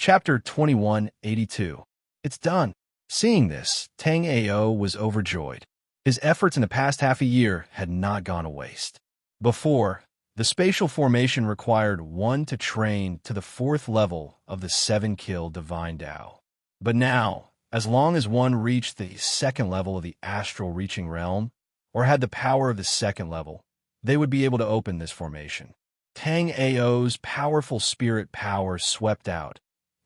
Chapter 2182. It's done. Seeing this, Tang Ao was overjoyed. His efforts in the past half a year had not gone to waste. Before, the spatial formation required one to train to the 4th level of the 7-kill Divine Tao. But now, as long as one reached the 2nd level of the astral reaching realm, or had the power of the 2nd level, they would be able to open this formation. Tang Ao's powerful spirit power swept out,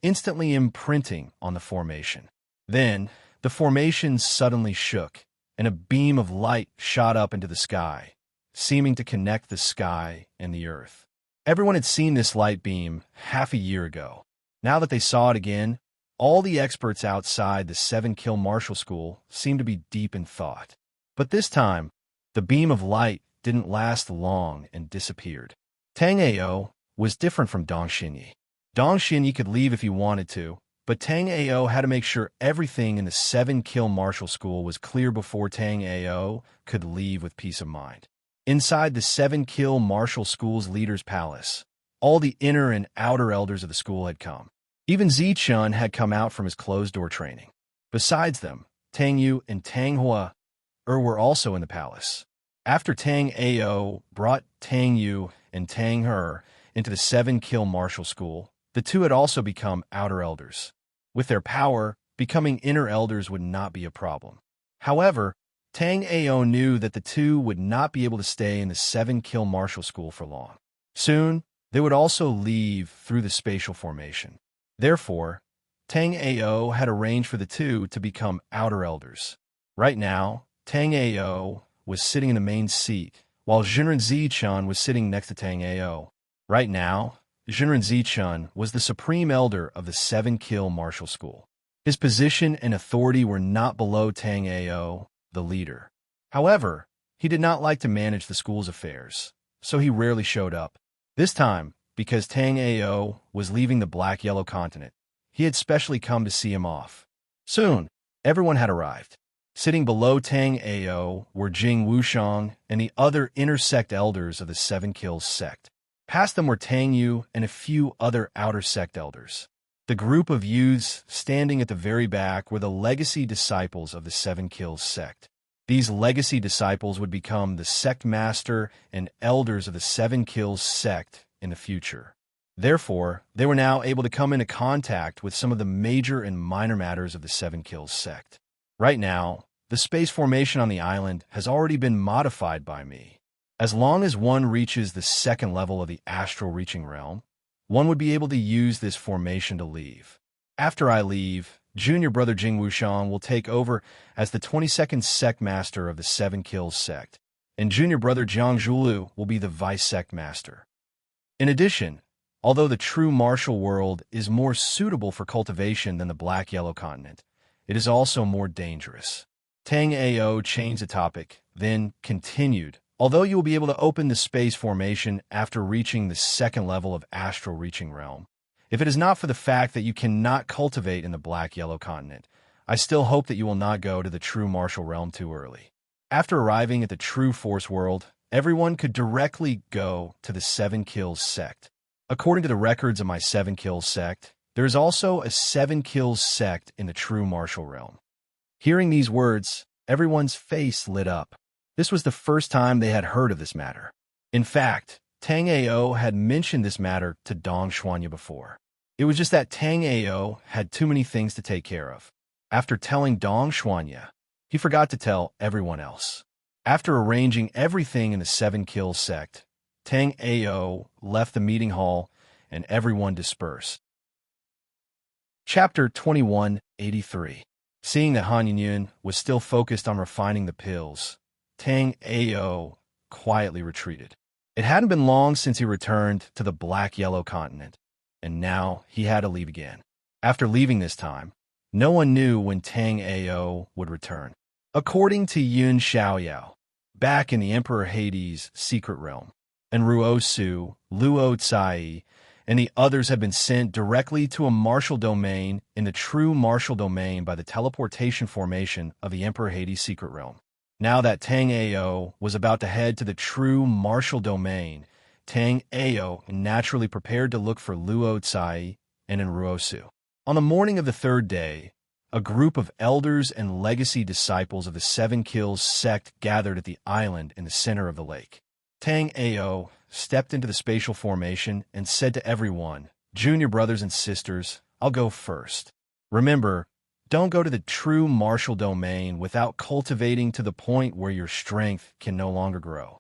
instantly imprinting on the formation. Then, the formation suddenly shook, and a beam of light shot up into the sky, seeming to connect the sky and the earth. Everyone had seen this light beam half a year ago. Now that they saw it again, all the experts outside the 7-kill martial school seemed to be deep in thought. But this time, the beam of light didn't last long and disappeared. Tang Ao was different from Dong Xinyi. Dong Xinyi could leave if he wanted to, but Tang Ao had to make sure everything in the 7-kill martial school was clear before Tang Ao could leave with peace of mind. Inside the 7-kill martial school's leader's palace, all the inner and outer elders of the school had come. Even Zichun had come out from his closed-door training. Besides them, Tang Yu and Tang Hua were also in the palace. After Tang Ao brought Tang Yu and Tang He into the 7-kill martial school, the two had also become outer elders. With their power, becoming inner elders would not be a problem. However, Tang Ao knew that the two would not be able to stay in the 7-kill martial school for long. Soon, they would also leave through the spatial formation. Therefore, Tang Ao had arranged for the two to become outer elders. Right now, Tang Ao was sitting in the main seat, while Jinren Zichun was sitting next to Tang Ao. Right now, Jinren Zichun was the supreme elder of the 7-kill martial school. His position and authority were not below Tang Ao, the leader. However, he did not like to manage the school's affairs, so he rarely showed up. This time, because Tang Ao was leaving the black-yellow continent, he had specially come to see him off. Soon, everyone had arrived. Sitting below Tang Ao were Jing Wushang and the other inner sect elders of the 7-kill sect. Past them were Tang Yu and a few other outer sect elders. The group of youths standing at the very back were the legacy disciples of the 7-kill sect. These legacy disciples would become the sect master and elders of the 7-kill sect in the future. Therefore, they were now able to come into contact with some of the major and minor matters of the 7-kill sect. Right now, the space formation on the island has already been modified by me. As long as one reaches the 2nd level of the astral reaching realm, one would be able to use this formation to leave. After I leave, junior brother Jing Wushang will take over as the 22nd sect master of the 7-kill sect, and junior brother Jiang Zhulu will be the vice sect master. In addition, although the true martial world is more suitable for cultivation than the black-yellow continent, it is also more dangerous. Tang Ao changed the topic, then continued. Although you will be able to open the space formation after reaching the 2nd level of astral reaching realm, if it is not for the fact that you cannot cultivate in the black-yellow continent, I still hope that you will not go to the true martial realm too early. After arriving at the true force world, everyone could directly go to the 7-kill sect. According to the records of my 7-kill sect, there is also a 7-kill sect in the true martial realm. Hearing these words, everyone's face lit up. This was the first time they had heard of this matter. In fact, Tang Ao had mentioned this matter to Dong Xuanya before. It was just that Tang Ao had too many things to take care of. After telling Dong Xuanya, he forgot to tell everyone else. After arranging everything in the 7-kill sect, Tang Ao left the meeting hall and everyone dispersed. Chapter 2183. Seeing that Han Yunyun was still focused on refining the pills, Tang Ao quietly retreated. It hadn't been long since he returned to the black-yellow continent, and now he had to leave again. After leaving this time, no one knew when Tang Ao would return. According to Yun Xiaoyao, back in the Emperor Hades' secret realm, and Ruo Su, Luo Cai, and the others had been sent directly to a martial domain in the true martial domain by the teleportation formation of the Emperor Hades' secret realm. Now that Tang Ao was about to head to the true martial domain, Tang Ao naturally prepared to look for Luo Cai and in Ruosu. On the morning of the third day, a group of elders and legacy disciples of the Seven Kills sect gathered at the island in the center of the lake. Tang Ao stepped into the spatial formation and said to everyone, "Junior brothers and sisters, I'll go first. Remember, don't go to the true martial domain without cultivating to the point where your strength can no longer grow."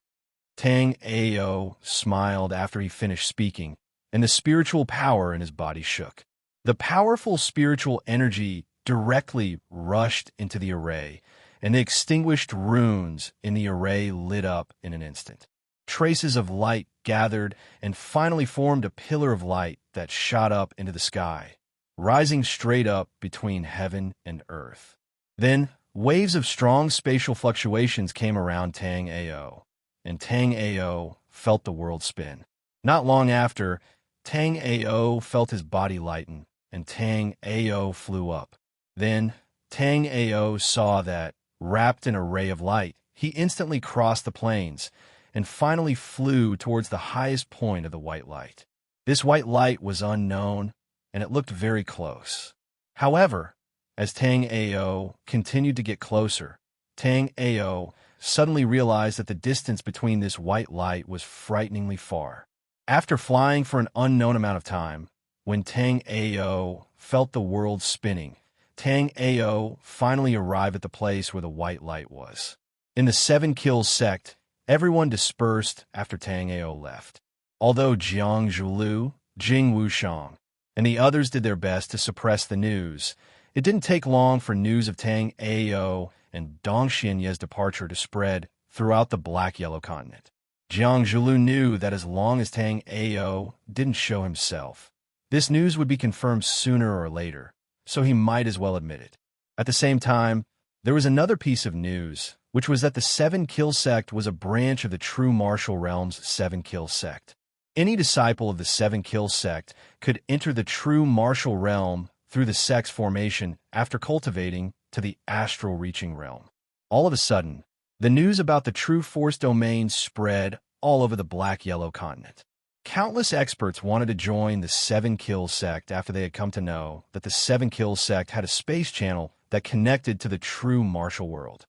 Tang Ao smiled after he finished speaking, and the spiritual power in his body shook. The powerful spiritual energy directly rushed into the array, and the extinguished runes in the array lit up in an instant. Traces of light gathered and finally formed a pillar of light that shot up into the sky, rising straight up between heaven and earth. Then, waves of strong spatial fluctuations came around Tang Ao, and Tang Ao felt the world spin. Not long after, Tang Ao felt his body lighten, and Tang Ao flew up. Then, Tang Ao saw that, wrapped in a ray of light, he instantly crossed the plains and finally flew towards the highest point of the white light. This white light was unknown, and it looked very close. However, as Tang Ao continued to get closer, Tang Ao suddenly realized that the distance between this white light was frighteningly far. After flying for an unknown amount of time, when Tang Ao felt the world spinning, Tang Ao finally arrived at the place where the white light was. In the Seven Kills sect, everyone dispersed after Tang Ao left. Although Jiang Zhulu, Jing Wushang, and the others did their best to suppress the news, it didn't take long for news of Tang Ao and Dong Xinye's departure to spread throughout the black-yellow continent. Jiang Zhulu knew that as long as Tang Ao didn't show himself, this news would be confirmed sooner or later, so he might as well admit it. At the same time, there was another piece of news, which was that the Seven Kill sect was a branch of the true martial realm's Seven Kill sect. Any disciple of the Seven Kill sect could enter the true martial realm through the sect's formation after cultivating to the astral reaching realm. All of a sudden, the news about the true force domain spread all over the black-yellow continent. Countless experts wanted to join the Seven Kills sect after they had come to know that the Seven Kills sect had a space channel that connected to the true martial world.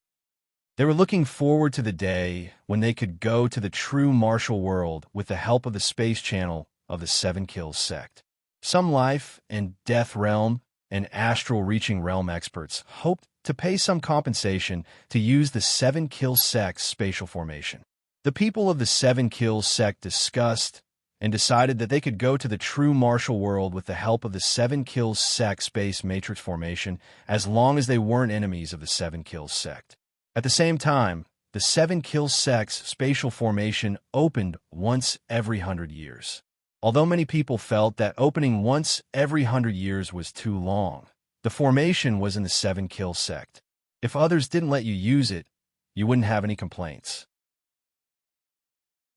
They were looking forward to the day when they could go to the true martial world with the help of the space channel of the Seven Kills sect. Some life and death realm and astral reaching realm experts hoped to pay some compensation to use the Seven Kills sect's spatial formation. The people of the Seven Kills sect discussed and decided that they could go to the true martial world with the help of the Seven Kills sect space matrix formation as long as they weren't enemies of the Seven Kills sect. At the same time, the Seven Kills sect's spatial formation opened once every 100 years. Although many people felt that opening once every 100 years was too long, the formation was in the Seven Kills sect. If others didn't let you use it, you wouldn't have any complaints.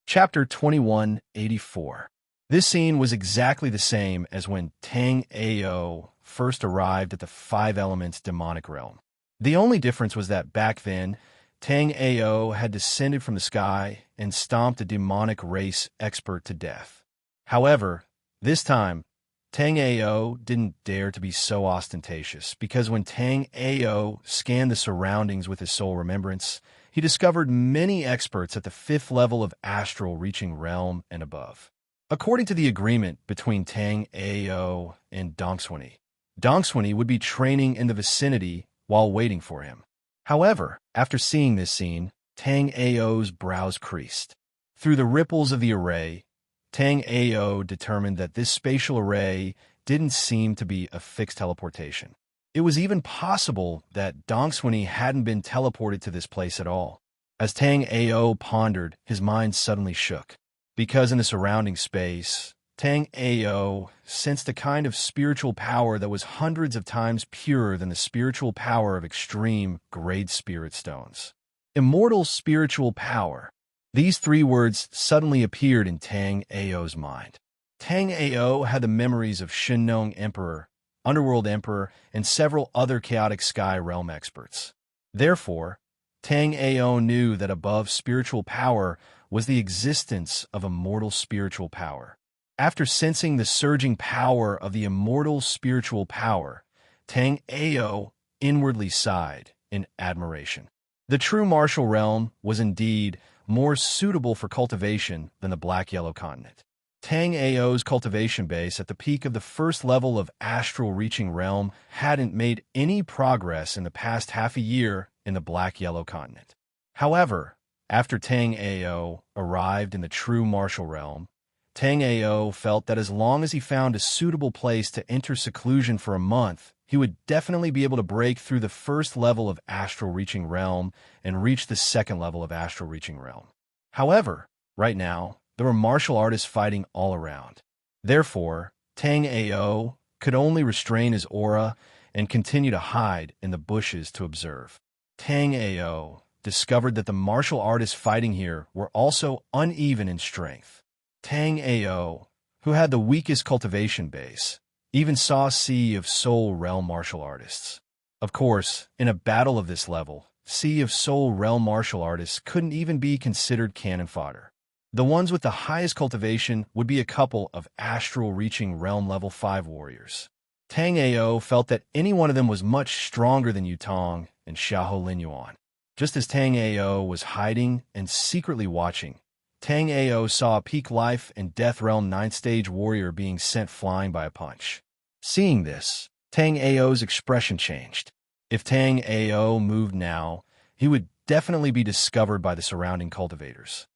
Chapter 2184. This scene was exactly the same as when Tang Ao first arrived at the Five Elements demonic realm. The only difference was that back then, Tang Ao had descended from the sky and stomped a demonic race expert to death. However, this time, Tang Ao didn't dare to be so ostentatious, because when Tang Ao scanned the surroundings with his soul remembrance, he discovered many experts at the 5th level of astral reaching realm and above. According to the agreement between Tang Ao and Dongswini would be training in the vicinity while waiting for him. However, after seeing this scene, Tang Ao's brows creased. Through the ripples of the array, Tang Ao determined that this spatial array didn't seem to be a fixed teleportation. It was even possible that Dongswini hadn't been teleported to this place at all. As Tang Ao pondered, his mind suddenly shook, because in the surrounding space, Tang Ao sensed a kind of spiritual power that was hundreds of times purer than the spiritual power of extreme grade spirit stones. Immortal spiritual power. These three words suddenly appeared in Tang Ao's mind. Tang Ao had the memories of Shinnong Emperor, Underworld Emperor, and several other chaotic sky realm experts. Therefore, Tang Ao knew that above spiritual power was the existence of immortal spiritual power. After sensing the surging power of the immortal spiritual power, Tang Ao inwardly sighed in admiration. The true martial realm was indeed more suitable for cultivation than the black-yellow continent. Tang Ao's cultivation base at the peak of the first level of astral-reaching realm hadn't made any progress in the past half a year in the black-yellow continent. However, after Tang Ao arrived in the true martial realm, Tang Ao felt that as long as he found a suitable place to enter seclusion for a month, he would definitely be able to break through the first level of astral-reaching realm and reach the second level of astral-reaching realm. However, right now, there were martial artists fighting all around. Therefore, Tang Ao could only restrain his aura and continue to hide in the bushes to observe. Tang Ao discovered that the martial artists fighting here were also uneven in strength. Tang Ao, who had the weakest cultivation base, even saw a sea of soul realm martial artists. Of course, in a battle of this level, sea of soul realm martial artists couldn't even be considered cannon fodder. The ones with the highest cultivation would be a couple of astral-reaching realm level 5 warriors. Tang Ao felt that any one of them was much stronger than Yutong and Xiahou Linyuan. Just as Tang Ao was hiding and secretly watching, Tang Ao saw a peak life and death realm 9th stage warrior being sent flying by a punch. Seeing this, Tang Ao's expression changed. If Tang Ao moved now, he would definitely be discovered by the surrounding cultivators.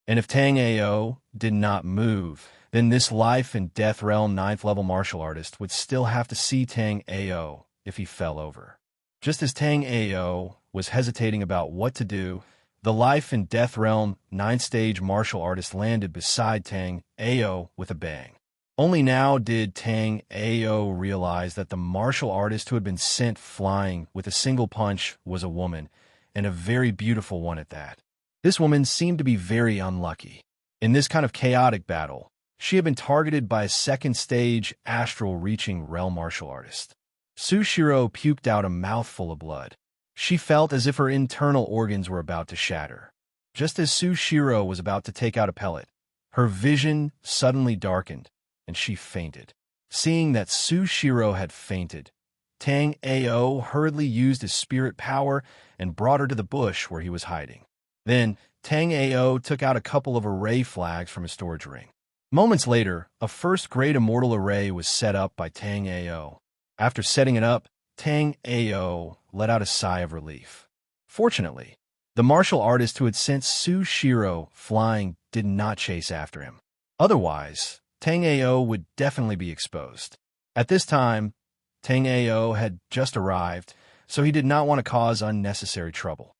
And if Tang Ao did not move, then this life and death realm 9th level martial artist would still have to see Tang Ao if he fell over. Just as Tang Ao was hesitating about what to do, the life and death realm 9th stage martial artist landed beside Tang Ao with a bang. Only now did Tang Ao realize that the martial artist who had been sent flying with a single punch was a woman, and a very beautiful one at that. This woman seemed to be very unlucky. In this kind of chaotic battle, she had been targeted by a second stage astral-reaching realm martial artist. Sushiro puked out a mouthful of blood. She felt as if her internal organs were about to shatter. Just as Sushiro was about to take out a pellet, her vision suddenly darkened, and she fainted. Seeing that Sushiro had fainted, Tang Ao hurriedly used his spirit power and brought her to the bush where he was hiding. Then, Tang Ao took out a couple of array flags from his storage ring. Moments later, a first-grade immortal array was set up by Tang Ao. After setting it up, Tang Ao let out a sigh of relief. Fortunately, the martial artist who had sent Sushiro flying did not chase after him. Otherwise, Tang Ao would definitely be exposed. At this time, Tang Ao had just arrived, so he did not want to cause unnecessary trouble.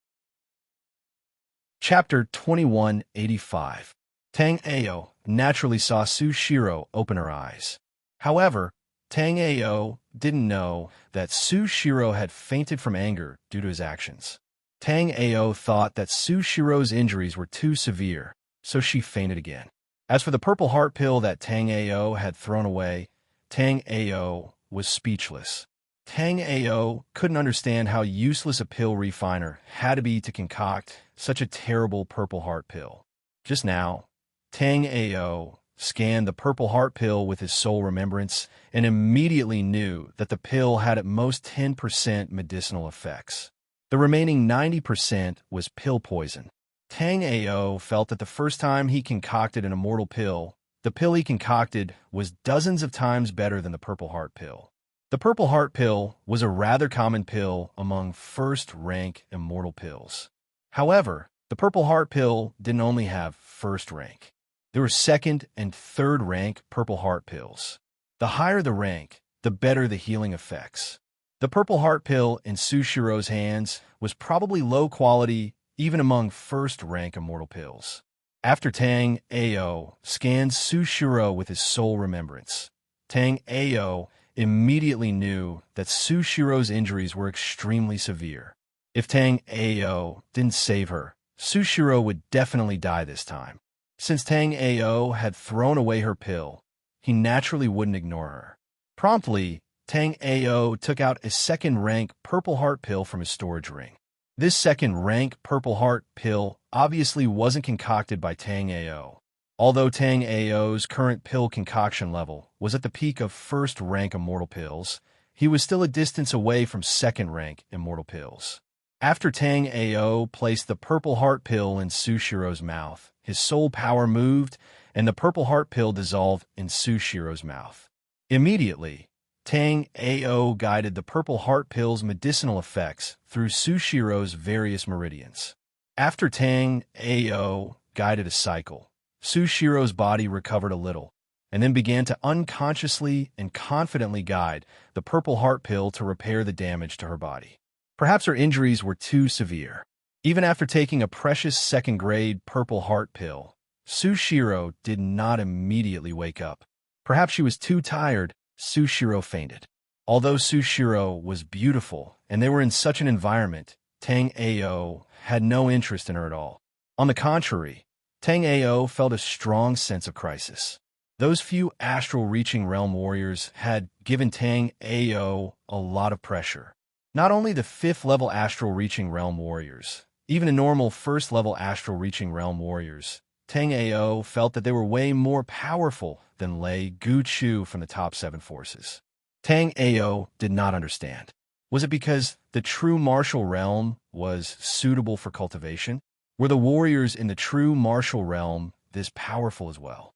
Chapter 2185. Tang Ao naturally saw Sushiro open her eyes. However, Tang Ao didn't know that Sushiro had fainted from anger due to his actions. Tang Ao thought that Sushiro's injuries were too severe, so she fainted again. As for the purple heart pill that Tang Ao had thrown away, Tang Ao was speechless. Tang Ao couldn't understand how useless a pill refiner had to be to concoct such a terrible purple heart pill. Just now, Tang Ao scanned the purple heart pill with his soul remembrance and immediately knew that the pill had at most 10% medicinal effects. The remaining 90% was pill poison. Tang Ao felt that the first time he concocted an immortal pill, the pill he concocted was dozens of times better than the purple heart pill. The purple heart pill was a rather common pill among first-rank immortal pills. However, the purple heart pill didn't only have first rank. There were second and third rank purple heart pills. The higher the rank, the better the healing effects. The purple heart pill in Sushiro's hands was probably low quality even among first-rank immortal pills. After Tang Ao scanned Sushiro with his soul remembrance, Tang Ao immediately knew that Sushiro's injuries were extremely severe. If Tang Ao didn't save her, Sushiro would definitely die this time. Since Tang Ao had thrown away her pill, he naturally wouldn't ignore her. Promptly, Tang Ao took out a second-rank purple heart pill from his storage ring. This second-rank purple heart pill obviously wasn't concocted by Tang Ao. Although Tang Ao's current pill concoction level was at the peak of first-rank immortal pills, he was still a distance away from second-rank immortal pills. After Tang Ao placed the purple heart pill in Sushiro's mouth, his soul power moved, and the purple heart pill dissolved in Sushiro's mouth. Immediately, Tang Ao guided the purple heart pill's medicinal effects through Sushiro's various meridians. After Tang Ao guided a cycle, Sushiro's body recovered a little, and then began to unconsciously and confidently guide the purple heart pill to repair the damage to her body. Perhaps her injuries were too severe. Even after taking a precious second-grade purple heart pill, Sushiro did not immediately wake up. Perhaps she was too tired. Sushiro fainted. Although Sushiro was beautiful and they were in such an environment, Tang Ao had no interest in her at all. On the contrary, Tang Ao felt a strong sense of crisis. Those few astral-reaching realm warriors had given Tang Ao a lot of pressure. Not only the 5th-level astral-reaching realm warriors, even the normal 1st-level astral-reaching realm warriors, Tang Ao felt that they were way more powerful than Lei Guchu from the top 7 forces. Tang Ao did not understand. Was it because the true martial realm was suitable for cultivation? Were the warriors in the true martial realm this powerful as well?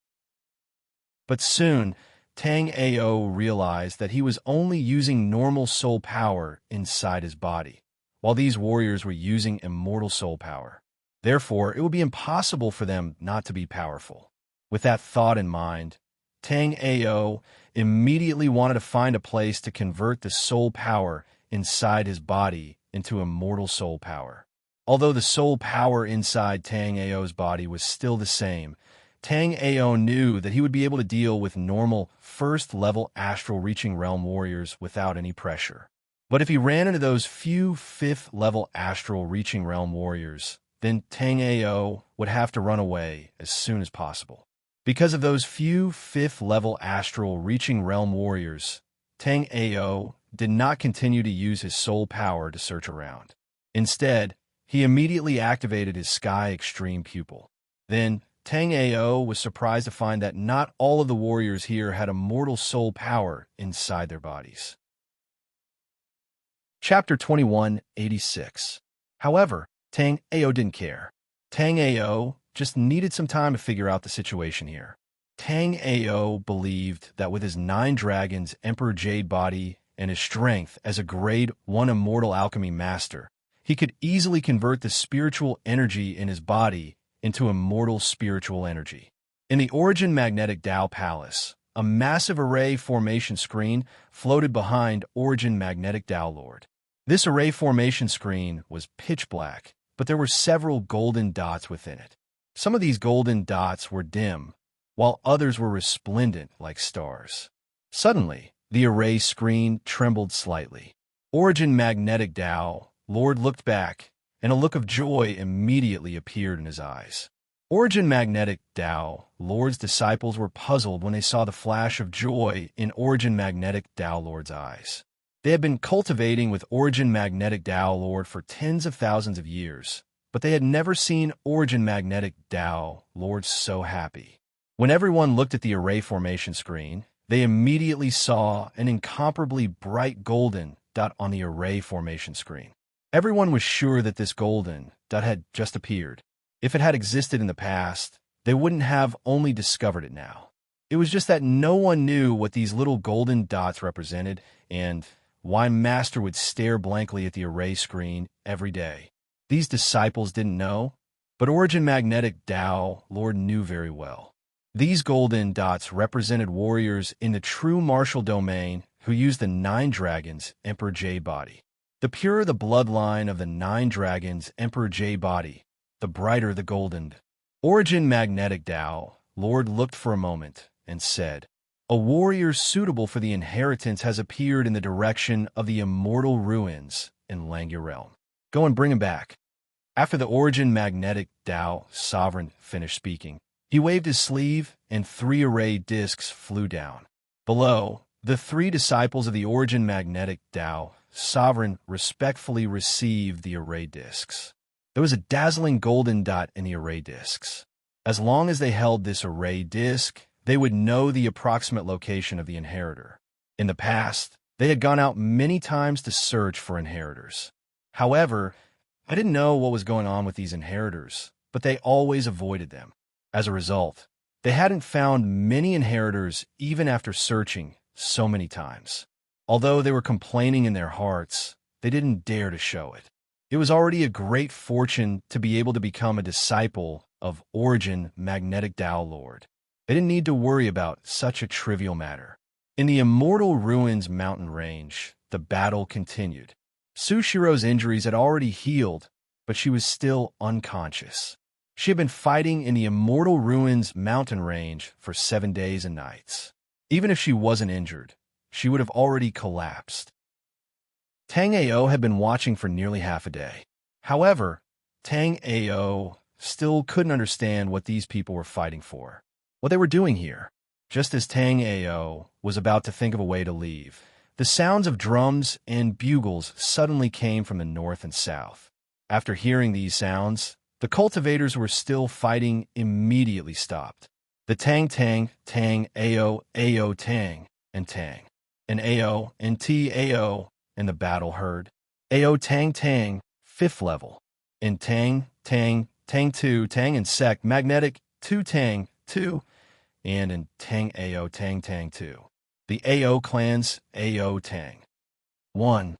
But soon, Tang Ao realized that he was only using normal soul power inside his body, while these warriors were using immortal soul power. Therefore, it would be impossible for them not to be powerful. With that thought in mind, Tang Ao immediately wanted to find a place to convert the soul power inside his body into immortal soul power. Although the soul power inside Tang Ao's body was still the same, Tang Ao knew that he would be able to deal with normal, 1st-level astral-reaching realm warriors without any pressure. But if he ran into those few 5th-level astral-reaching realm warriors, then Tang Ao would have to run away as soon as possible. Because of those few 5th-level astral-reaching realm warriors, Tang Ao did not continue to use his soul power to search around. Instead, he immediately activated his Sky Extreme Pupil. Then, Tang Ao was surprised to find that not all of the warriors here had immortal soul power inside their bodies. Chapter 2186. However, Tang Ao didn't care. Tang Ao just needed some time to figure out the situation here. Tang Ao believed that with his 9 dragons, Emperor Jade body, and his strength as a grade 1 immortal alchemy master, he could easily convert the spiritual energy in his body into immortal spiritual energy. In the Origin Magnetic Tao Palace, a massive array formation screen floated behind Origin Magnetic Tao Lord. This array formation screen was pitch black, but there were several golden dots within it. Some of these golden dots were dim, while others were resplendent like stars. Suddenly, the array screen trembled slightly. Origin Magnetic Tao Lord looked back, and a look of joy immediately appeared in his eyes. Origin Magnetic Tao Lord's disciples were puzzled when they saw the flash of joy in Origin Magnetic Tao Lord's eyes. They had been cultivating with Origin Magnetic Tao Lord for tens of thousands of years, but they had never seen Origin Magnetic Tao Lord so happy. When everyone looked at the array formation screen, they immediately saw an incomparably bright golden dot on the array formation screen. Everyone was sure that this golden dot had just appeared. If it had existed in the past, they wouldn't have only discovered it now. It was just that no one knew what these little golden dots represented and why Master would stare blankly at the array screen every day. These disciples didn't know, but Origin Magnetic Tao Lord knew very well. These golden dots represented warriors in the true martial domain who used the 9 dragons Emperor Jade body. The purer the bloodline of the 9 dragons Emperor Jade body, the brighter the golden. Origin Magnetic Tao Lord looked for a moment and said, "A warrior suitable for the inheritance has appeared in the direction of the immortal ruins in Langya Realm. Go and bring him back." After the Origin Magnetic Tao Sovereign finished speaking, he waved his sleeve and 3 array discs flew down. Below, the 3 disciples of the Origin Magnetic Tao Sovereign respectfully received the array discs. There was a dazzling golden dot in the array discs. As long as they held this array disk, they would know the approximate location of the inheritor. In the past, they had gone out many times to search for inheritors. However, I didn't know what was going on with these inheritors, but they always avoided them. As a result, they hadn't found many inheritors even after searching so many times. Although they were complaining in their hearts, they didn't dare to show it. It was already a great fortune to be able to become a disciple of Origin Magnetic Tao Lord. They didn't need to worry about such a trivial matter. In the Immortal Ruins mountain range, the battle continued. Sushiro's injuries had already healed, but she was still unconscious. She had been fighting in the Immortal Ruins mountain range for 7 days and nights. Even if she wasn't injured, she would have already collapsed. Tang Ao had been watching for nearly half a day. However, Tang Ao still couldn't understand what these people were fighting for, what they were doing here. Just as Tang Ao was about to think of a way to leave, the sounds of drums and bugles suddenly came from the north and south. After hearing these sounds, the cultivators were still fighting immediately stopped. The Tang Tang, Tang Ao, Ao Tang, and Tang, and Ao, and Tao, and the battle heard. Ao Tang Tang, 5th level, and Tang Tang, Tang 2, Tang and Sect, Magnetic 2 Tang 2, and in Tang Ao Tang Tang 2. The Ao clans, Ao Tang. 1.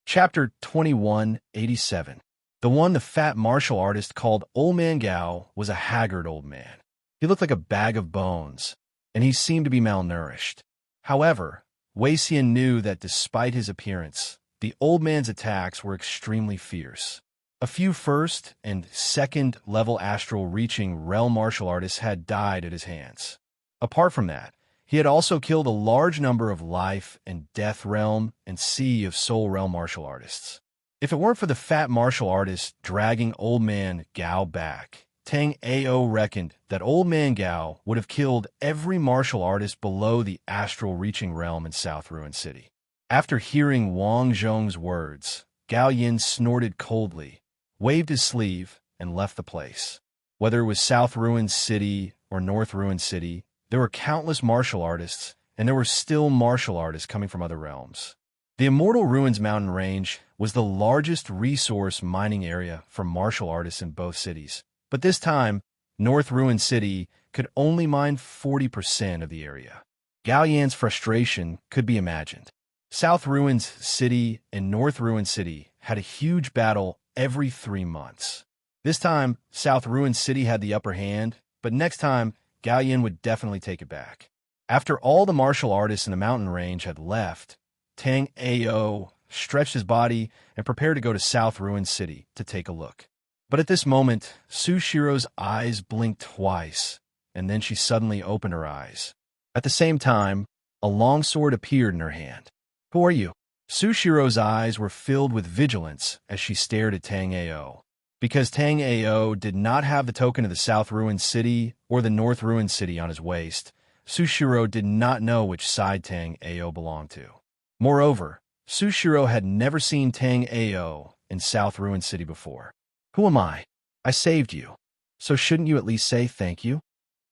Chapter 2187. The one the fat martial artist called Old Man Gao was a haggard old man. He looked like a bag of bones, and he seemed to be malnourished. However, Wei Xian knew that despite his appearance, the old man's attacks were extremely fierce. A few first and second level astral reaching realm martial artists had died at his hands. Apart from that, he had also killed a large number of life and death realm and sea of soul realm martial artists. If it weren't for the fat martial artist dragging Old Man Gao back, Tang Ao reckoned that Old Man Gao would have killed every martial artist below the astral reaching realm in South Ruin City. After hearing Wang Zhong's words, Gao Yin snorted coldly, waved his sleeve, and left the place. Whether it was South Ruin City or North Ruin City, there were countless martial artists, and there were still martial artists coming from other realms. The Immortal Ruins mountain range was the largest resource mining area for martial artists in both cities. But this time, North Ruin City could only mine 40% of the area. Gao Yan's frustration could be imagined. South Ruins City and North Ruin City had a huge battle every 3 months. This time, South Ruin City had the upper hand, but next time, Gao Yan would definitely take it back. After all the martial artists in the mountain range had left, Tang Ao stretched his body and prepared to go to South Ruin City to take a look. But at this moment, Sushiro's eyes blinked twice, and then she suddenly opened her eyes. At the same time, a longsword appeared in her hand. "Who are you?" Sushiro's eyes were filled with vigilance as she stared at Tang Ao. Because Tang Ao did not have the token of the South Ruin City or the North Ruin City on his waist, Sushiro did not know which side Tang Ao belonged to. Moreover, Sushiro had never seen Tang Ao in South Ruin City before. "Who am I? I saved you. So shouldn't you at least say thank you?"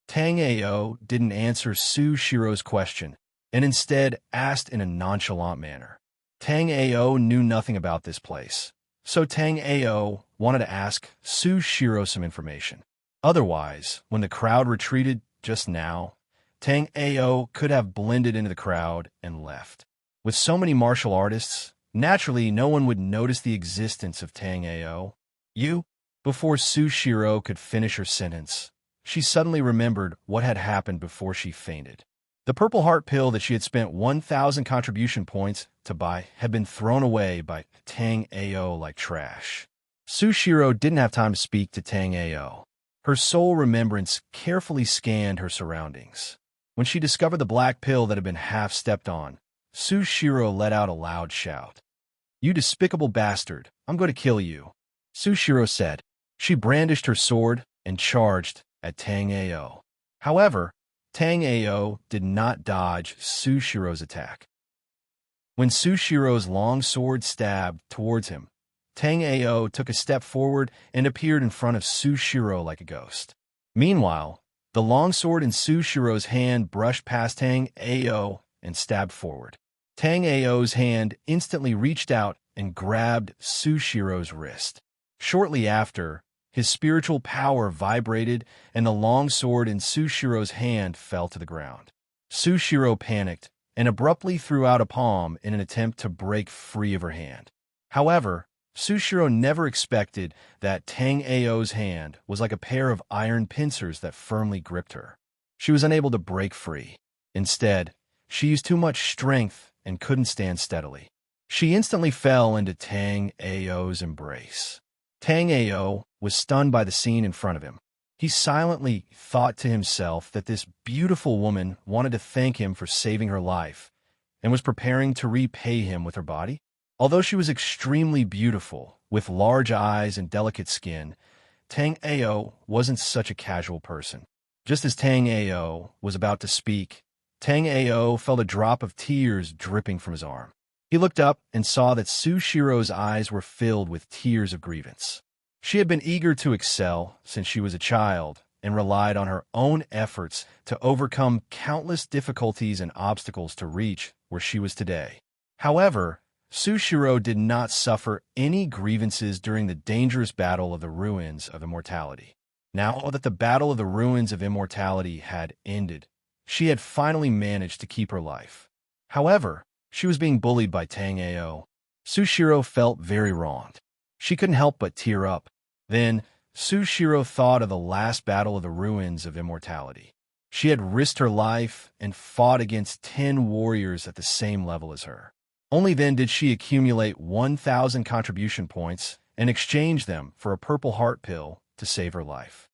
Tang Ao didn't answer Sushiro's question, and instead asked in a nonchalant manner. Tang Ao knew nothing about this place, so Tang Ao wanted to ask Sushiro some information. Otherwise, when the crowd retreated just now, Tang Ao could have blended into the crowd and left. With so many martial artists, naturally no one would notice the existence of Tang Ao. "You?" Before Sushiro could finish her sentence, she suddenly remembered what had happened before she fainted. The purple heart pill that she had spent 1,000 contribution points to buy had been thrown away by Tang Ao like trash. Sushiro didn't have time to speak to Tang Ao. Her sole remembrance carefully scanned her surroundings. When she discovered the black pill that had been half stepped on, Sushiro let out a loud shout. "You despicable bastard, I'm going to kill you," Sushiro said. She brandished her sword and charged at Tang Ao. However, Tang Ao did not dodge Sushiro's attack. When Sushiro's long sword stabbed towards him, Tang Ao took a step forward and appeared in front of Sushiro like a ghost. Meanwhile, the longsword in Sushiro's hand brushed past Tang Ao and stabbed forward. Tang Ao's hand instantly reached out and grabbed Sushiro's wrist. Shortly after, his spiritual power vibrated and the longsword in Sushiro's hand fell to the ground. Sushiro panicked and abruptly threw out a palm in an attempt to break free of her hand. However, Sushiro never expected that Tang Ao's hand was like a pair of iron pincers that firmly gripped her. She was unable to break free. Instead, she used too much strength and couldn't stand steadily. She instantly fell into Tang Ao's embrace. Tang Ao was stunned by the scene in front of him. He silently thought to himself that this beautiful woman wanted to thank him for saving her life and was preparing to repay him with her body. Although she was extremely beautiful, with large eyes and delicate skin, Tang Ao wasn't such a casual person. Just as Tang Ao was about to speak, Tang Ao felt a drop of tears dripping from his arm. He looked up and saw that Sushiro's eyes were filled with tears of grievance. She had been eager to excel since she was a child and relied on her own efforts to overcome countless difficulties and obstacles to reach where she was today. However, Sushiro did not suffer any grievances during the dangerous battle of the Ruins of Immortality. Now that the battle of the Ruins of Immortality had ended, she had finally managed to keep her life. However, she was being bullied by Tang Ao. Sushiro felt very wronged. She couldn't help but tear up. Then, Sushiro thought of the last battle of the Ruins of Immortality. She had risked her life and fought against 10 warriors at the same level as her. Only then did she accumulate 1,000 contribution points and exchange them for a purple heart pill to save her life.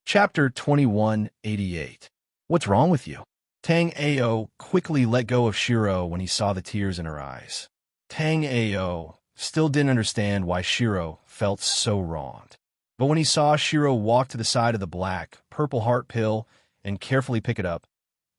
Chapter 2188. What's wrong with you? Tang Ao quickly let go of Shiro when he saw the tears in her eyes. Tang Ao still didn't understand why Shiro felt so wronged. But when he saw Shiro walk to the side of the black, purple heart pill and carefully pick it up,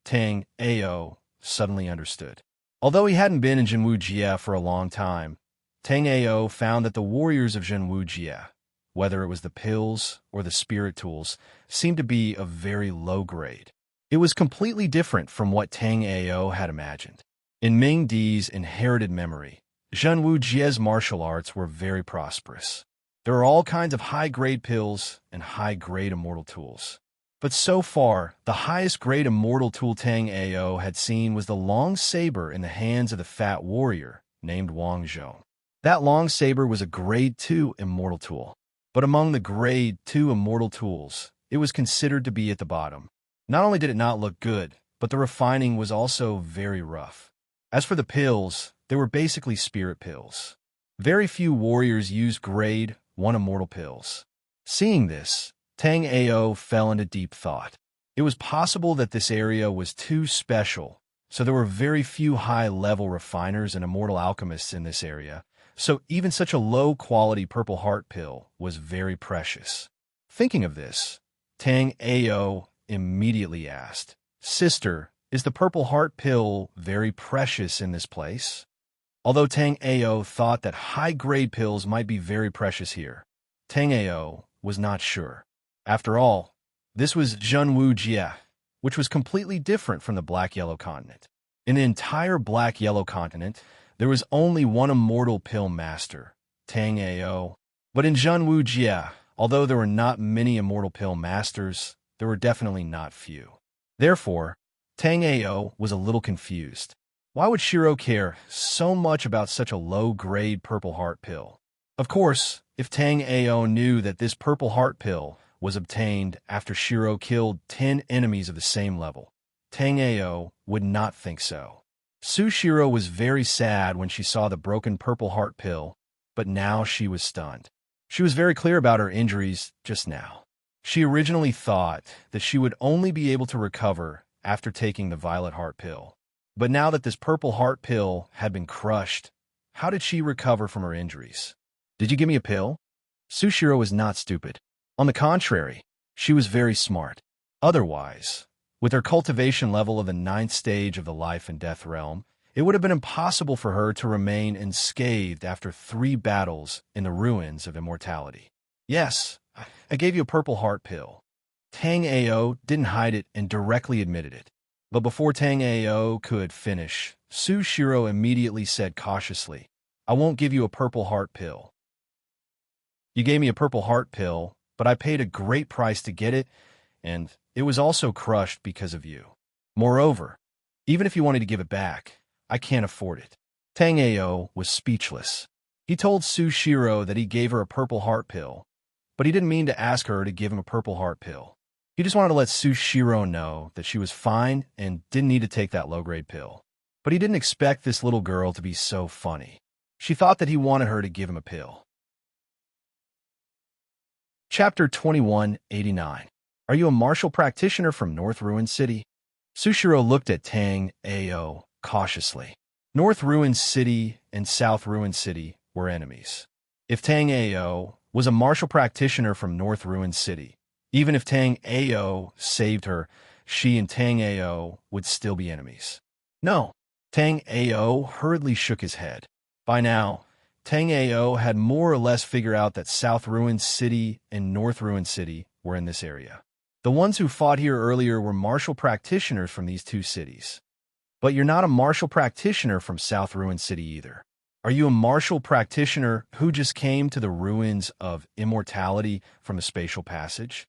Tang Ao suddenly understood. Although he hadn't been in Jinwujie for a long time, Tang Ao found that the warriors of Jinwujie, whether it was the pills or the spirit tools, seemed to be of very low grade. It was completely different from what Tang Ao had imagined. In Ming Di's inherited memory, Jinwujie's martial arts were very prosperous. There are all kinds of high-grade pills and high-grade immortal tools. But so far, the highest-grade immortal tool Tang Ao had seen was the long saber in the hands of the fat warrior named Wang Zhong. That long saber was a Grade 2 immortal tool. But among the Grade 2 immortal tools, it was considered to be at the bottom. Not only did it not look good, but the refining was also very rough. As for the pills, they were basically spirit pills. Very few warriors used Grade 1 immortal pills. Seeing this, Tang Ao fell into deep thought. It was possible that this area was too special, so there were very few high-level refiners and immortal alchemists in this area, so even such a low-quality purple heart pill was very precious. Thinking of this, Tang Ao immediately asked, "Sister, is the purple heart pill very precious in this place?" Although Tang Ao thought that high-grade pills might be very precious here, Tang Ao was not sure. After all, this was Jinwujie, which was completely different from the Black-Yellow continent. In the entire Black-Yellow continent, there was only one immortal pill master, Tang Ao. But in Jinwujie, although there were not many immortal pill masters, there were definitely not few. Therefore, Tang Ao was a little confused. Why would Shiro care so much about such a low-grade purple heart pill? Of course, if Tang Ao knew that this purple heart pill was obtained after Shiro killed 10 enemies of the same level, Tang Ao would not think so. Sushiro was very sad when she saw the broken purple heart pill, but now she was stunned. She was very clear about her injuries just now. She originally thought that she would only be able to recover after taking the violet heart pill. But now that this purple heart pill had been crushed, how did she recover from her injuries? "Did you give me a pill?" Sushiro was not stupid. On the contrary, she was very smart. Otherwise, with her cultivation level of the 9th stage of the life and death realm, It would have been impossible for her to remain unscathed after 3 battles in the ruins of immortality. "Yes, I gave you a purple heart pill." Tang Ao didn't hide it and directly admitted it. But before Tang Ao could finish, Sushiro immediately said cautiously, "I won't give you a purple heart pill. You gave me a purple heart pill, but I paid a great price to get it, and it was also crushed because of you. Moreover, even if you wanted to give it back, I can't afford it." Tang Ao was speechless. He told Sushiro that he gave her a purple heart pill, but he didn't mean to ask her to give him a purple heart pill. He just wanted to let Sushiro know that she was fine and didn't need to take that low-grade pill. But he didn't expect this little girl to be so funny. She thought that he wanted her to give him a pill. Chapter 2189. Are you a martial practitioner from North Ruin City? Sushiro looked at Tang Ao cautiously. North Ruin City and South Ruin City were enemies. If Tang Ao was a martial practitioner from North Ruin City, even if Tang Ao saved her, she and Tang Ao would still be enemies. No. Tang Ao hurriedly shook his head. By now, Tang Ao had more or less figured out that South Ruin City and North Ruin City were in this area. The ones who fought here earlier were martial practitioners from these 2 cities. But you're not a martial practitioner from South Ruin City either. Are you a martial practitioner who just came to the ruins of immortality from a spatial passage?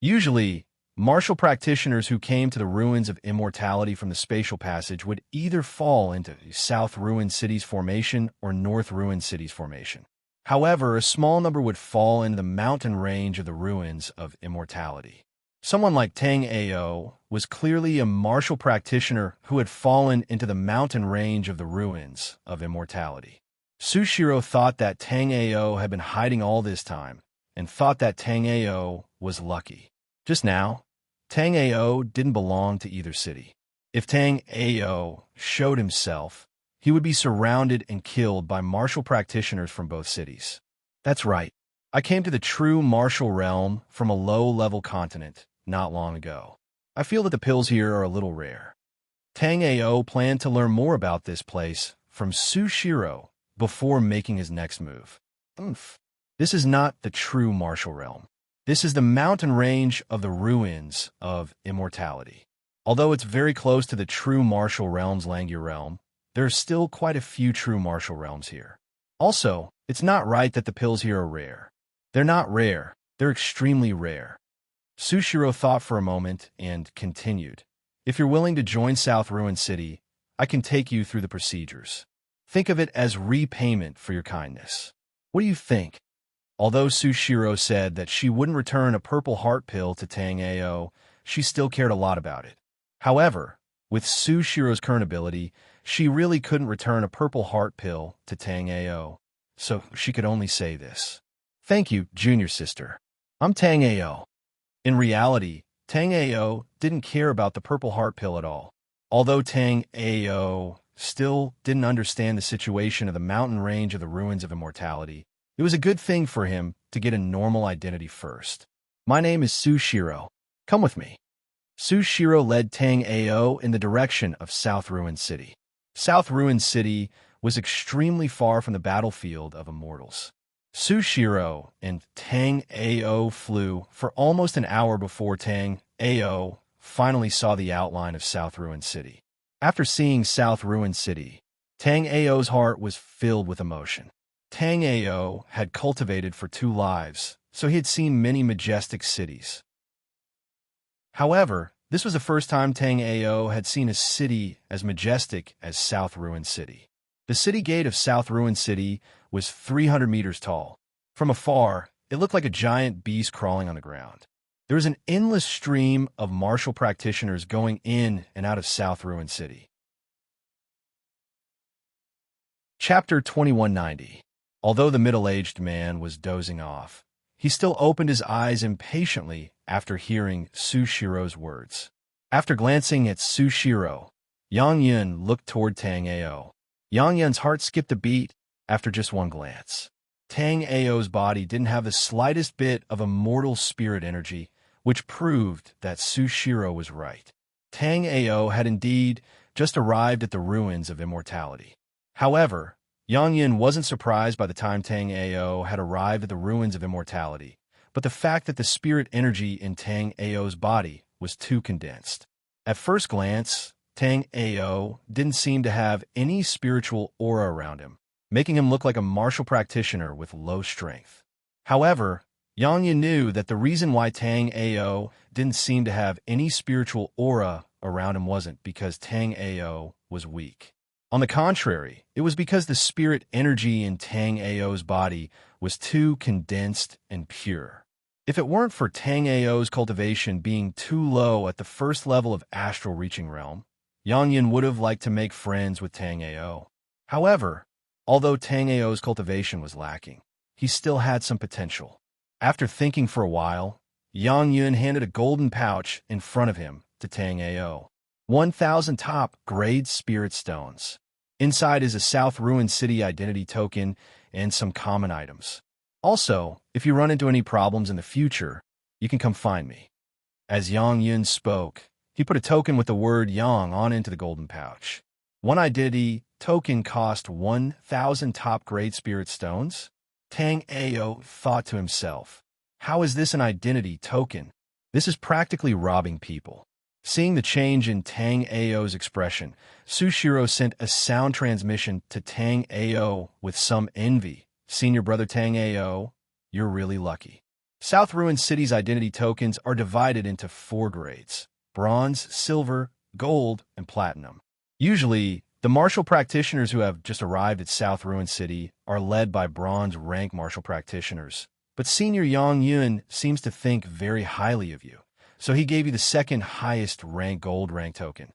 Usually, martial practitioners who came to the ruins of immortality from the spatial passage would either fall into South Ruin City's formation or North Ruin City's formation. However, a small number would fall into the mountain range of the ruins of immortality. Someone like Tang Ao was clearly a martial practitioner who had fallen into the mountain range of the ruins of immortality. Sushiro thought that Tang Ao had been hiding all this time, and thought that Tang Ao was lucky. Just now, Tang Ao didn't belong to either city. If Tang Ao showed himself, he would be surrounded and killed by martial practitioners from both cities. That's right. I came to the true martial realm from a low-level continent not long ago. I feel that the pills here are a little rare. Tang Ao planned to learn more about this place from Sushiro before making his next move. This is not the true martial realm. This is the mountain range of the ruins of immortality. Although it's very close to the true martial realm's Langya realm, there are still quite a few true martial realms here. Also, it's not right that the pills here are rare. They're not rare. They're extremely rare. Sushiro thought for a moment and continued. If you're willing to join South Ruin City, I can take you through the procedures. Think of it as repayment for your kindness. What do you think? Although Sushiro said that she wouldn't return a purple heart pill to Tang Ao, she still cared a lot about it. However, with Sushiro's current ability, she really couldn't return a purple heart pill to Tang Ao, so she could only say this. Thank you, junior sister. I'm Tang Ao. In reality, Tang Ao didn't care about the purple heart pill at all. Although Tang Ao still didn't understand the situation of the mountain range of the ruins of immortality, it was a good thing for him to get a normal identity first. My name is Sushiro. Come with me. Sushiro led Tang Ao in the direction of South Ruin City. South Ruin City was extremely far from the battlefield of immortals. Sushiro and Tang Ao flew for almost an hour before Tang Ao finally saw the outline of South Ruin City. After seeing South Ruin City, Tang Ao's heart was filled with emotion. Tang Ao had cultivated for 2 lives, so he had seen many majestic cities. However, this was the first time Tang Ao had seen a city as majestic as South Ruin City. The city gate of South Ruin City was 300 meters tall. From afar, it looked like a giant beast crawling on the ground. There was an endless stream of martial practitioners going in and out of South Ruin City. Chapter 2190. Although the middle-aged man was dozing off, he still opened his eyes impatiently after hearing Sushiro's words. After glancing at Sushiro, Yang Yun looked toward Tang Ao. Yang Yun's heart skipped a beat after just one glance. Tang Ao's body didn't have the slightest bit of immortal spirit energy, which proved that Sushiro was right. Tang Ao had indeed just arrived at the ruins of immortality. However, Yang Yin wasn't surprised by the time Tang Ao had arrived at the ruins of immortality, but the fact that the spirit energy in Tang Ao's body was too condensed. At first glance, Tang Ao didn't seem to have any spiritual aura around him, making him look like a martial practitioner with low strength. However, Yang Yin knew that the reason why Tang Ao didn't seem to have any spiritual aura around him wasn't because Tang Ao was weak. On the contrary, it was because the spirit energy in Tang Ao's body was too condensed and pure. If it weren't for Tang Ao's cultivation being too low at the first level of astral reaching realm, Yang Yin would have liked to make friends with Tang Ao. However, although Tang Ao's cultivation was lacking, he still had some potential. After thinking for a while, Yang Yin handed a golden pouch in front of him to Tang Ao. 1,000 top-grade spirit stones. Inside is a South Ruin City identity token and some common items. Also, if you run into any problems in the future, you can come find me. As Yang Yin spoke, he put a token with the word Yang on into the golden pouch. One identity token cost 1,000 top-grade spirit stones? Tang Ao thought to himself, how is this an identity token? This is practically robbing people. Seeing the change in Tang Ao's expression, Sushiro sent a sound transmission to Tang Ao with some envy. Senior brother Tang Ao, you're really lucky. South Ruin City's identity tokens are divided into 4 grades: bronze, silver, gold, and platinum. Usually, the martial practitioners who have just arrived at South Ruin City are led by bronze rank martial practitioners. But Senior Yang Yun seems to think very highly of you, so he gave you the second highest rank gold rank token.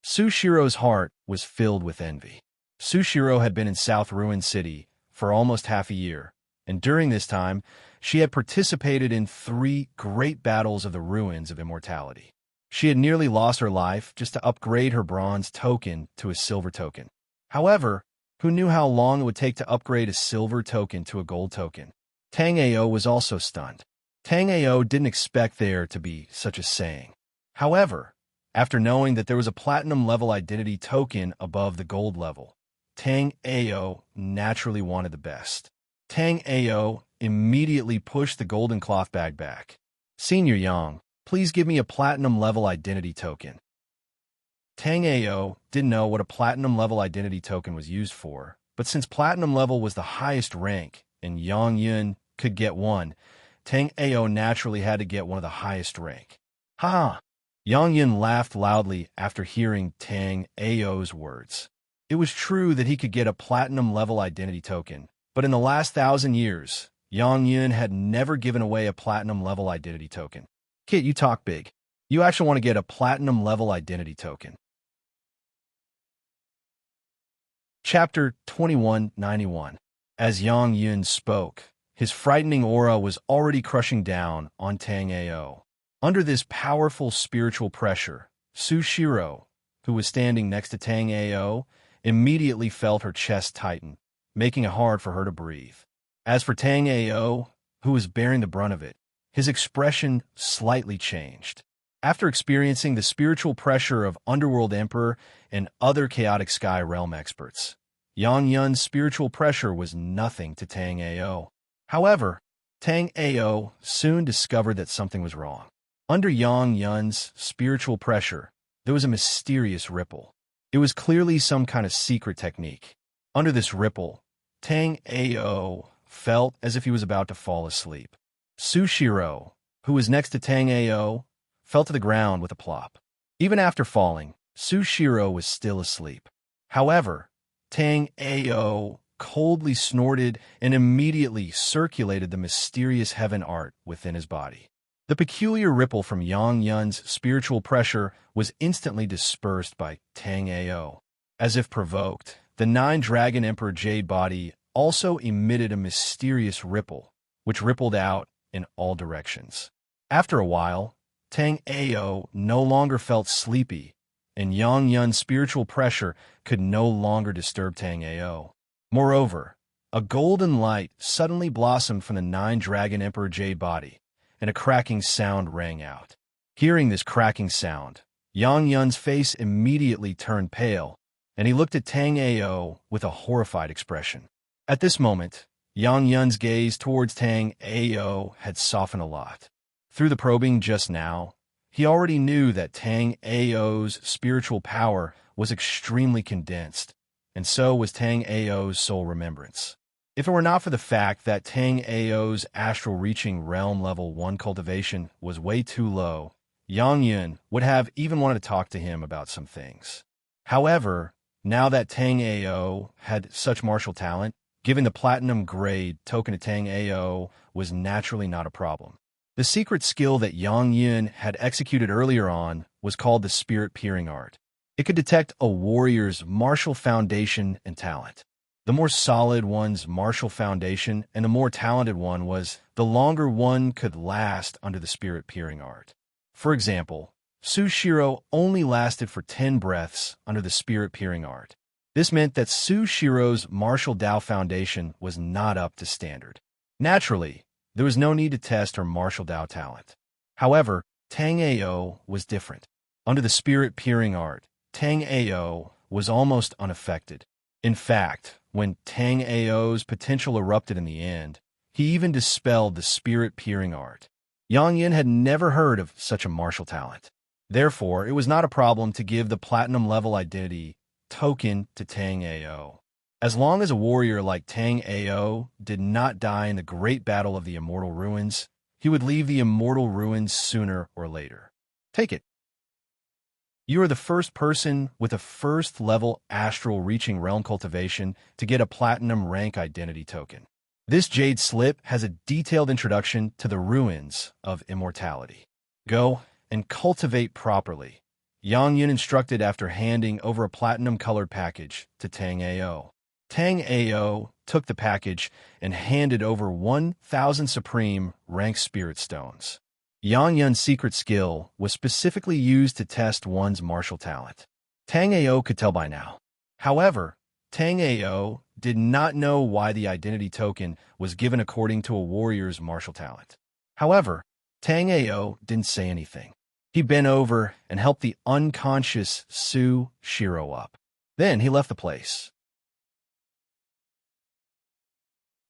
Sushiro's heart was filled with envy. Sushiro had been in South Ruin City for almost half a year, and during this time, she had participated in 3 great battles of the ruins of immortality. She had nearly lost her life just to upgrade her bronze token to a silver token. However, who knew how long it would take to upgrade a silver token to a gold token? Tang Ao was also stunned. Tang Ao didn't expect there to be such a saying. However, after knowing that there was a platinum level identity token above the gold level, Tang Ao naturally wanted the best. Tang Ao immediately pushed the golden cloth bag back. Senior Yang, please give me a platinum level identity token. Tang Ao didn't know what a platinum level identity token was used for, but since platinum level was the highest rank and Yang Yun could get one, Tang Ao naturally had to get one of the highest rank. Ha! Yang Yun laughed loudly after hearing Tang Ao's words. It was true that he could get a platinum level identity token, but in the last 1,000 years, Yang Yun had never given away a platinum level identity token. Kid, you talk big. You actually want to get a platinum level identity token. Chapter 2191. As Yang Yun spoke, his frightening aura was already crushing down on Tang Ao. Under this powerful spiritual pressure, Sushiro, who was standing next to Tang Ao, immediately felt her chest tighten, making it hard for her to breathe. As for Tang Ao, who was bearing the brunt of it, his expression slightly changed. After experiencing the spiritual pressure of Underworld Emperor and other chaotic sky realm experts, Yang Yun's spiritual pressure was nothing to Tang Ao. However, Tang Ao soon discovered that something was wrong. Under Yang Yun's spiritual pressure, there was a mysterious ripple. It was clearly some kind of secret technique. Under this ripple, Tang Ao felt as if he was about to fall asleep. Sushiro, who was next to Tang Ao, fell to the ground with a plop. Even after falling, Sushiro was still asleep. However, Tang Ao coldly snorted and immediately circulated the mysterious heaven art within his body. The peculiar ripple from Yang Yun's spiritual pressure was instantly dispersed by Tang Ao. As if provoked, the 9-Dragon Emperor Jade body also emitted a mysterious ripple, which rippled out in all directions. After a while, Tang Ao no longer felt sleepy, and Yang Yun's spiritual pressure could no longer disturb Tang Ao. Moreover, a golden light suddenly blossomed from the 9-Dragon Emperor Jade body, and a cracking sound rang out. Hearing this cracking sound, Yang Yun's face immediately turned pale, and he looked at Tang Ao with a horrified expression. At this moment, Yang Yun's gaze towards Tang Ao had softened a lot. Through the probing just now, he already knew that Tang Ao's spiritual power was extremely condensed, and so was Tang Ao's soul remembrance. If it were not for the fact that Tang Ao's astral reaching realm level 1 cultivation was way too low, Yang Yun would have even wanted to talk to him about some things. However, now that Tang Ao had such martial talent, giving the platinum grade token to Tang Ao was naturally not a problem. The secret skill that Yang Yun had executed earlier on was called the Spirit Peering Art. It could detect a warrior's martial foundation and talent. The more solid one's martial foundation and the more talented one was, the longer one could last under the Spirit Peering Art. For example, Sushiro only lasted for 10 breaths under the Spirit Peering Art. This meant that Sushiro's martial Dao foundation was not up to standard. Naturally, there was no need to test her martial Dao talent. However, Tang Ao was different. Under the Spirit Peering Art, Tang Ao was almost unaffected. In fact, when Tang Ao's potential erupted in the end, he even dispelled the Spirit Peering Art. Yang Yin had never heard of such a martial talent. Therefore, it was not a problem to give the platinum level identity token to Tang Ao. As long as a warrior like Tang Ao did not die in the great battle of the Immortal Ruins, he would leave the Immortal Ruins sooner or later. Take it. You are the first person with a first-level astral reaching realm cultivation to get a platinum rank identity token. This jade slip has a detailed introduction to the ruins of immortality. Go and cultivate properly, Yang Yun instructed after handing over a platinum-colored package to Tang Ao. Tang Ao took the package and handed over 1,000 supreme rank spirit stones. Yang Yun's secret skill was specifically used to test one's martial talent. Tang Ao could tell by now. However, Tang Ao did not know why the identity token was given according to a warrior's martial talent. However, Tang Ao didn't say anything. He bent over and helped the unconscious Sushiro up. Then he left the place.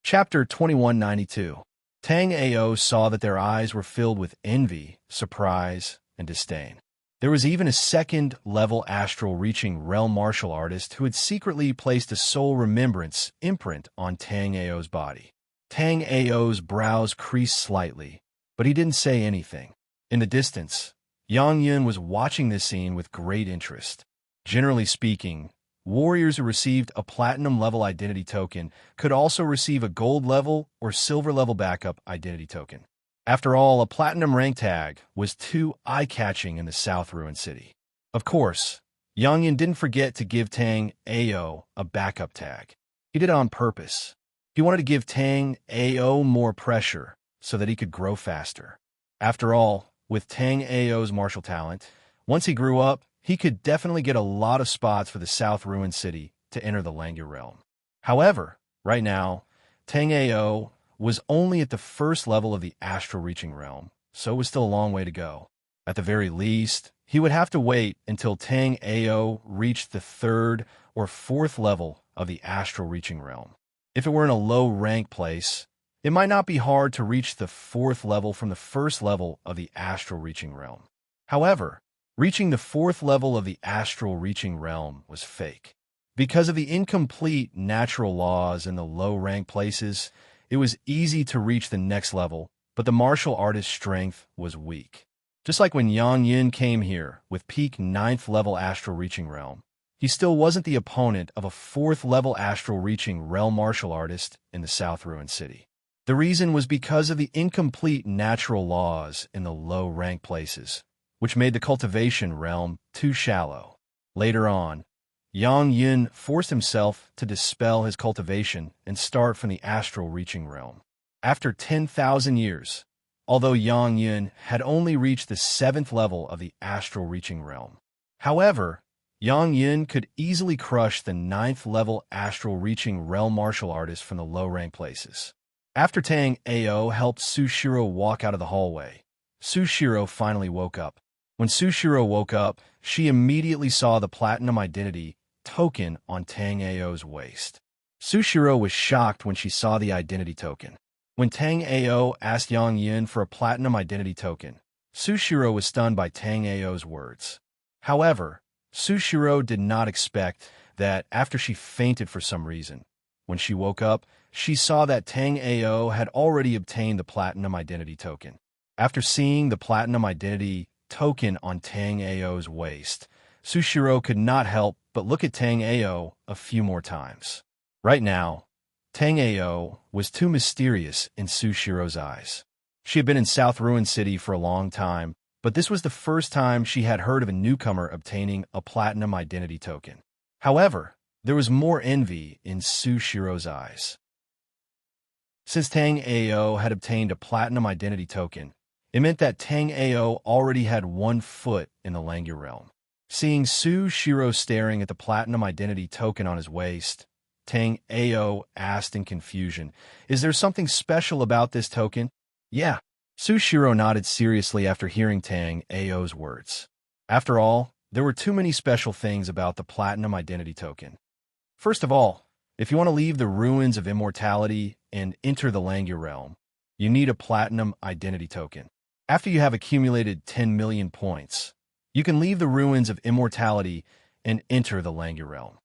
Chapter 2192. Tang Ao saw that their eyes were filled with envy, surprise, and disdain. There was even a second-level astral-reaching realm martial artist who had secretly placed a soul remembrance imprint on Tang Ao's body. Tang Ao's brows creased slightly, but he didn't say anything. In the distance, Yang Yun was watching this scene with great interest. Generally speaking, warriors who received a platinum-level identity token could also receive a gold-level or silver-level backup identity token. After all, a platinum rank tag was too eye-catching in the South Ruin City. Of course, Yang Yun didn't forget to give Tang Ao a backup tag. He did it on purpose. He wanted to give Tang Ao more pressure so that he could grow faster. After all, with Tang Ao's martial talent, once he grew up, he could definitely get a lot of spots for the South Ruin City to enter the Langya realm. However, right now, Tang Ao was only at the first level of the astral reaching realm, so it was still a long way to go. At the very least, he would have to wait until Tang Ao reached the third or fourth level of the astral reaching realm. If it were in a low-rank place, it might not be hard to reach the fourth level from the first level of the astral reaching realm. However, reaching the fourth level of the astral reaching realm was fake. Because of the incomplete natural laws in the low-rank places, it was easy to reach the next level, but the martial artist's strength was weak. Just like when Yang Yin came here with peak 9th level astral reaching realm, he still wasn't the opponent of a 4th level astral reaching realm martial artist in the South Ruin City. The reason was because of the incomplete natural laws in the low-rank places, which made the cultivation realm too shallow. Later on, Yang Yin forced himself to dispel his cultivation and start from the astral reaching realm. After 10,000 years, although Yang Yin had only reached the 7th level of the astral reaching realm. However, Yang Yin could easily crush the 9th level astral reaching realm martial artist from the low-rank places. After Tang Ao helped Sushiro walk out of the hallway, Sushiro finally woke up. When Sushiro woke up, she immediately saw the platinum identity token on Tang Ao's waist. Sushiro was shocked when she saw the identity token. When Tang Ao asked Yang Yin for a platinum identity token, Sushiro was stunned by Tang Ao's words. However, Sushiro did not expect that after she fainted for some reason. When she woke up, she saw that Tang Ao had already obtained the platinum identity token. After seeing the platinum identity token on Tang Ao's waist, Sushiro could not help but look at Tang Ao a few more times. Right now, Tang Ao was too mysterious in Sushiro's eyes. She had been in South Ruin City for a long time, but this was the first time she had heard of a newcomer obtaining a platinum identity token. However, there was more envy in Sushiro's eyes. Since Tang Ao had obtained a platinum identity token, it meant that Tang Ao already had 1 foot in the Langya realm. Seeing Sushiro staring at the platinum identity token on his waist, Tang Ao asked in confusion, "Is there something special about this token?" "Yeah." Sushiro nodded seriously after hearing Tang Ao's words. After all, there were too many special things about the platinum identity token. First of all, if you want to leave the ruins of immortality and enter the Langya realm, you need a platinum identity token. After you have accumulated 10 million points, you can leave the ruins of immortality and enter the Langya realm.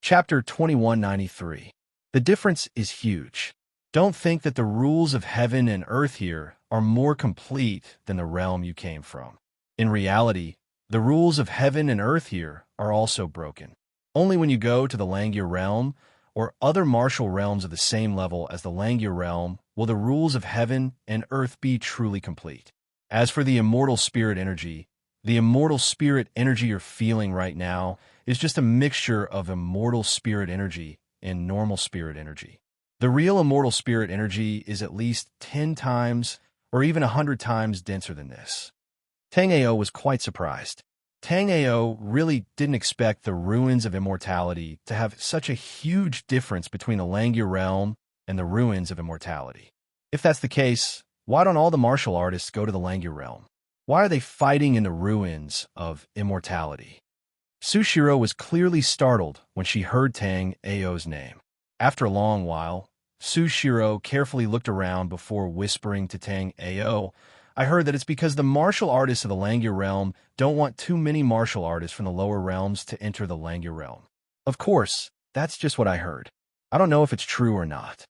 Chapter 2193. The difference is huge. Don't think that the rules of heaven and earth here are more complete than the realm you came from. In reality, the rules of heaven and earth here are also broken. Only when you go to the Langya realm or other martial realms of the same level as the Langya realm will the rules of heaven and earth be truly complete. As for the immortal spirit energy you're feeling right now is just a mixture of immortal spirit energy and normal spirit energy. The real immortal spirit energy is at least 10 times or even 100 times denser than this. Tang Ao was quite surprised. Tang Ao really didn't expect the ruins of immortality to have such a huge difference between the Langya realm and the ruins of immortality. If that's the case, why don't all the martial artists go to the Langya realm? Why are they fighting in the ruins of immortality? Sushiro was clearly startled when she heard Tang Ao's name. After a long while, Sushiro carefully looked around before whispering to Tang Ao, "I heard that it's because the martial artists of the Langya realm don't want too many martial artists from the lower realms to enter the Langya realm." Of course, that's just what I heard. I don't know if it's true or not.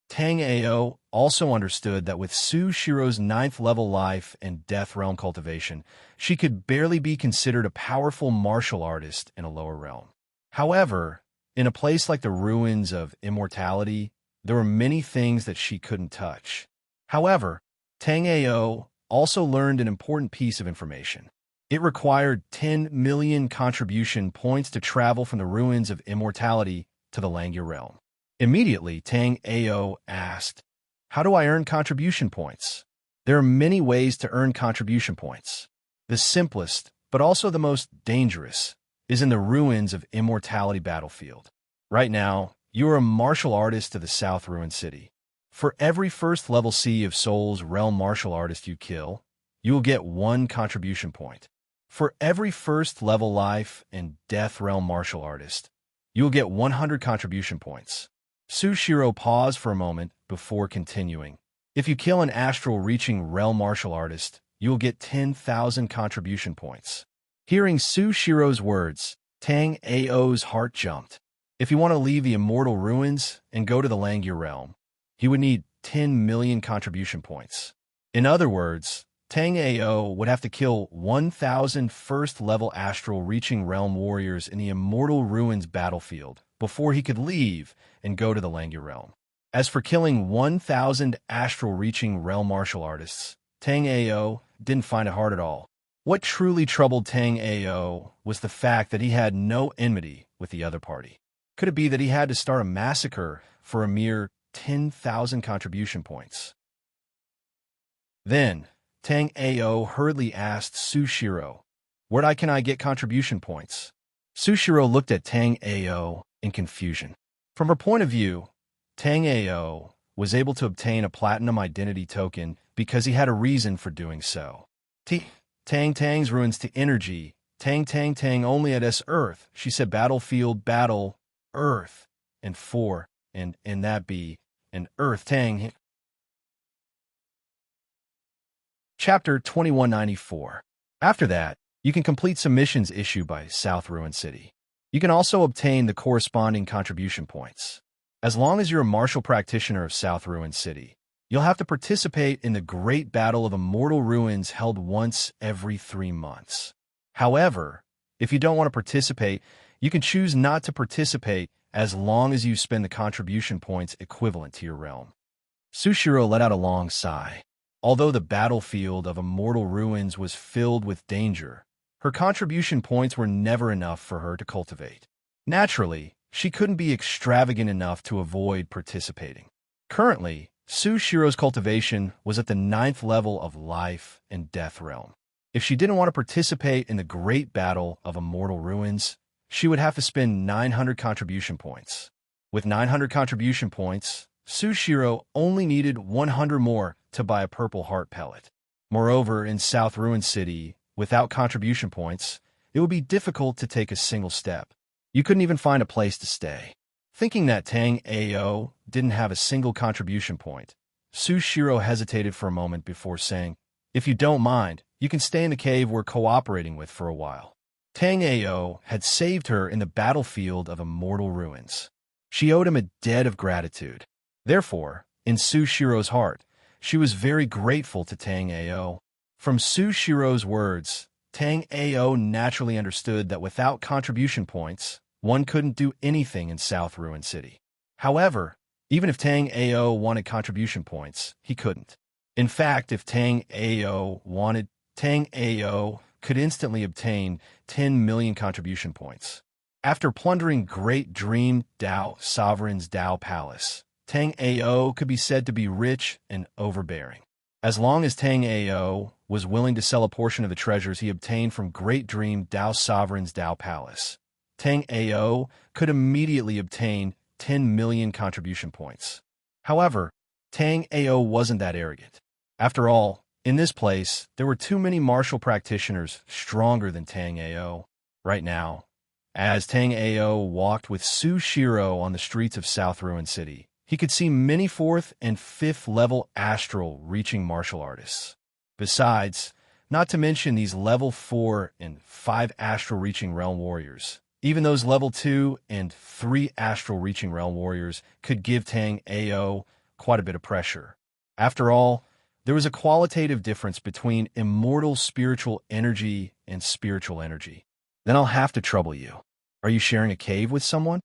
Tang Ao also understood that with Sushiro's 9th level life and death realm cultivation, she could barely be considered a powerful martial artist in a lower realm. However, in a place like the ruins of immortality, there were many things that she couldn't touch. However, Tang Ao also learned an important piece of information. It required 10 million contribution points to travel from the ruins of immortality to the Langya realm. Immediately, Tang Ao asked, "How do I earn contribution points?" There are many ways to earn contribution points. The simplest, but also the most dangerous, is in the ruins of immortality battlefield. Right now, you are a martial artist to the South Ruin City. For every first level Sea of Souls realm martial artist you kill, you will get 1 contribution point. For every first level life and death realm martial artist, you will get 100 contribution points. Sushiro paused for a moment before continuing. If you kill an astral reaching realm martial artist, you will get 10,000 contribution points. Hearing Sushiro's words, Tang Ao's heart jumped. If you want to leave the immortal ruins and go to the Langya realm, he would need 10 million contribution points. In other words, Tang Ao would have to kill 1,000 first-level astral reaching realm warriors in the immortal ruins battlefield before he could leave and go to the Langya realm. As for killing 1,000 astral reaching realm martial artists, Tang Ao didn't find it hard at all. What truly troubled Tang Ao was the fact that he had no enmity with the other party. Could it be that he had to start a massacre for a mere 10,000 contribution points? Then, Tang Ao hurriedly asked Sushiro, "Where can I get contribution points?" Sushiro looked at Tang Ao in confusion. From her point of view, Tang Ao was able to obtain a platinum identity token because he had a reason for doing so. Tang Tang's ruins to energy. Tang Tang Tang only at S Earth. She said battlefield, battle, Earth, and 4, and that be, and Earth Tang. Chapter 2194. After that, you can complete some missions issued by South Ruin City. You can also obtain the corresponding contribution points. As long as you're a martial practitioner of South Ruin City, you'll have to participate in the Great Battle of Immortal Ruins held once every 3 months. However, if you don't want to participate, you can choose not to participate as long as you spend the contribution points equivalent to your realm. Sushiro let out a long sigh. Although the battlefield of Immortal Ruins was filled with danger, her contribution points were never enough for her to cultivate. Naturally, she couldn't be extravagant enough to avoid participating. Currently, Sushiro's cultivation was at the 9th level of Life and Death realm. If she didn't want to participate in the Great Battle of Immortal Ruins, she would have to spend 900 contribution points. With 900 contribution points, Sushiro only needed 100 more to buy a purple heart pellet. Moreover, in South Ruin City, without contribution points, it would be difficult to take a single step. You couldn't even find a place to stay. Thinking that Tang Ao didn't have a single contribution point, Sushiro hesitated for a moment before saying, "If you don't mind, you can stay in the cave we're cooperating with for a while." Tang Ao had saved her in the battlefield of Immortal Ruins. She owed him a debt of gratitude. Therefore, in Sushiro's heart, she was very grateful to Tang Ao. From Sushiro's words, Tang Ao naturally understood that without contribution points, one couldn't do anything in South Ruin City. However, even if Tang Ao wanted contribution points, he couldn't. In fact, if Tang Ao wanted, Tang Ao could instantly obtain 10 million contribution points. After plundering Great Dream Dao Sovereign's Dao Palace, Tang Ao could be said to be rich and overbearing. As long as Tang Ao was willing to sell a portion of the treasures he obtained from Great Dream Dao Sovereign's Dao Palace, Tang Ao could immediately obtain 10 million contribution points. However, Tang Ao wasn't that arrogant. After all, in this place, there were too many martial practitioners stronger than Tang Ao. Right now, as Tang Ao walked with Sushiro on the streets of South Ruin City, he could see many 4th and 5th level astral reaching martial artists. Besides, not to mention these level 4 and 5 astral reaching realm warriors. Even those level 2 and 3 astral reaching realm warriors could give Tang Ao quite a bit of pressure. After all, there was a qualitative difference between immortal spiritual energy and spiritual energy. Then I'll have to trouble you. Are you sharing a cave with someone?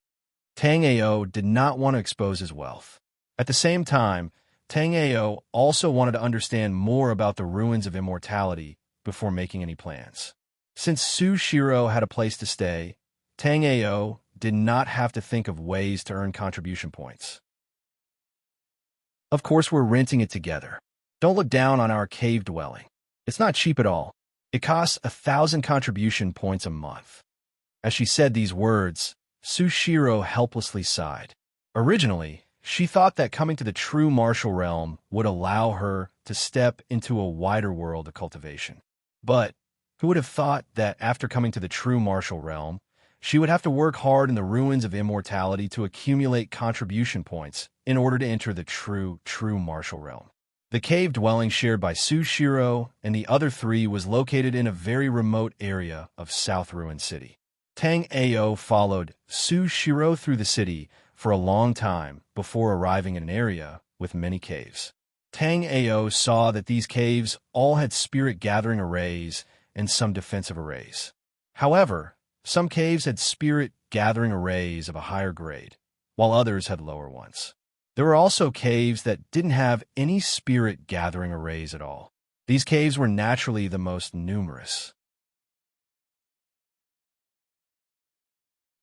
Tang Ao did not want to expose his wealth. At the same time, Tang Ao also wanted to understand more about the ruins of immortality before making any plans. Since Sushiro had a place to stay, Tang Ao did not have to think of ways to earn contribution points. Of course, we're renting it together. Don't look down on our cave dwelling. It's not cheap at all. It costs 1,000 contribution points a month. As she said these words, Sushiro helplessly sighed. Originally, she thought that coming to the true martial realm would allow her to step into a wider world of cultivation. But who would have thought that after coming to the true martial realm, she would have to work hard in the ruins of immortality to accumulate contribution points in order to enter the true martial realm. The cave dwelling shared by Sushiro and the other 3 was located in a very remote area of South Ruin City. Tang Ao followed Sushiro through the city for a long time before arriving in an area with many caves. Tang Ao saw that these caves all had spirit gathering arrays and some defensive arrays. However, some caves had spirit gathering arrays of a higher grade, while others had lower ones. There were also caves that didn't have any spirit gathering arrays at all. These caves were naturally the most numerous.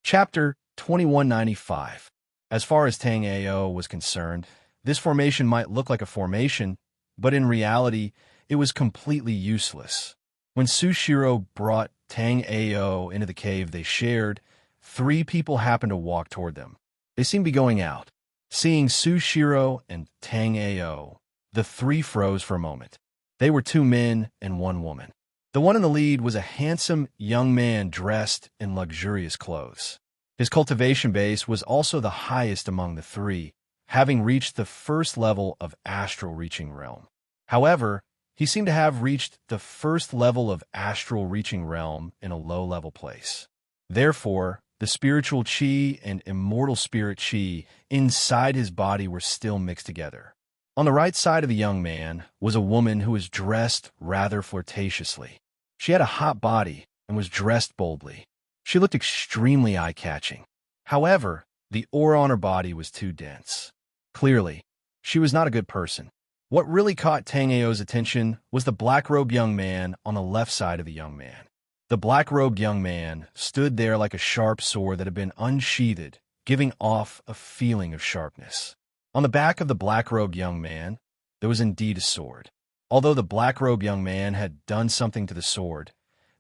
Chapter 2195. As far as Tang Ao was concerned, this formation might look like a formation, but in reality, it was completely useless. When Sushiro brought Tang Ao into the cave they shared, 3 people happened to walk toward them. They seemed to be going out. Seeing Sushiro and Tang Ao, the three froze for a moment. They were two men and one woman. The one in the lead was a handsome young man dressed in luxurious clothes. His cultivation base was also the highest among the three, having reached the first level of astral reaching realm. However, he seemed to have reached the first level of astral reaching realm in a low-level place. Therefore, the spiritual chi and immortal spirit chi inside his body were still mixed together. On the right side of the young man was a woman who was dressed rather flirtatiously. She had a hot body and was dressed boldly. She looked extremely eye-catching. However, the aura on her body was too dense. Clearly, she was not a good person. What really caught Tang Ao's attention was the black-robed young man on the left side of the young man. The black-robed young man stood there like a sharp sword that had been unsheathed, giving off a feeling of sharpness. On the back of the black-robed young man, there was indeed a sword. Although the black-robed young man had done something to the sword,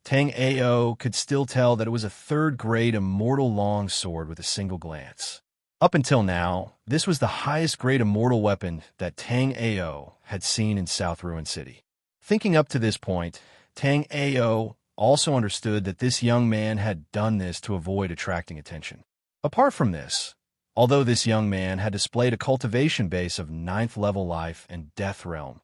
Tang Ao could still tell that it was a third-grade immortal long sword with a single glance. Up until now, this was the highest-grade immortal weapon that Tang Ao had seen in South Ruin City. Thinking up to this point, Tang Ao also understood that this young man had done this to avoid attracting attention. Apart from this, although this young man had displayed a cultivation base of 9th-level life and death realm,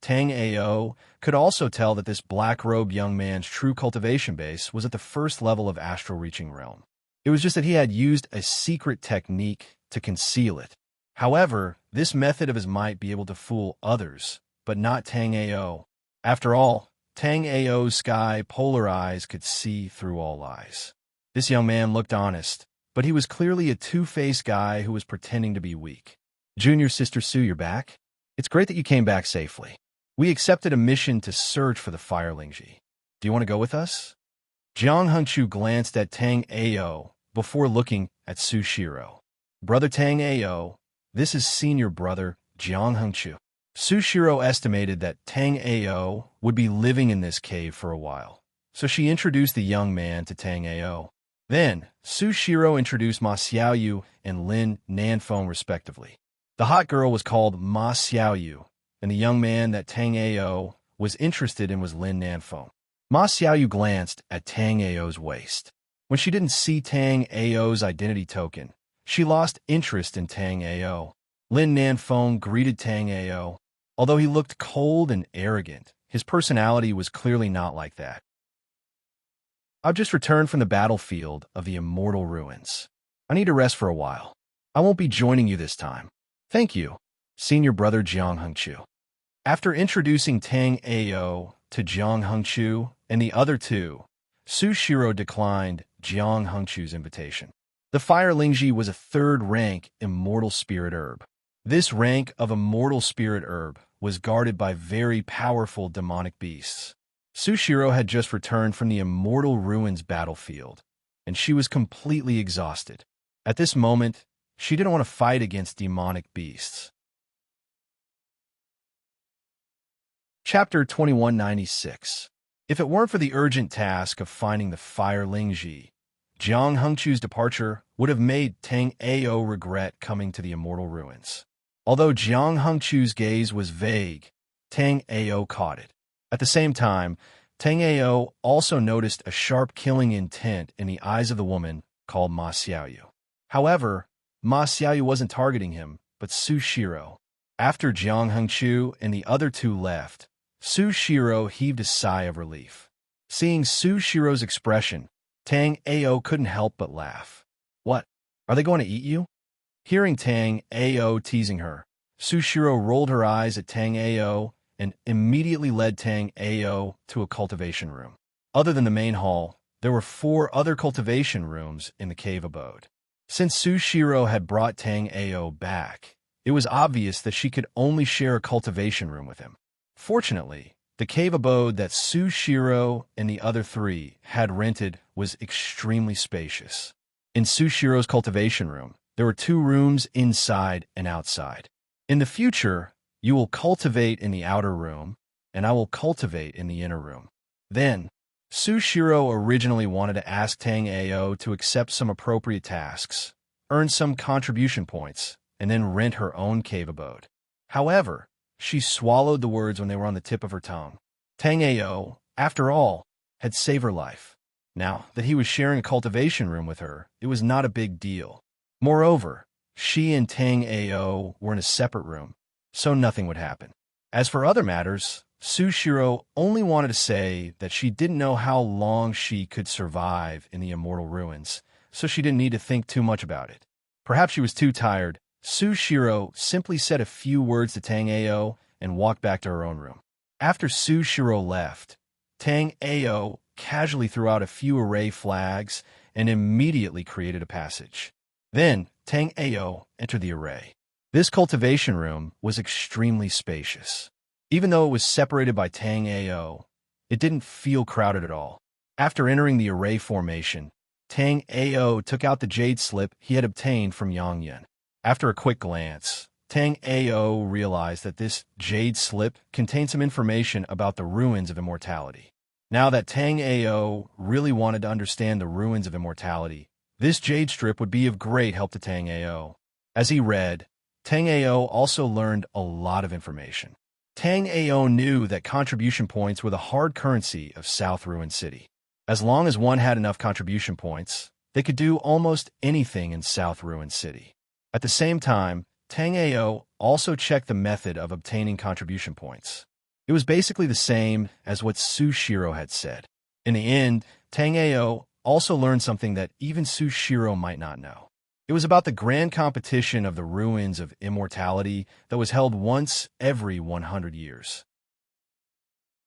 Tang Ao could also tell that this black-robed young man's true cultivation base was at the first level of astral reaching realm. It was just that he had used a secret technique to conceal it. However, this method of his might be able to fool others, but not Tang Ao. After all, Tang Ao's sky polar eyes could see through all lies. This young man looked honest, but he was clearly a two-faced guy who was pretending to be weak. Junior Sister Sue, you're back? It's great that you came back safely. We accepted a mission to search for the Fire Lingji. Do you want to go with us? Jiang Hengchu glanced at Tang Ao before looking at Sushiro. Brother Tang Ao, this is senior brother Jiang Hengchu. Sushiro estimated that Tang Ao would be living in this cave for a while, so she introduced the young man to Tang Ao. Then, Sushiro introduced Ma Xiaoyu and Lin Nanfeng respectively. The hot girl was called Ma Xiaoyu, and the young man that Tang Ao was interested in was Lin Nanfeng. Ma Xiaoyu glanced at Tang Ao's waist. When she didn't see Tang Ao's identity token, she lost interest in Tang Ao. Lin Nanfeng greeted Tang Ao. Although he looked cold and arrogant, his personality was clearly not like that. I've just returned from the battlefield of the Immortal Ruins. I need to rest for a while. I won't be joining you this time. Thank you, senior brother Jiang Hengchu. After introducing Tang Ao to Jiang Hengchu and the other two, Sushiro declined Jiang Hengchu's invitation. The Fire Lingji was a third-rank immortal spirit herb. This rank of immortal spirit herb was guarded by very powerful demonic beasts. Sushiro had just returned from the Immortal Ruins battlefield, and she was completely exhausted. At this moment, she didn't want to fight against demonic beasts. Chapter 2196. If it weren't for the urgent task of finding the Fire Lingji, Jiang Hengchu's departure would have made Tang Ao regret coming to the Immortal Ruins. Although Jiang Hengchu's gaze was vague, Tang Ao caught it. At the same time, Tang Ao also noticed a sharp killing intent in the eyes of the woman called Ma Xiaoyu. However, Ma Xiaoyu wasn't targeting him, but Sushiro. After Jiang Hengchu and the other two left, Sushiro heaved a sigh of relief. Seeing Sushiro's expression, Tang Ao couldn't help but laugh. What? Are they going to eat you? Hearing Tang Ao teasing her, Sushiro rolled her eyes at Tang Ao and immediately led Tang Ao to a cultivation room. Other than the main hall, there were 4 other cultivation rooms in the cave abode. Since Sushiro had brought Tang Ao back, it was obvious that she could only share a cultivation room with him. Fortunately, the cave abode that Sushiro and the other 3 had rented was extremely spacious. In Sushiro's cultivation room, there were 2 rooms inside and outside. In the future, you will cultivate in the outer room, and I will cultivate in the inner room. Then, Sushiro originally wanted to ask Tang Ao to accept some appropriate tasks, earn some contribution points, and then rent her own cave abode. However, she swallowed the words when they were on the tip of her tongue. Tang Ao, after all, had saved her life. Now that he was sharing a cultivation room with her, it was not a big deal. Moreover, she and Tang Ao were in a separate room, so nothing would happen. As for other matters, Sushiro only wanted to say that she didn't know how long she could survive in the immortal ruins, so she didn't need to think too much about it. Perhaps she was too tired. Sushiro simply said a few words to Tang Ao and walked back to her own room. After Sushiro left, Tang Ao casually threw out a few array flags and immediately created a passage. Then, Tang Ao entered the array. This cultivation room was extremely spacious. Even though it was separated by Tang Ao, it didn't feel crowded at all. After entering the array formation, Tang Ao took out the jade slip he had obtained from Yang Yan. After a quick glance, Tang Ao realized that this jade slip contained some information about the ruins of immortality. Now that Tang Ao really wanted to understand the ruins of immortality, this jade strip would be of great help to Tang Ao. As he read, Tang Ao also learned a lot of information. Tang Ao knew that contribution points were the hard currency of South Ruin City. As long as one had enough contribution points, they could do almost anything in South Ruin City. At the same time, Tang Ao also checked the method of obtaining contribution points. It was basically the same as what Sushiro had said. In the end, Tang Ao also learned something that even Sushiro might not know. It was about the grand competition of the ruins of immortality that was held once every 100 years.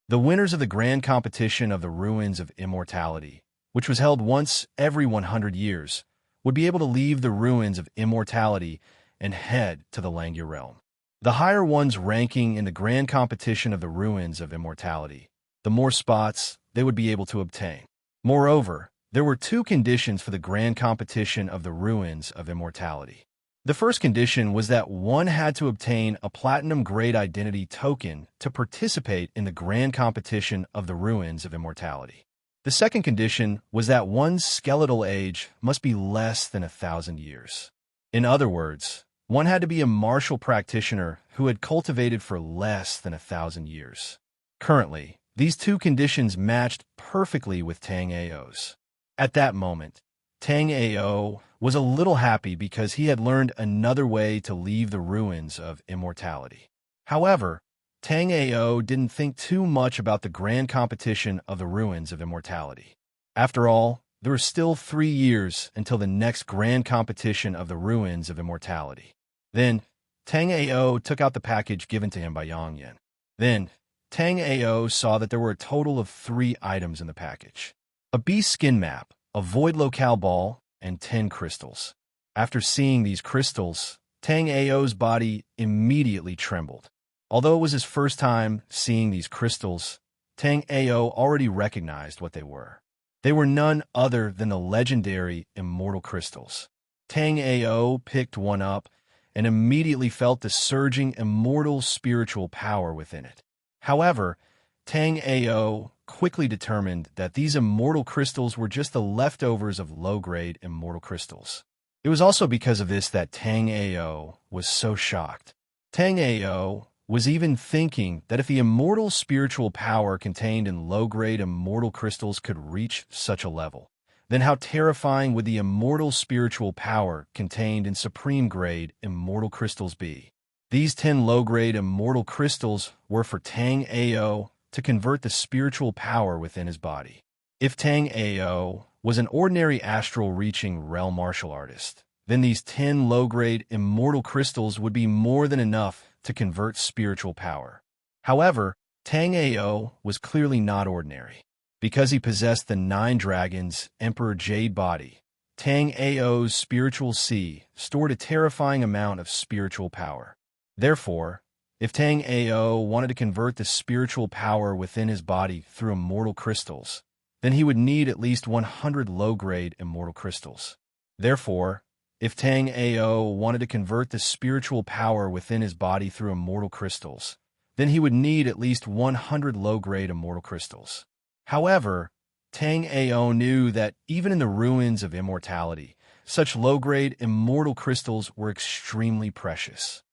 The winners of the grand competition of the ruins of immortality, which was held once every 100 years, would be able to leave the ruins of immortality and head to the Langya realm. The higher one's ranking in the grand competition of the ruins of immortality, the more spots they would be able to obtain. Moreover, there were two conditions for the grand competition of the ruins of immortality. The first condition was that one had to obtain a platinum-grade identity token to participate in the grand competition of the ruins of immortality. The second condition was that one's skeletal age must be less than 1,000 years. In other words, one had to be a martial practitioner who had cultivated for less than 1,000 years. Currently, these two conditions matched perfectly with Tang Ao's. At that moment, Tang Ao was a little happy because he had learned another way to leave the ruins of immortality. However, Tang Ao didn't think too much about the grand competition of the ruins of immortality. After all, there were still 3 years until the next grand competition of the ruins of immortality. Then, Tang Ao took out the package given to him by Yang Yan. Then, Tang Ao saw that there were a total of 3 items in the package: a beast skin map, a void locale ball, and 10 crystals. After seeing these crystals, Tang Ao's body immediately trembled. Although it was his first time seeing these crystals, Tang Ao already recognized what they were. They were none other than the legendary immortal crystals. Tang Ao picked one up and immediately felt the surging immortal spiritual power within it. However, Tang Ao quickly determined that these immortal crystals were just the leftovers of low-grade immortal crystals. It was also because of this that Tang Ao was so shocked. Tang Ao was even thinking that if the immortal spiritual power contained in low-grade immortal crystals could reach such a level, then how terrifying would the immortal spiritual power contained in supreme-grade immortal crystals be? These 10 low-grade immortal crystals were for Tang Ao to convert the spiritual power within his body. If Tang Ao was an ordinary astral-reaching realm martial artist, then these 10 low-grade immortal crystals would be more than enough to convert spiritual power. However, Tang Ao was clearly not ordinary. Because he possessed the 9 dragons' Emperor Jade body, Tang Ao's spiritual sea stored a terrifying amount of spiritual power. Therefore, if Tang Ao wanted to convert the spiritual power within his body through immortal crystals, then he would need at least 100 low-grade immortal crystals. Therefore, if Tang Ao wanted to convert the spiritual power within his body through immortal crystals, then he would need at least 100 low-grade immortal crystals. However, Tang Ao knew that even in the ruins of immortality, such low-grade immortal crystals were extremely precious.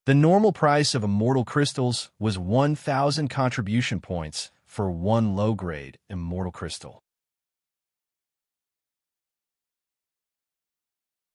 The normal price of immortal crystals was 1,000 contribution points for one low-grade immortal crystal.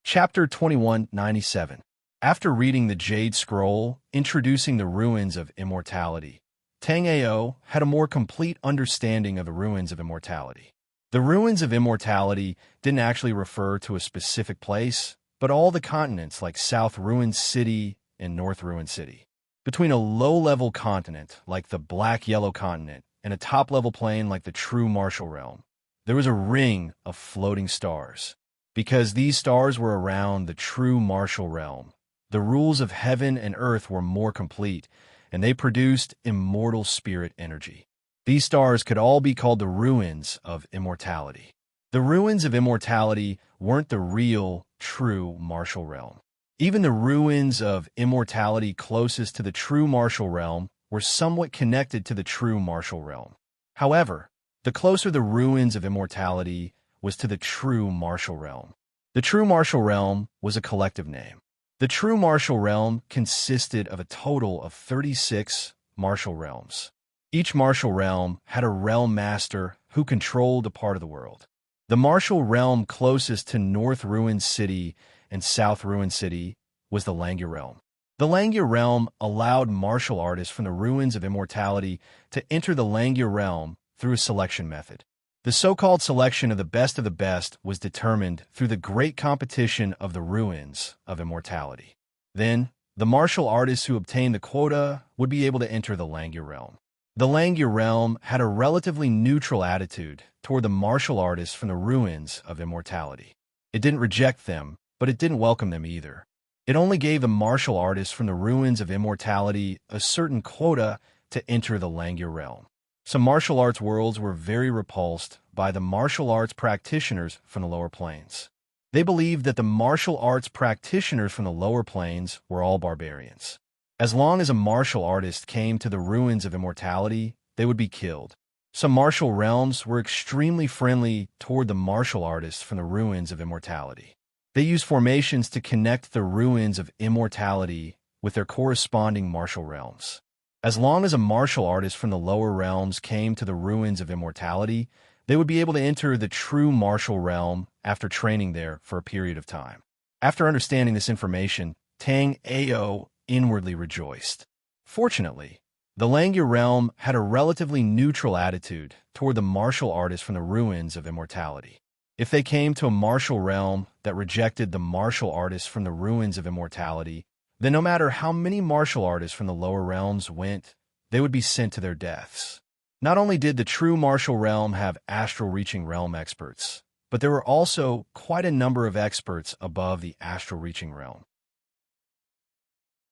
Chapter 2197. After reading the Jade Scroll, introducing the ruins of immortality, Tang Ao had a more complete understanding of the ruins of immortality. The ruins of immortality didn't actually refer to a specific place, but all the continents like South Ruined City and North Ruined City. Between a low-level continent like the Black-Yellow Continent and a top-level plane like the True Martial Realm, there was a ring of floating stars. Because these stars were around the True Martial Realm, the rules of heaven and earth were more complete, and they produced immortal spirit energy. These stars could all be called the ruins of immortality. The ruins of immortality weren't the real, true martial realm. Even the ruins of immortality closest to the true martial realm were somewhat connected to the true martial realm. However, the closer the ruins of immortality was to the true martial realm. The true martial realm was a collective name. The true martial realm consisted of a total of 36 martial realms. Each martial realm had a realm master who controlled a part of the world. The martial realm closest to North Ruined City and South Ruined City was the Langya realm. The Langya realm allowed martial artists from the ruins of immortality to enter the Langya realm through a selection method. The so-called selection of the best was determined through the great competition of the ruins of immortality. Then, the martial artists who obtained the quota would be able to enter the Langya realm. The Langya realm had a relatively neutral attitude toward the martial artists from the ruins of immortality. It didn't reject them, but it didn't welcome them either. It only gave the martial artists from the ruins of immortality a certain quota to enter the Langya realm. Some martial arts worlds were very repulsed by the martial arts practitioners from the lower planes. They believed that the martial arts practitioners from the lower planes were all barbarians. As long as a martial artist came to the ruins of immortality, they would be killed. Some martial realms were extremely friendly toward the martial artists from the ruins of immortality. They used formations to connect the ruins of immortality with their corresponding martial realms. As long as a martial artist from the lower realms came to the ruins of immortality, they would be able to enter the true martial realm after training there for a period of time. After understanding this information, Tang Ao inwardly rejoiced. Fortunately, the Langya realm had a relatively neutral attitude toward the martial artists from the ruins of immortality. If they came to a martial realm that rejected the martial artists from the ruins of immortality, then no matter how many martial artists from the lower realms went, they would be sent to their deaths. Not only did the true martial realm have astral-reaching realm experts, but there were also quite a number of experts above the astral-reaching realm.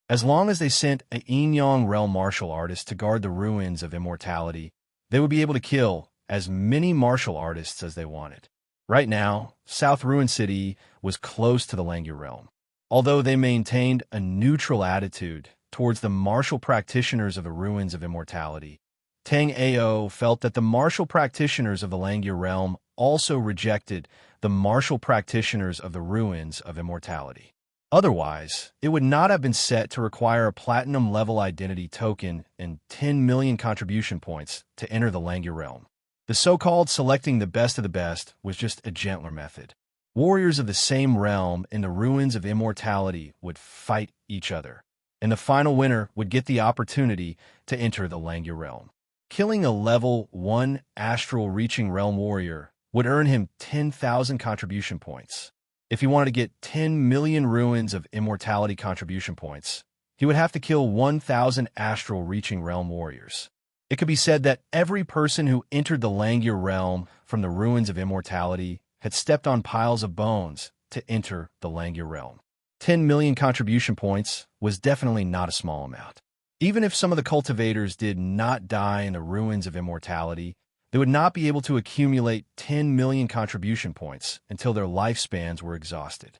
As long as they sent a yin-yang realm martial artist to guard the ruins of immortality, they would be able to kill as many martial artists as they wanted. Right now, South Ruined City was close to the Langya realm. Although they maintained a neutral attitude towards the martial practitioners of the ruins of immortality, Tang Ao felt that the martial practitioners of the Langya realm also rejected the martial practitioners of the ruins of immortality. Otherwise, it would not have been set to require a platinum-level identity token and 10 million contribution points to enter the Langya realm. The so-called selecting the best of the best was just a gentler method. Warriors of the same realm in the ruins of immortality would fight each other, and the final winner would get the opportunity to enter the Langya realm. Killing a level 1 astral-reaching realm warrior would earn him 10,000 contribution points. If he wanted to get 10 million ruins of immortality contribution points, he would have to kill 1,000 astral-reaching realm warriors. It could be said that every person who entered the Langya realm from the ruins of immortality had stepped on piles of bones to enter the Langya realm. 10 million contribution points was definitely not a small amount. Even if some of the cultivators did not die in the ruins of immortality, they would not be able to accumulate 10 million contribution points until their lifespans were exhausted.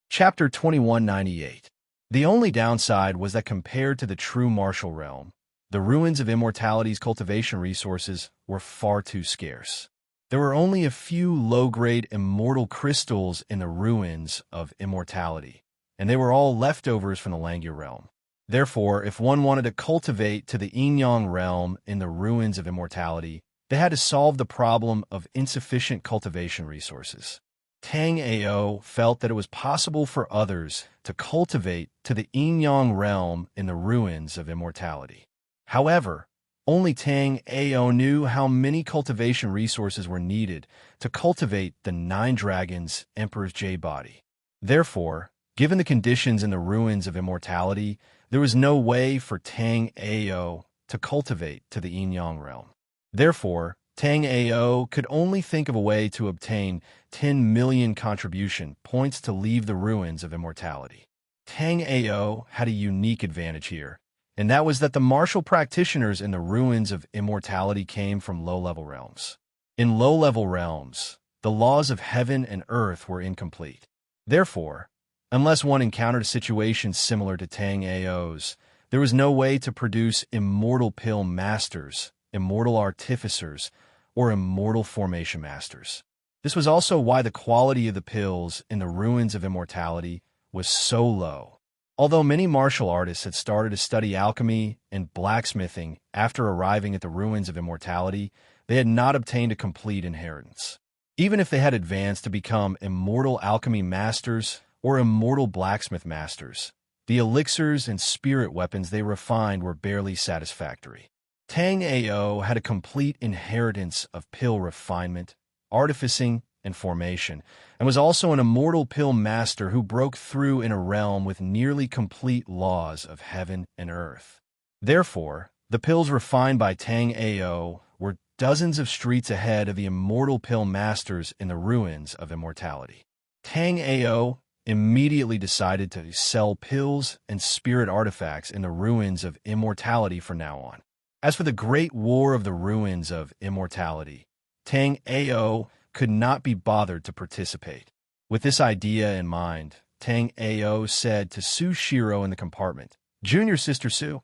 Chapter 2198. The only downside was that compared to the true martial realm, The ruins of immortality's cultivation resources were far too scarce. There were only a few low-grade immortal crystals in the ruins of immortality, and they were all leftovers from the Langya realm. Therefore, if one wanted to cultivate to the yin-yang realm in the ruins of immortality, they had to solve the problem of insufficient cultivation resources. Tang Ao felt that it was possible for others to cultivate to the yin-yang realm in the ruins of immortality. However, only Tang Ao knew how many cultivation resources were needed to cultivate the 9 Dragons Emperor's Jade Body. Therefore, given the conditions in the ruins of immortality, there was no way for Tang Ao to cultivate to the yin-yang realm. Therefore, Tang Ao could only think of a way to obtain 10 million contribution points to leave the ruins of immortality. Tang Ao had a unique advantage here, and that was that the martial practitioners in the ruins of immortality came from low-level realms. In low-level realms, the laws of heaven and earth were incomplete. Therefore, unless one encountered a situation similar to Tang Ao's, there was no way to produce immortal pill masters, immortal artificers, or immortal formation masters. This was also why the quality of the pills in the ruins of immortality was so low. Although many martial artists had started to study alchemy and blacksmithing after arriving at the ruins of immortality, they had not obtained a complete inheritance. Even if they had advanced to become immortal alchemy masters or immortal blacksmith masters, the elixirs and spirit weapons they refined were barely satisfactory. Tang Ao had a complete inheritance of pill refinement, artificing, and formation, and was also an immortal pill master who broke through in a realm with nearly complete laws of heaven and earth. Therefore, the pills refined by Tang Ao were dozens of streets ahead of the immortal pill masters in the ruins of immortality. Tang Ao immediately decided to sell pills and spirit artifacts in the ruins of immortality from now on. As for the Great War of the Ruins of Immortality, Tang Ao could not be bothered to participate. With this idea in mind, Tang Ao said to Su Shiro in the compartment, "Junior Sister Su,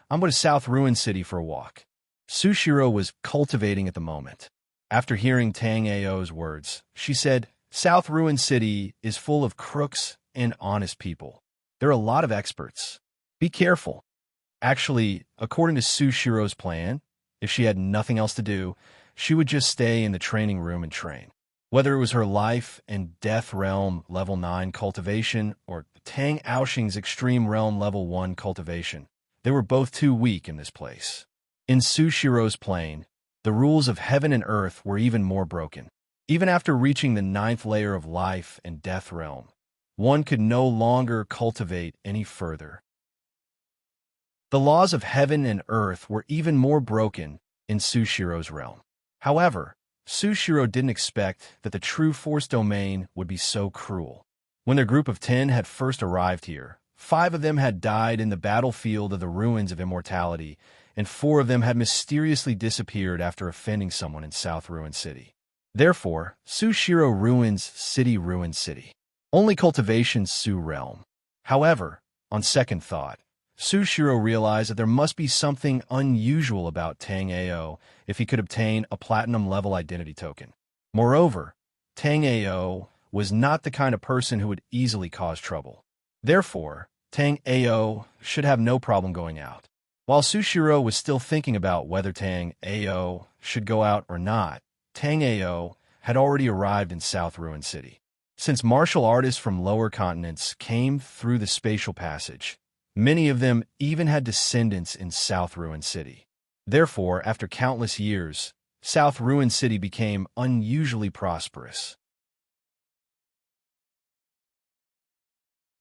I'm going to South Ruin City for a walk." Su Shiro was cultivating at the moment. After hearing Tang Ao's words, she said, "South Ruin City is full of crooks and honest people. There are a lot of experts. Be careful." Actually, according to Su Shiro's plan, if she had nothing else to do, she would just stay in the training room and train. Whether it was her life and death realm level 9 cultivation or Tang Aoxing's extreme realm level 1 cultivation, they were both too weak in this place. In Su Shiro's plane, the rules of heaven and earth were even more broken. Even after reaching the 9th layer of life and death realm, one could no longer cultivate any further. The laws of heaven and earth were even more broken in Su Shiro's realm. However, Su Shiro didn't expect that the true force domain would be so cruel. When their group of 10 had first arrived here, 5 of them had died in the battlefield of the ruins of immortality, and 4 of them had mysteriously disappeared after offending someone in South Ruin City. Therefore, Su Shiro ruins city. Only cultivation Su realm. However, on second thought, Su Shiro realized that there must be something unusual about Tang Ao if he could obtain a platinum-level identity token. Moreover, Tang Ao was not the kind of person who would easily cause trouble. Therefore, Tang Ao should have no problem going out. While Su Shiro was still thinking about whether Tang Ao should go out or not, Tang Ao had already arrived in South Ruin City. Since martial artists from lower continents came through the spatial passage, many of them even had descendants in South Ruin City. Therefore, after countless years, South Ruin City became unusually prosperous.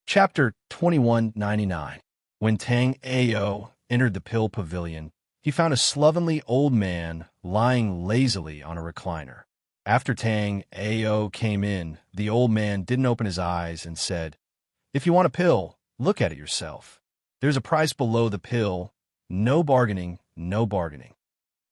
Chapter 2199. When Tang Ao entered the Pill Pavilion, he found a slovenly old man lying lazily on a recliner. After Tang Ao came in, the old man didn't open his eyes and said, "If you want a pill, look at it yourself. There's a price below the pill. No bargaining, no bargaining."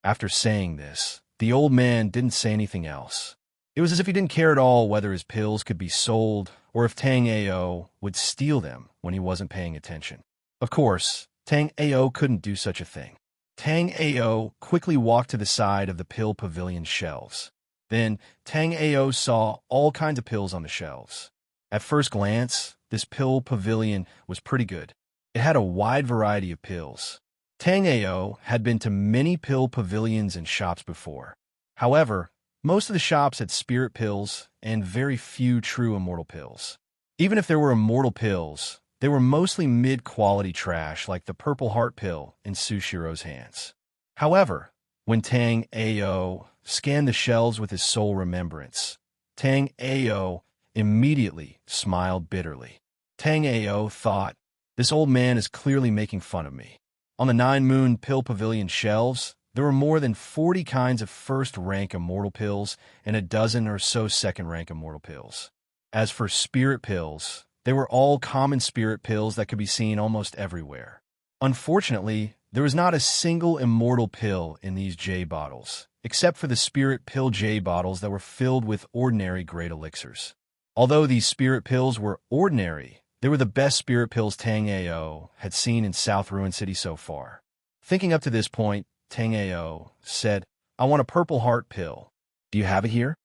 After saying this, the old man didn't say anything else. It was as if he didn't care at all whether his pills could be sold or if Tang Ao would steal them when he wasn't paying attention. Of course, Tang Ao couldn't do such a thing. Tang Ao quickly walked to the side of the pill pavilion shelves. Then, Tang Ao saw all kinds of pills on the shelves. At first glance, this pill pavilion was pretty good. It had a wide variety of pills. Tang Ao had been to many pill pavilions and shops before. However, most of the shops had spirit pills and very few true immortal pills. Even if there were immortal pills, they were mostly mid-quality trash like the Purple Heart pill in Sushiro's hands. However, when Tang Ao scanned the shelves with his sole remembrance, Tang Ao immediately smiled bitterly. Tang Ao thought, "This old man is clearly making fun of me." On the Nine Moon Pill Pavilion shelves, there were more than 40 kinds of first-rank immortal pills and a dozen or so second-rank immortal pills. As for spirit pills, they were all common spirit pills that could be seen almost everywhere. Unfortunately, there was not a single immortal pill in these J bottles, except for the spirit pill J bottles that were filled with ordinary great elixirs. Although these spirit pills were ordinary, they were the best spirit pills Tang Ao had seen in South Ruin City so far. Thinking up to this point, Tang Ao said, "I want a Purple Heart pill. Do you have it here?"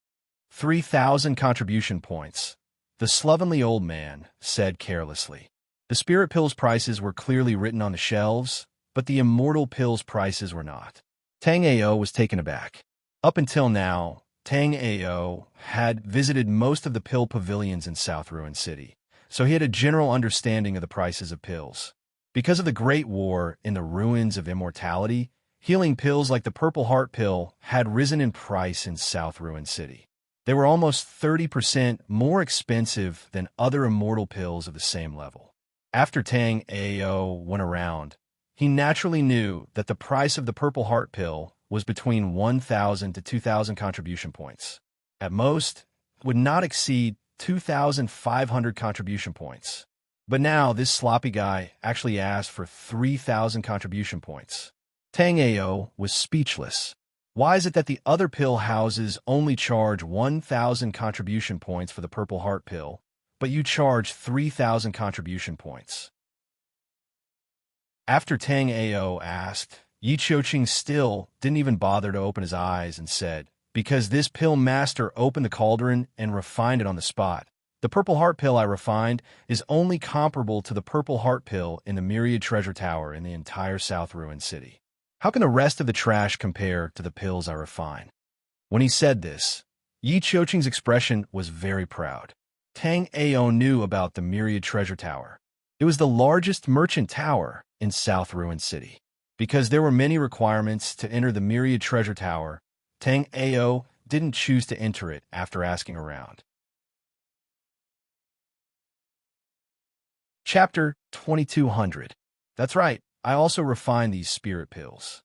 3,000 contribution points, the slovenly old man said carelessly. The spirit pills' prices were clearly written on the shelves, but the immortal pills' prices were not. Tang Ao was taken aback. Up until now, Tang Ao had visited most of the pill pavilions in South Ruin City, so he had a general understanding of the prices of pills. Because of the Great War in the Ruins of Immortality, healing pills like the Purple Heart pill had risen in price in South Ruin City. They were almost 30% more expensive than other immortal pills of the same level. After Tang Ao went around, he naturally knew that the price of the Purple Heart pill was between 1,000 to 2,000 contribution points. At most, it would not exceed 2,500 contribution points. But now this sloppy guy actually asked for 3,000 contribution points. Tang Ao was speechless. Why is it that the other pill houses only charge 1,000 contribution points for the Purple Heart pill, but you charge 3,000 contribution points? After Tang Ao asked, Yi Qiuqing still didn't even bother to open his eyes and said, "Because this pill master opened the cauldron and refined it on the spot. The Purple Heart pill I refined is only comparable to the Purple Heart pill in the Myriad Treasure Tower in the entire South Ruin City. How can the rest of the trash compare to the pills I refine?" When he said this, Yi Qiuqing's expression was very proud. Tang Ao knew about the Myriad Treasure Tower. It was the largest merchant tower in South Ruin City. Because there were many requirements to enter the Myriad Treasure Tower, Tang Ao didn't choose to enter it after asking around. Chapter 2200. That's right, I also refined these spirit pills.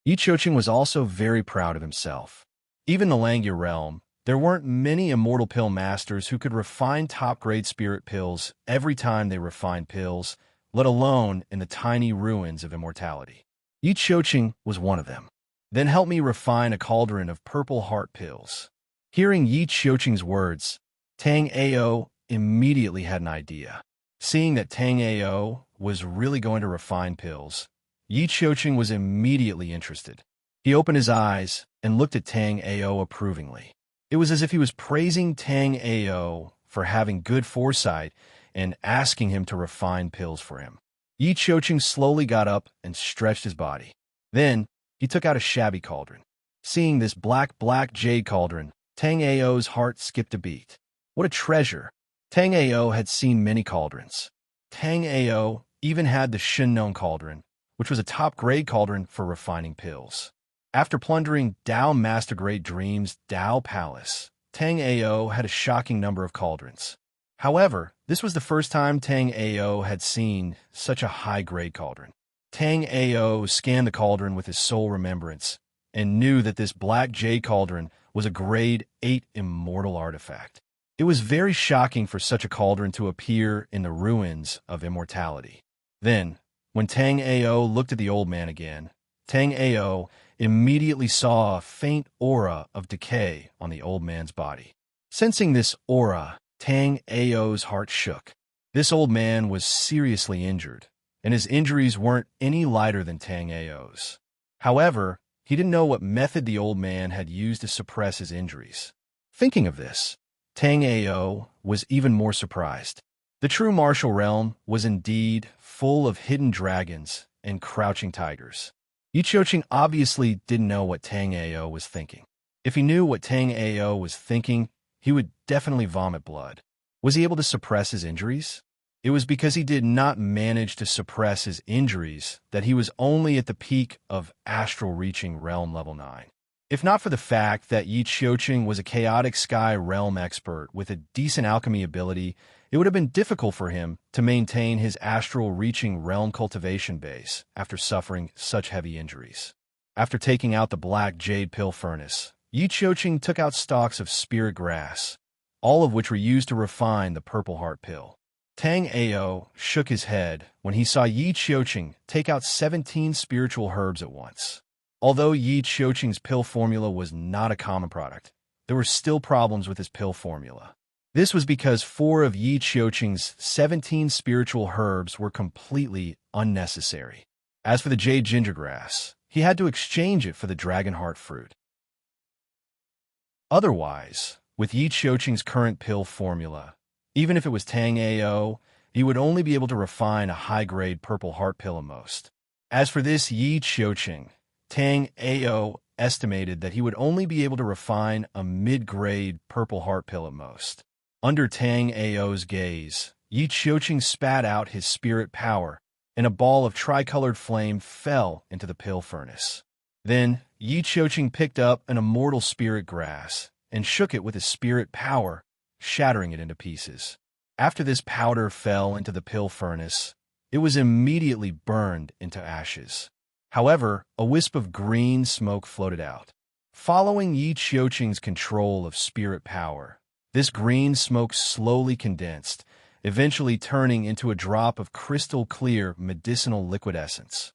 Yi Qiuqing was also very proud of himself. Even in the Langya realm, there weren't many immortal pill masters who could refine top-grade spirit pills every time they refined pills, let alone in the tiny ruins of immortality. Yi Qiuqing was one of them. Then help me refine a cauldron of Purple Heart pills. Hearing Yi Qiuqing's words, Tang Ao immediately had an idea. Seeing that Tang Ao was really going to refine pills, Yi Qiuqing was immediately interested. He opened his eyes and looked at Tang Ao approvingly. It was as if he was praising Tang Ao for having good foresight and asking him to refine pills for him. Yi Qiuqing slowly got up and stretched his body. Then, he took out a shabby cauldron. Seeing this black jade cauldron, Tang Ao's heart skipped a beat. What a treasure! Tang Ao had seen many cauldrons. Tang Ao even had the Shinnon cauldron, which was a top-grade cauldron for refining pills. After plundering Dao Master Grade Dream's Dao Palace, Tang Ao had a shocking number of cauldrons. However, this was the first time Tang Ao had seen such a high-grade cauldron. Tang Ao scanned the cauldron with his sole remembrance and knew that this black jade cauldron was a grade 8 immortal artifact. It was very shocking for such a cauldron to appear in the ruins of immortality. Then, when Tang Ao looked at the old man again, Tang Ao immediately saw a faint aura of decay on the old man's body. Sensing this aura, Tang Ao's heart shook. This old man was seriously injured, and his injuries weren't any lighter than Tang Ao's. However, he didn't know what method the old man had used to suppress his injuries. Thinking of this, Tang Ao was even more surprised. The true martial realm was indeed full of hidden dragons and crouching tigers. Yi Qiuqing obviously didn't know what Tang Ao was thinking. If he knew what Tang Ao was thinking, he would definitely vomit blood. Was he able to suppress his injuries? It was because he did not manage to suppress his injuries that he was only at the peak of astral reaching realm level 9. If not for the fact that Yi Qiuqing was a chaotic sky realm expert with a decent alchemy ability, it would have been difficult for him to maintain his astral reaching realm cultivation base after suffering such heavy injuries. After taking out the black jade pill furnace, Yi Qiuqing took out stalks of spirit grass, all of which were used to refine the purple heart pill. Tang Ao shook his head when he saw Yi Qiuqing take out 17 spiritual herbs at once. Although Yi Qiuqing's pill formula was not a common product, there were still problems with his pill formula. This was because 4 of Yi Qiuqing's 17 spiritual herbs were completely unnecessary. As for the jade gingergrass, he had to exchange it for the dragon heart fruit. Otherwise, with Yi Qiuqing's current pill formula, even if it was Tang Ao, he would only be able to refine a high-grade purple heart pill at most. As for this Yi Qiuqing, Tang Ao estimated that he would only be able to refine a mid-grade purple heart pill at most. Under Tang Ao's gaze, Yi Qiuqing spat out his spirit power, and a ball of tricolored flame fell into the pill furnace. Then, Yi Qiuqing picked up an immortal spirit grass and shook it with his spirit power, shattering it into pieces. After this powder fell into the pill furnace, it was immediately burned into ashes. However, a wisp of green smoke floated out. Following Yi Qiuqing's control of spirit power, this green smoke slowly condensed, eventually turning into a drop of crystal-clear medicinal liquid essence.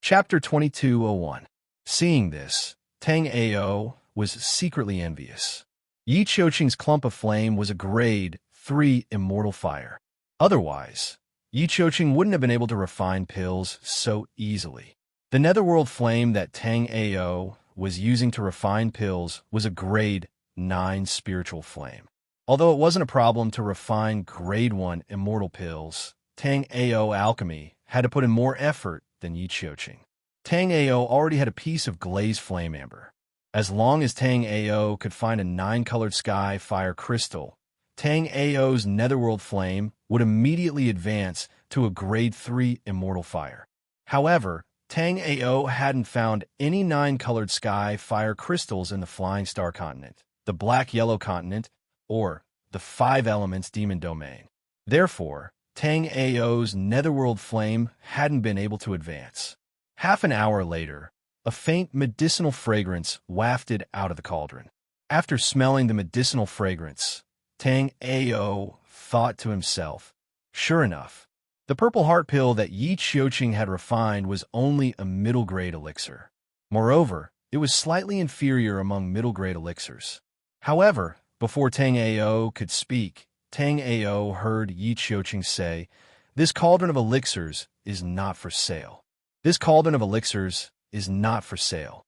Chapter 2201. Seeing this, Tang Ao was secretly envious. Yi Qiuqing's clump of flame was a grade 3 immortal fire. Otherwise, Yi Qiuqing wouldn't have been able to refine pills so easily. The netherworld flame that Tang Ao was using to refine pills was a grade 9 spiritual flame. Although it wasn't a problem to refine grade 1 immortal pills, Tang Ao alchemy had to put in more effort than Yi Qiuqing. Tang Ao already had a piece of glazed flame amber. As long as Tang Ao could find a 9-colored sky fire crystal, Tang Ao's netherworld flame would immediately advance to a grade 3 immortal fire. However, Tang Ao hadn't found any 9-colored sky fire crystals in the Flying Star Continent, the Black-Yellow Continent, or the 5 Elements Demon Domain. Therefore, Tang Ao's netherworld flame hadn't been able to advance. Half an hour later, a faint medicinal fragrance wafted out of the cauldron. After smelling the medicinal fragrance, Tang Ao thought to himself, sure enough, the purple heart pill that Yi Qiuqing had refined was only a middle-grade elixir. Moreover, it was slightly inferior among middle-grade elixirs. However, before Tang Ao could speak, Tang Ao heard Yi Qiuqing say, "This cauldron of elixirs is not for sale. This cauldron of elixirs is not for sale."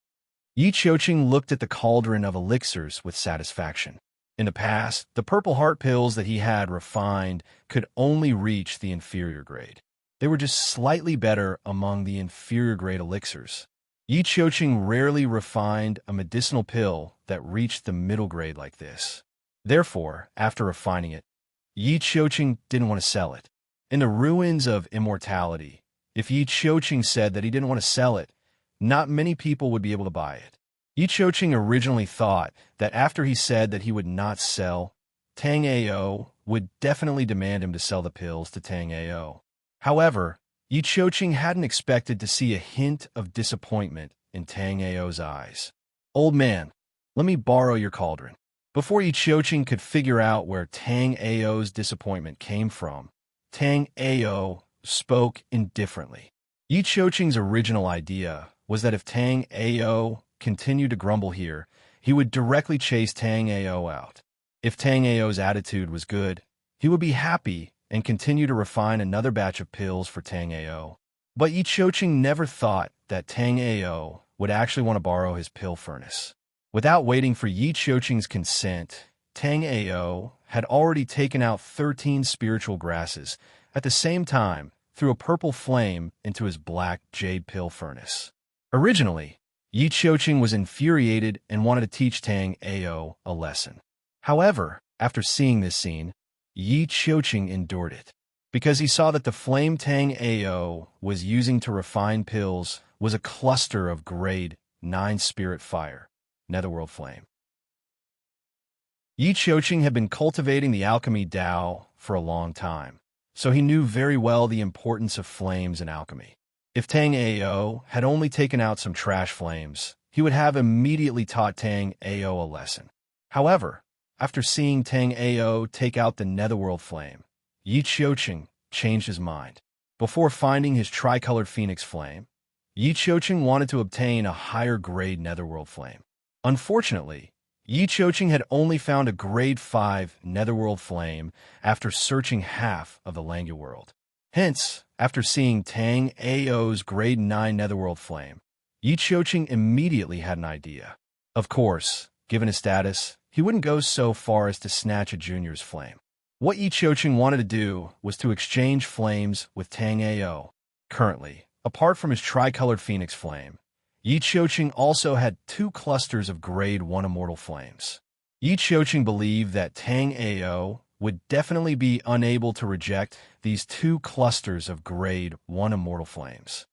Yi Qiuqing looked at the cauldron of elixirs with satisfaction. In the past, the purple heart pills that he had refined could only reach the inferior grade. They were just slightly better among the inferior grade elixirs. Yi Qiuqing rarely refined a medicinal pill that reached the middle grade like this. Therefore, after refining it, Yi Qiuqing didn't want to sell it. In the ruins of immortality, if Yi Qiuqing said that he didn't want to sell it, not many people would be able to buy it. Yi Qiuqing originally thought that after he said that he would not sell, Tang Ao would definitely demand him to sell the pills to Tang Ao. However, Yi Qiuqing hadn't expected to see a hint of disappointment in Tang Ao's eyes. "Old man, let me borrow your cauldron." Before Yi Qiuqing could figure out where Tang Ao's disappointment came from, Tang Ao spoke indifferently. Yi Qiuqing's original idea was that if Tang Ao continued to grumble here, he would directly chase Tang Ao out. If Tang Ao's attitude was good, he would be happy and continued to refine another batch of pills for Tang Ao. But Yi Qiuqing never thought that Tang Ao would actually want to borrow his pill furnace. Without waiting for Yi Qiuqing's consent, Tang Ao had already taken out 13 spiritual grasses, at the same time threw a purple flame into his black jade pill furnace. Originally, Yi Qiuqing was infuriated and wanted to teach Tang Ao a lesson. However, after seeing this scene, Yi Qiuqing endured it, because he saw that the flame Tang Ao was using to refine pills was a cluster of grade 9 spirit fire, netherworld flame. Yi Qiuqing had been cultivating the alchemy Dao for a long time, so he knew very well the importance of flames in alchemy. If Tang Ao had only taken out some trash flames, he would have immediately taught Tang Ao a lesson. However, after seeing Tang Ao take out the netherworld flame, Yi Qiuqing changed his mind. Before finding his tricolored phoenix flame, Yi Qiuqing wanted to obtain a higher grade netherworld flame. Unfortunately, Yi Qiuqing had only found a grade 5 netherworld flame after searching half of the Langya world. Hence, after seeing Tang Ao's grade 9 netherworld flame, Yi Qiuqing immediately had an idea. Of course, given his status, he wouldn't go so far as to snatch a junior's flame. What Yi Qiuqing wanted to do was to exchange flames with Tang Ao. Currently, apart from his tricolored phoenix flame, Yi Qiuqing also had 2 clusters of grade 1 immortal flames. Yi Qiuqing believed that Tang Ao would definitely be unable to reject these 2 clusters of grade 1 immortal flames.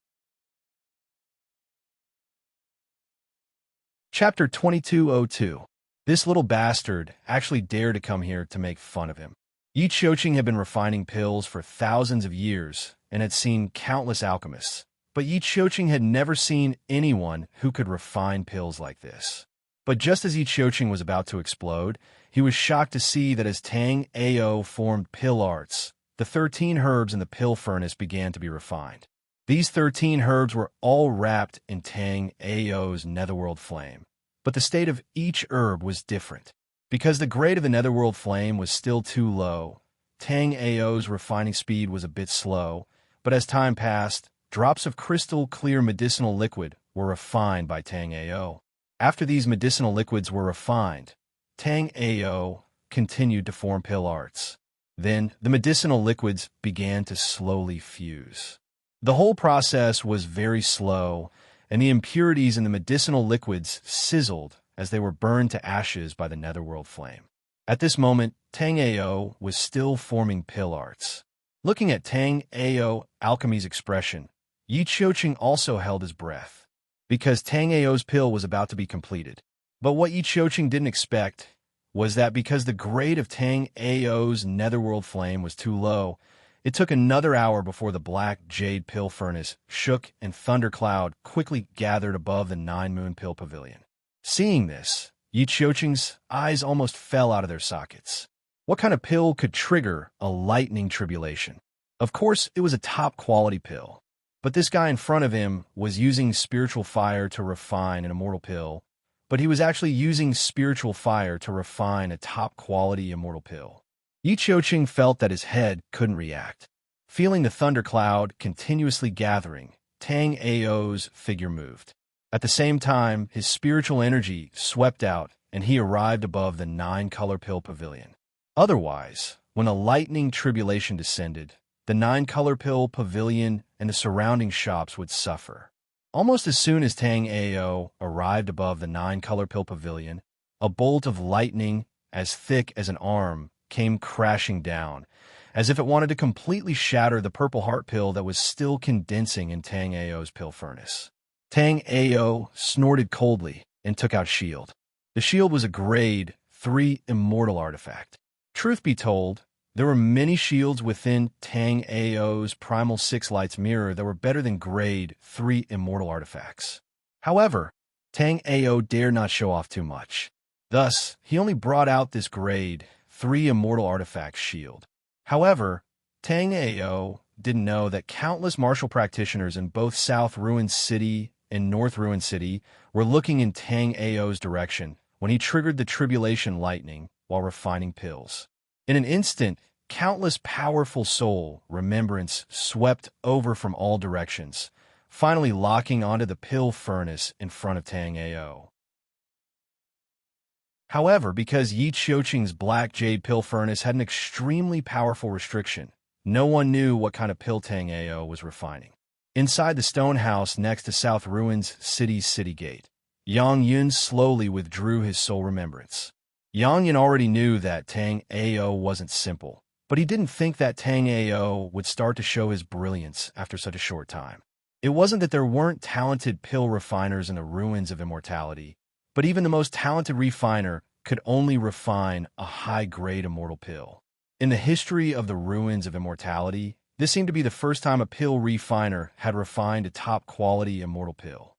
Chapter 2202. This little bastard actually dared to come here to make fun of him. Yi Qiuqing had been refining pills for thousands of years and had seen countless alchemists, but Yi Qiuqing had never seen anyone who could refine pills like this. But just as Yi Qiuqing was about to explode, he was shocked to see that as Tang Ao formed pill arts, the 13 herbs in the pill furnace began to be refined. These 13 herbs were all wrapped in Tang Ao's netherworld flame, but the state of each herb was different. Because the grade of the netherworld flame was still too low, Tang Ao's refining speed was a bit slow, but as time passed, drops of crystal clear medicinal liquid were refined by Tang Ao. After these medicinal liquids were refined, Tang Ao continued to form pill arts. Then the medicinal liquids began to slowly fuse. The whole process was very slow, and the impurities in the medicinal liquids sizzled as they were burned to ashes by the netherworld flame. At this moment, Tang Ao was still forming pill arts. Looking at Tang Ao alchemy's expression, Yi Qiuqing also held his breath, because Tang Ao's pill was about to be completed. But what Yi Qiuqing didn't expect was that because the grade of Tang Ao's netherworld flame was too low, it took another hour before the black jade pill furnace shook and thundercloud quickly gathered above the 9-moon pill pavilion. Seeing this, Yi Qiuqing's eyes almost fell out of their sockets. What kind of pill could trigger a lightning tribulation? Of course, it was a top-quality pill. But this guy in front of him was using spiritual fire to refine an immortal pill, but he was actually using spiritual fire to refine a top-quality immortal pill. Yi Qiuqing felt that his head couldn't react. Feeling the thundercloud continuously gathering, Tang Ao's figure moved. At the same time, his spiritual energy swept out, and he arrived above the 9-color pill pavilion. Otherwise, when a lightning tribulation descended, the 9-color pill pavilion and the surrounding shops would suffer. Almost as soon as Tang Ao arrived above the 9-color pill pavilion, a bolt of lightning as thick as an arm came crashing down, as if it wanted to completely shatter the purple heart pill that was still condensing in Tang Ao's pill furnace. Tang Ao snorted coldly and took out shield. The shield was a grade 3 immortal artifact. Truth be told, there were many shields within Tang Ao's Primal 6 Lights mirror that were better than grade 3 immortal artifacts. However, Tang Ao dared not show off too much. Thus, he only brought out this grade 3 immortal artifact shield. However, Tang Ao didn't know that countless martial practitioners in both South Ruin City and North Ruin City were looking in Tang Ao's direction when he triggered the tribulation lightning while refining pills. In an instant, Countless powerful soul remembrance swept over from all directions, finally locking onto the pill furnace in front of Tang Ao. However, because Yi Qiuqing's black jade pill furnace had an extremely powerful restriction, no one knew what kind of pill Tang Ao was refining. Inside the stone house next to South Ruins City's city gate, Yang Yun slowly withdrew his soul remembrance. Yang Yun already knew that Tang Ao wasn't simple, but he didn't think that Tang Ao would start to show his brilliance after such a short time. It wasn't that there weren't talented pill refiners in the ruins of immortality, but even the most talented refiner could only refine a high-grade immortal pill. In the history of the ruins of immortality, this seemed to be the first time a pill refiner had refined a top-quality immortal pill.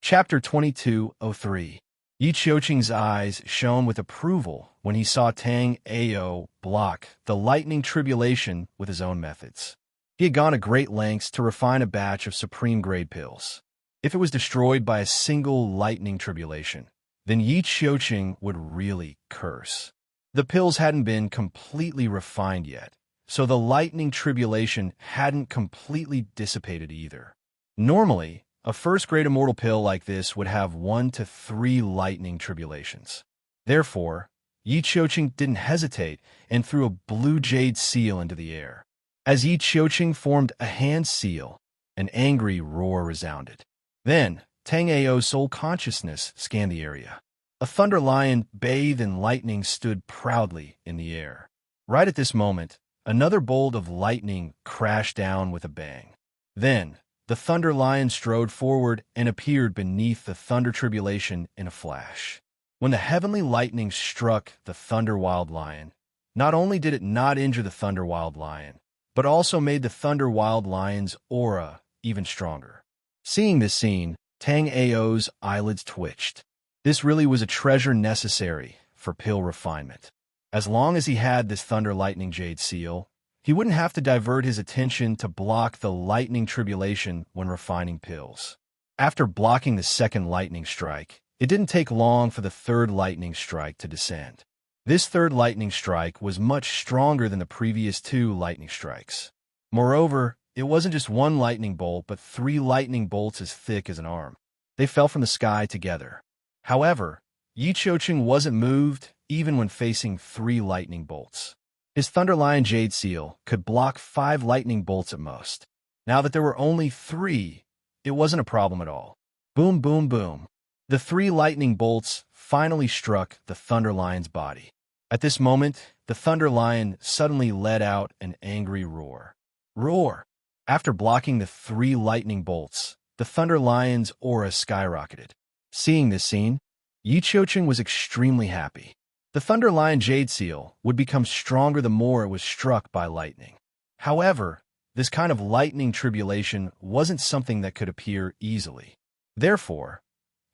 Chapter 2203. Yi Qiuqing's eyes shone with approval when he saw Tang Ao block the lightning tribulation with his own methods. He had gone to great lengths to refine a batch of supreme-grade pills. If it was destroyed by a single lightning tribulation, then Yi Qiuqing would really curse. The pills hadn't been completely refined yet, so the lightning tribulation hadn't completely dissipated either. Normally, a first-grade immortal pill like this would have 1 to 3 lightning tribulations. Therefore, Yi Qiuqing didn't hesitate and threw a blue jade seal into the air. As Yi Qiuqing formed a hand seal, an angry roar resounded. Then, Tang Ao's soul consciousness scanned the area. A thunder lion bathed in lightning stood proudly in the air. Right at this moment, another bolt of lightning crashed down with a bang. Then, the thunder lion strode forward and appeared beneath the thunder tribulation in a flash. When the heavenly lightning struck the thunder wild lion, not only did it not injure the thunder wild lion, but also made the thunder wild lion's aura even stronger. Seeing this scene, Tang Ao's eyelids twitched. This really was a treasure necessary for pill refinement. As long as he had this thunder lightning jade seal, he wouldn't have to divert his attention to block the lightning tribulation when refining pills. After blocking the second lightning strike, it didn't take long for the third lightning strike to descend. This third lightning strike was much stronger than the previous 2 lightning strikes. Moreover, it wasn't just 1 lightning bolt, but 3 lightning bolts as thick as an arm. They fell from the sky together. However, Yi Qiuqing wasn't moved even when facing 3 lightning bolts. His Thunder Lion Jade Seal could block 5 lightning bolts at most. Now that there were only 3, it wasn't a problem at all. Boom, boom, boom. The 3 lightning bolts finally struck the Thunder Lion's body. At this moment, the Thunder Lion suddenly let out an angry roar. Roar! After blocking the 3 lightning bolts, the Thunder Lion's aura skyrocketed. Seeing this scene, Yi Qiuqing was extremely happy. The Thunder Lion Jade Seal would become stronger the more it was struck by lightning. However, this kind of lightning tribulation wasn't something that could appear easily. Therefore,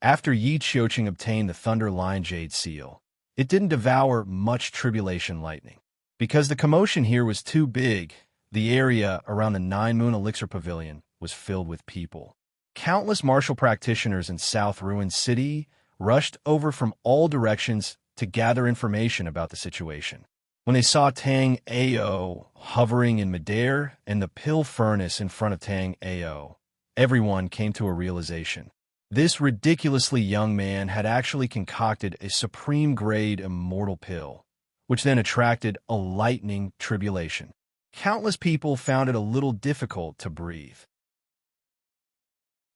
after Yi Qiuqing obtained the Thunder Lion Jade Seal, it didn't devour much tribulation lightning. Because the commotion here was too big, the area around the Nine Moon Elixir Pavilion was filled with people. Countless martial practitioners in South Ruin City rushed over from all directions to gather information about the situation. When they saw Tang Ao hovering in midair and the pill furnace in front of Tang Ao, everyone came to a realization. This ridiculously young man had actually concocted a supreme-grade immortal pill, which then attracted a lightning tribulation. Countless people found it a little difficult to breathe.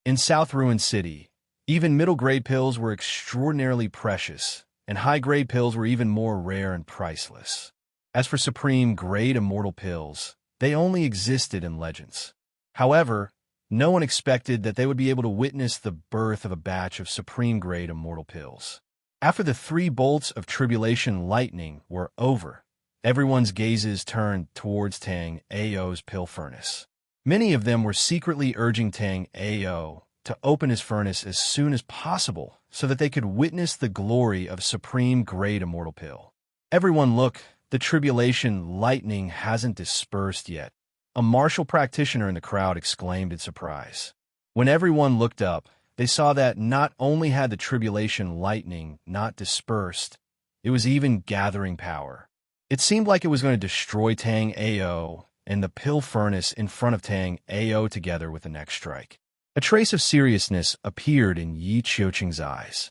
In South Ruin City, even middle-grade pills were extraordinarily precious, and high-grade pills were even more rare and priceless. As for supreme-grade immortal pills, they only existed in legends. However, no one expected that they would be able to witness the birth of a batch of supreme-grade immortal pills. After the 3 bolts of tribulation lightning were over, everyone's gazes turned towards Tang Ao's pill furnace. Many of them were secretly urging Tang Ao to open his furnace as soon as possible so that they could witness the glory of supreme-grade immortal pill. Everyone look, the tribulation lightning hasn't dispersed yet. A martial practitioner in the crowd exclaimed in surprise. When everyone looked up, they saw that not only had the tribulation lightning not dispersed, it was even gathering power. It seemed like it was going to destroy Tang Ao and the pill furnace in front of Tang Ao together with the next strike. A trace of seriousness appeared in Yi Qiuqing's eyes.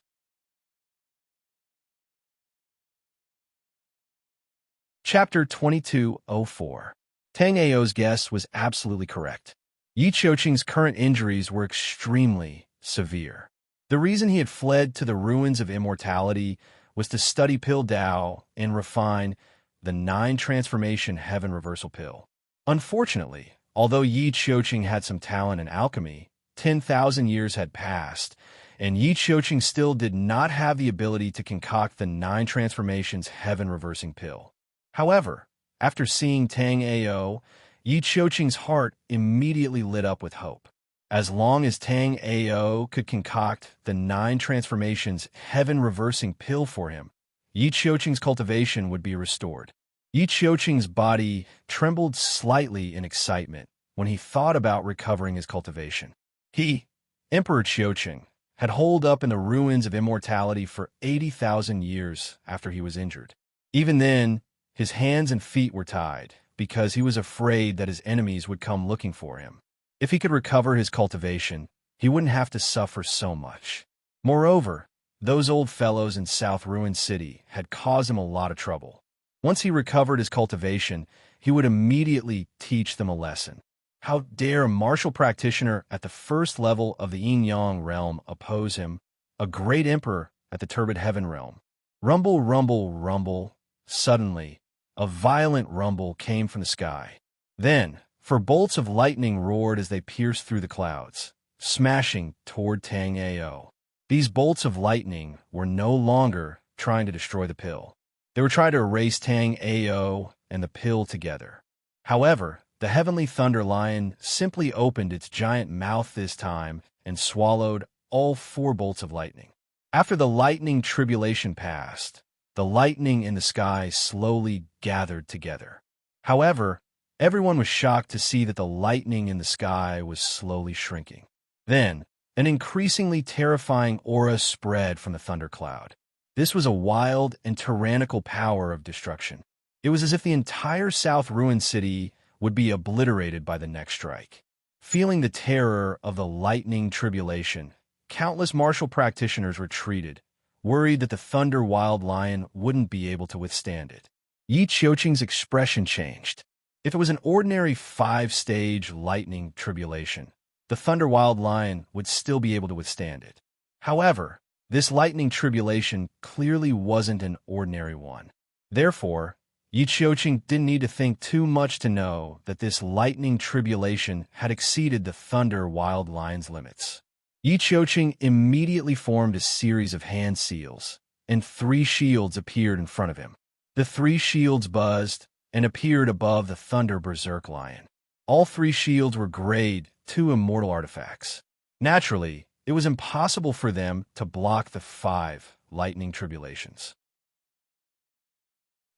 Chapter 2204. Tang Ao's guess was absolutely correct. Yi Qiuqing's current injuries were extremely severe. The reason he had fled to the ruins of immortality was to study Pill Dao and refine the 9-transformation heaven reversal pill. Unfortunately, although Yi Qiuqing had some talent in alchemy, 10,000 years had passed, and Yi Qiuqing still did not have the ability to concoct the 9 transformations heaven reversing pill. However, after seeing Tang Ao, Yi Qiuqing's heart immediately lit up with hope. As long as Tang Ao could concoct the 9 transformations heaven reversing pill for him, Yi Qiuqing's cultivation would be restored. Yi Qiuqing's body trembled slightly in excitement when he thought about recovering his cultivation. He, Emperor Qiuqing, had holed up in the ruins of immortality for 80,000 years after he was injured. Even then, his hands and feet were tied because he was afraid that his enemies would come looking for him. If he could recover his cultivation, he wouldn't have to suffer so much. Moreover, those old fellows in South Ruin City had caused him a lot of trouble. Once he recovered his cultivation, he would immediately teach them a lesson. How dare a martial practitioner at the first level of the yin-yang realm oppose him, a great emperor at the turbid heaven realm? Rumble, rumble, rumble. Suddenly, a violent rumble came from the sky. Then, for bolts of lightning roared as they pierced through the clouds, smashing toward Tang Ao. These bolts of lightning were no longer trying to destroy the pill. They were trying to erase Tang Ao and the pill together. However, the heavenly thunder lion simply opened its giant mouth this time and swallowed all 4 bolts of lightning. After the lightning tribulation passed, the lightning in the sky slowly gathered together. However, everyone was shocked to see that the lightning in the sky was slowly shrinking. Then, an increasingly terrifying aura spread from the thundercloud. This was a wild and tyrannical power of destruction. It was as if the entire South Ruin City would be obliterated by the next strike. Feeling the terror of the lightning tribulation, countless martial practitioners retreated, worried that the Thunder Wild Lion wouldn't be able to withstand it. Yi Qiuqing's expression changed. If it was an ordinary 5-stage lightning tribulation, the Thunder Wild Lion would still be able to withstand it. However, this lightning tribulation clearly wasn't an ordinary one. Therefore, Yi Qiuqing didn't need to think too much to know that this lightning tribulation had exceeded the Thunder Wild Lion's limits. Yi Qiuqing immediately formed a series of hand seals, and 3 shields appeared in front of him. The 3 shields buzzed and appeared above the Thunder Berserk Lion. All 3 shields were grade 2 immortal artifacts. Naturally, it was impossible for them to block the 5 lightning tribulations.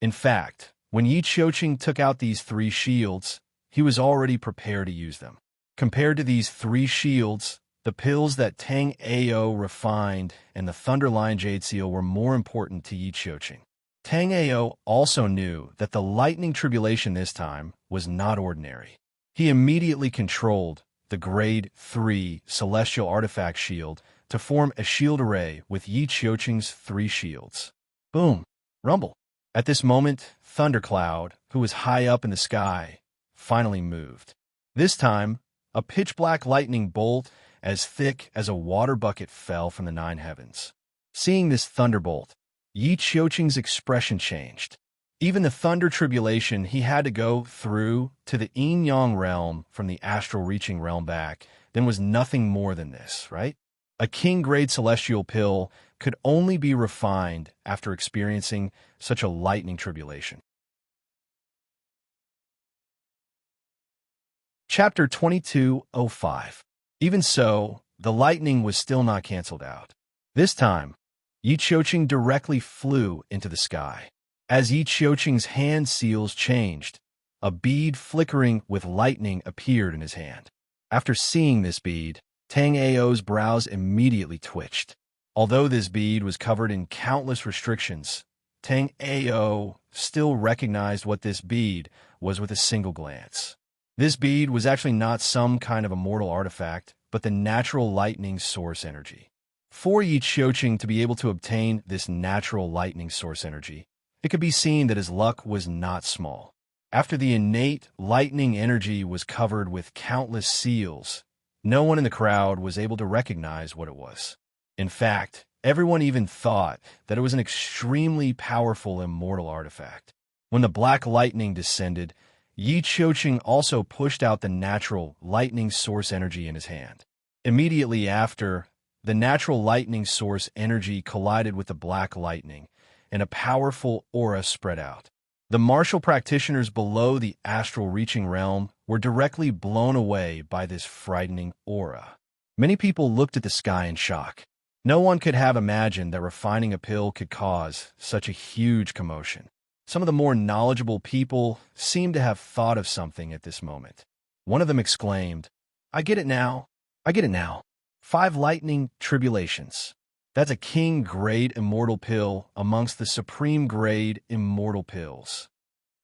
In fact, when Yi Qiuqing took out these 3 shields, he was already prepared to use them. Compared to these 3 shields, the pills that Tang Ao refined and the Thunder Lion Jade Seal were more important to Yi Qiuqing. Tang Ao also knew that the lightning tribulation this time was not ordinary. He immediately controlled the grade 3 celestial artifact shield to form a shield array with Yi Qiuqing's 3 shields. Boom! Rumble! At this moment, Thundercloud, who was high up in the sky, finally moved. This time, a pitch-black lightning bolt as thick as a water bucket fell from the 9 heavens. Seeing this thunderbolt, Yi Qiuqing's expression changed. Even the thunder tribulation he had to go through to the yin-yang realm from the astral reaching realm back then was nothing more than this, right? A king-grade celestial pill could only be refined after experiencing such a lightning tribulation. Chapter 2205. Even so, the lightning was still not canceled out. This time, Yi Qiuqing directly flew into the sky. As Yi Qiuqing's hand seals changed, a bead flickering with lightning appeared in his hand. After seeing this bead, Tang Ao's brows immediately twitched. Although this bead was covered in countless restrictions, Tang Ao still recognized what this bead was with a single glance. This bead was actually not some kind of immortal artifact, but the natural lightning source energy. For Yi Qiuqing to be able to obtain this natural lightning source energy, it could be seen that his luck was not small. After the innate lightning energy was covered with countless seals, no one in the crowd was able to recognize what it was. In fact, everyone even thought that it was an extremely powerful immortal artifact. When the black lightning descended, Yi Qiuqing also pushed out the natural lightning source energy in his hand. Immediately after, the natural lightning source energy collided with the black lightning, and a powerful aura spread out. The martial practitioners below the astral reaching realm were directly blown away by this frightening aura. Many people looked at the sky in shock. No one could have imagined that refining a pill could cause such a huge commotion. Some of the more knowledgeable people seemed to have thought of something at this moment. One of them exclaimed, "I get it now. I get it now. 5 lightning tribulations. That's a king-grade immortal pill amongst the supreme-grade immortal pills."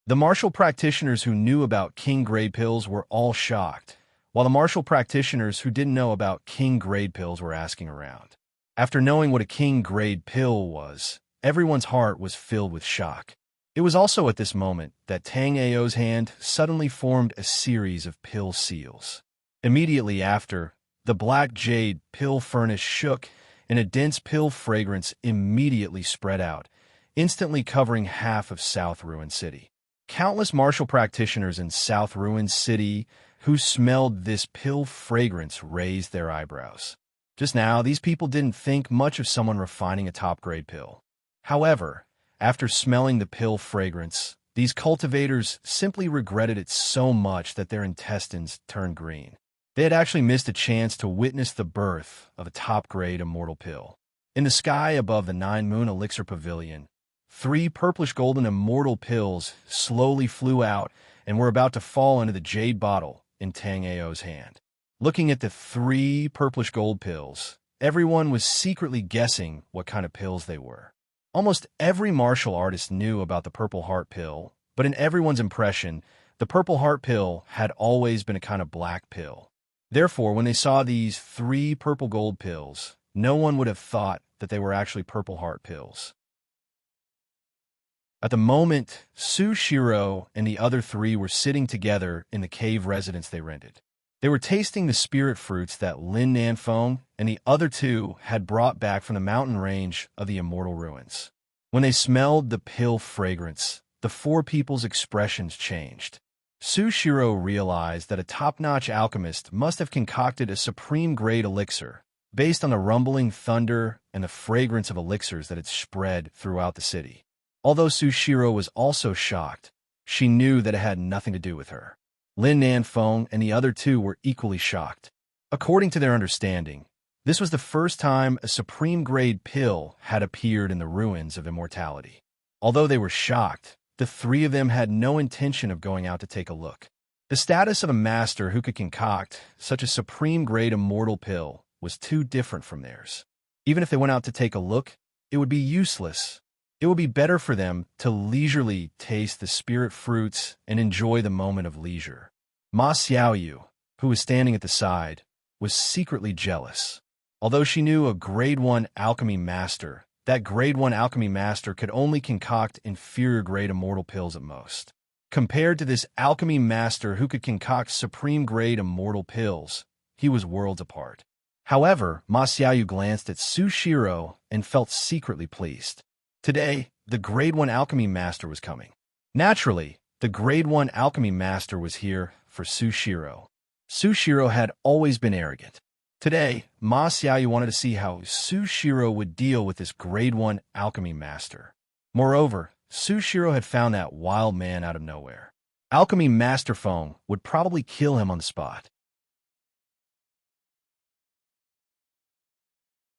The martial practitioners who knew about king-grade pills were all shocked, while the martial practitioners who didn't know about king-grade pills were asking around. After knowing what a king-grade pill was, everyone's heart was filled with shock. It was also at this moment that Tang Ao's hand suddenly formed a series of pill seals. Immediately after, the black jade pill furnace shook, and a dense pill fragrance immediately spread out, instantly covering half of South Ruin City. Countless martial practitioners in South Ruin City who smelled this pill fragrance raised their eyebrows. Just now, these people didn't think much of someone refining a top-grade pill. However, after smelling the pill fragrance, these cultivators simply regretted it so much that their intestines turned green. They had actually missed a chance to witness the birth of a top-grade immortal pill. In the sky above the 9-moon elixir pavilion, 3 purplish-golden immortal pills slowly flew out and were about to fall into the jade bottle in Tang Ao's hand. Looking at the 3 purplish-gold pills, everyone was secretly guessing what kind of pills they were. Almost every martial artist knew about the Purple Heart pill, but in everyone's impression, the Purple Heart pill had always been a kind of black pill. Therefore, when they saw these 3 purple gold pills, no one would have thought that they were actually Purple Heart pills. At the moment, Su Shiro and the other 3 were sitting together in the cave residence they rented. They were tasting the spirit fruits that Lin Nanfeng and the other 2 had brought back from the mountain range of the Immortal Ruins. When they smelled the pill fragrance, the 4 people's expressions changed. Su Shiro realized that a top-notch alchemist must have concocted a supreme-grade elixir based on the rumbling thunder and the fragrance of elixirs that had spread throughout the city. Although Su Shiro was also shocked, she knew that it had nothing to do with her. Lin Nanfeng and the other 2 were equally shocked. According to their understanding, this was the first time a supreme-grade pill had appeared in the ruins of immortality. Although they were shocked, the 3 of them had no intention of going out to take a look. The status of a master who could concoct such a supreme-grade immortal pill was too different from theirs. Even if they went out to take a look, it would be useless. It would be better for them to leisurely taste the spirit fruits and enjoy the moment of leisure. Ma Xiaoyu, who was standing at the side, was secretly jealous. Although she knew a Grade 1 alchemy master, that Grade 1 alchemy master could only concoct inferior-grade immortal pills at most. Compared to this alchemy master who could concoct supreme-grade immortal pills, he was worlds apart. However, Ma Xiaoyu glanced at Su Shiro and felt secretly pleased. Today, the Grade 1 alchemy master was coming. Naturally, the Grade 1 alchemy master was here for Su Shiro. Su Shiro had always been arrogant. Today, Ma Xiaoyu wanted to see how Su Shiro would deal with this Grade 1 alchemy master. Moreover, Su Shiro had found that wild man out of nowhere. Alchemy Master Feng would probably kill him on the spot.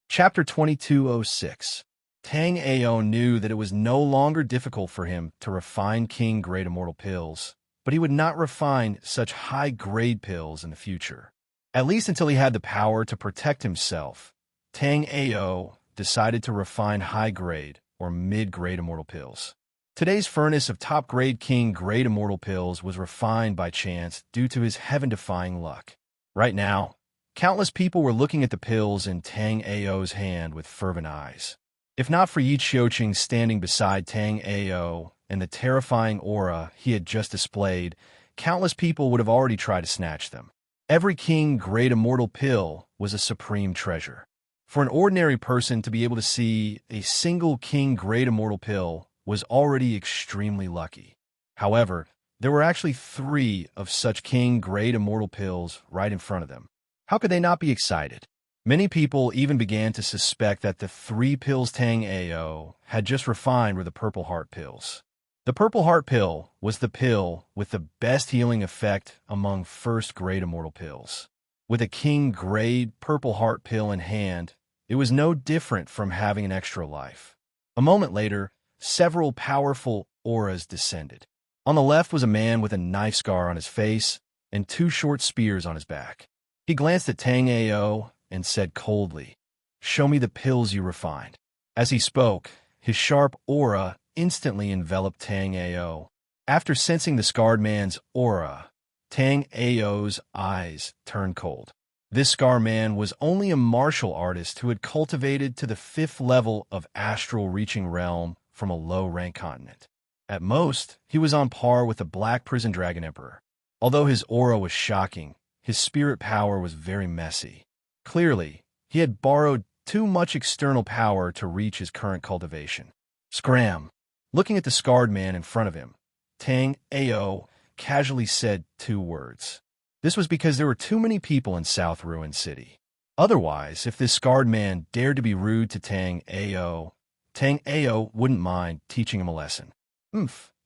Chapter 2206. Tang Ao knew that it was no longer difficult for him to refine king-grade immortal pills, but he would not refine such high-grade pills in the future. At least until he had the power to protect himself, Tang Ao decided to refine high-grade or mid-grade immortal pills. Today's furnace of top-grade king-grade immortal pills was refined by chance due to his heaven-defying luck. Right now, countless people were looking at the pills in Tang Ao's hand with fervent eyes. If not for Yi Xiuqing standing beside Tang Ao and the terrifying aura he had just displayed, countless people would have already tried to snatch them. Every king-grade immortal pill was a supreme treasure. For an ordinary person to be able to see a single king-grade immortal pill was already extremely lucky. However, there were actually 3 of such king-grade immortal pills right in front of them. How could they not be excited? Many people even began to suspect that the 3 pills Tang Ao had just refined were the Purple Heart pills. The Purple Heart pill was the pill with the best healing effect among first-grade immortal pills. With a king-grade Purple Heart pill in hand, it was no different from having an extra life. A moment later, several powerful auras descended. On the left was a man with a knife scar on his face and 2 short spears on his back. He glanced at Tang Ao and said coldly, "Show me the pills you refined." As he spoke, his sharp aura instantly enveloped Tang Ao. After sensing the scarred man's aura, Tang Ao's eyes turned cold. This scar man was only a martial artist who had cultivated to the 5th level of astral reaching realm from a low-rank continent. At most, he was on par with the Black Prison Dragon Emperor. Although his aura was shocking, his spirit power was very messy. Clearly, he had borrowed too much external power to reach his current cultivation. Scram! Looking at the scarred man in front of him, Tang Ao casually said 2 words. This was because there were too many people in South Ruin City. Otherwise, if this scarred man dared to be rude to Tang Ao wouldn't mind teaching him a lesson.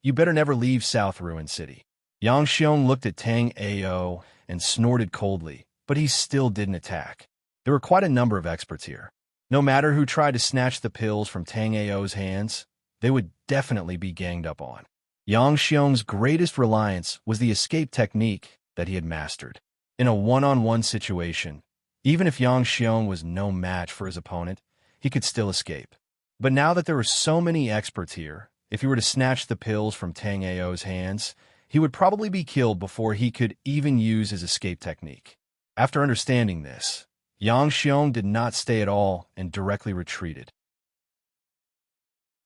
You better never leave South Ruin City. Yang Xiong looked at Tang Ao and snorted coldly, but he still didn't attack. There were quite a number of experts here. No matter who tried to snatch the pills from Tang Ao's hands, they would definitely be ganged up on. Yang Xiong's greatest reliance was the escape technique that he had mastered. In a one-on-one situation, even if Yang Xiong was no match for his opponent, he could still escape. But now that there were so many experts here, if he were to snatch the pills from Tang Ao's hands, he would probably be killed before he could even use his escape technique. After understanding this, Yang Xiong did not stay at all and directly retreated.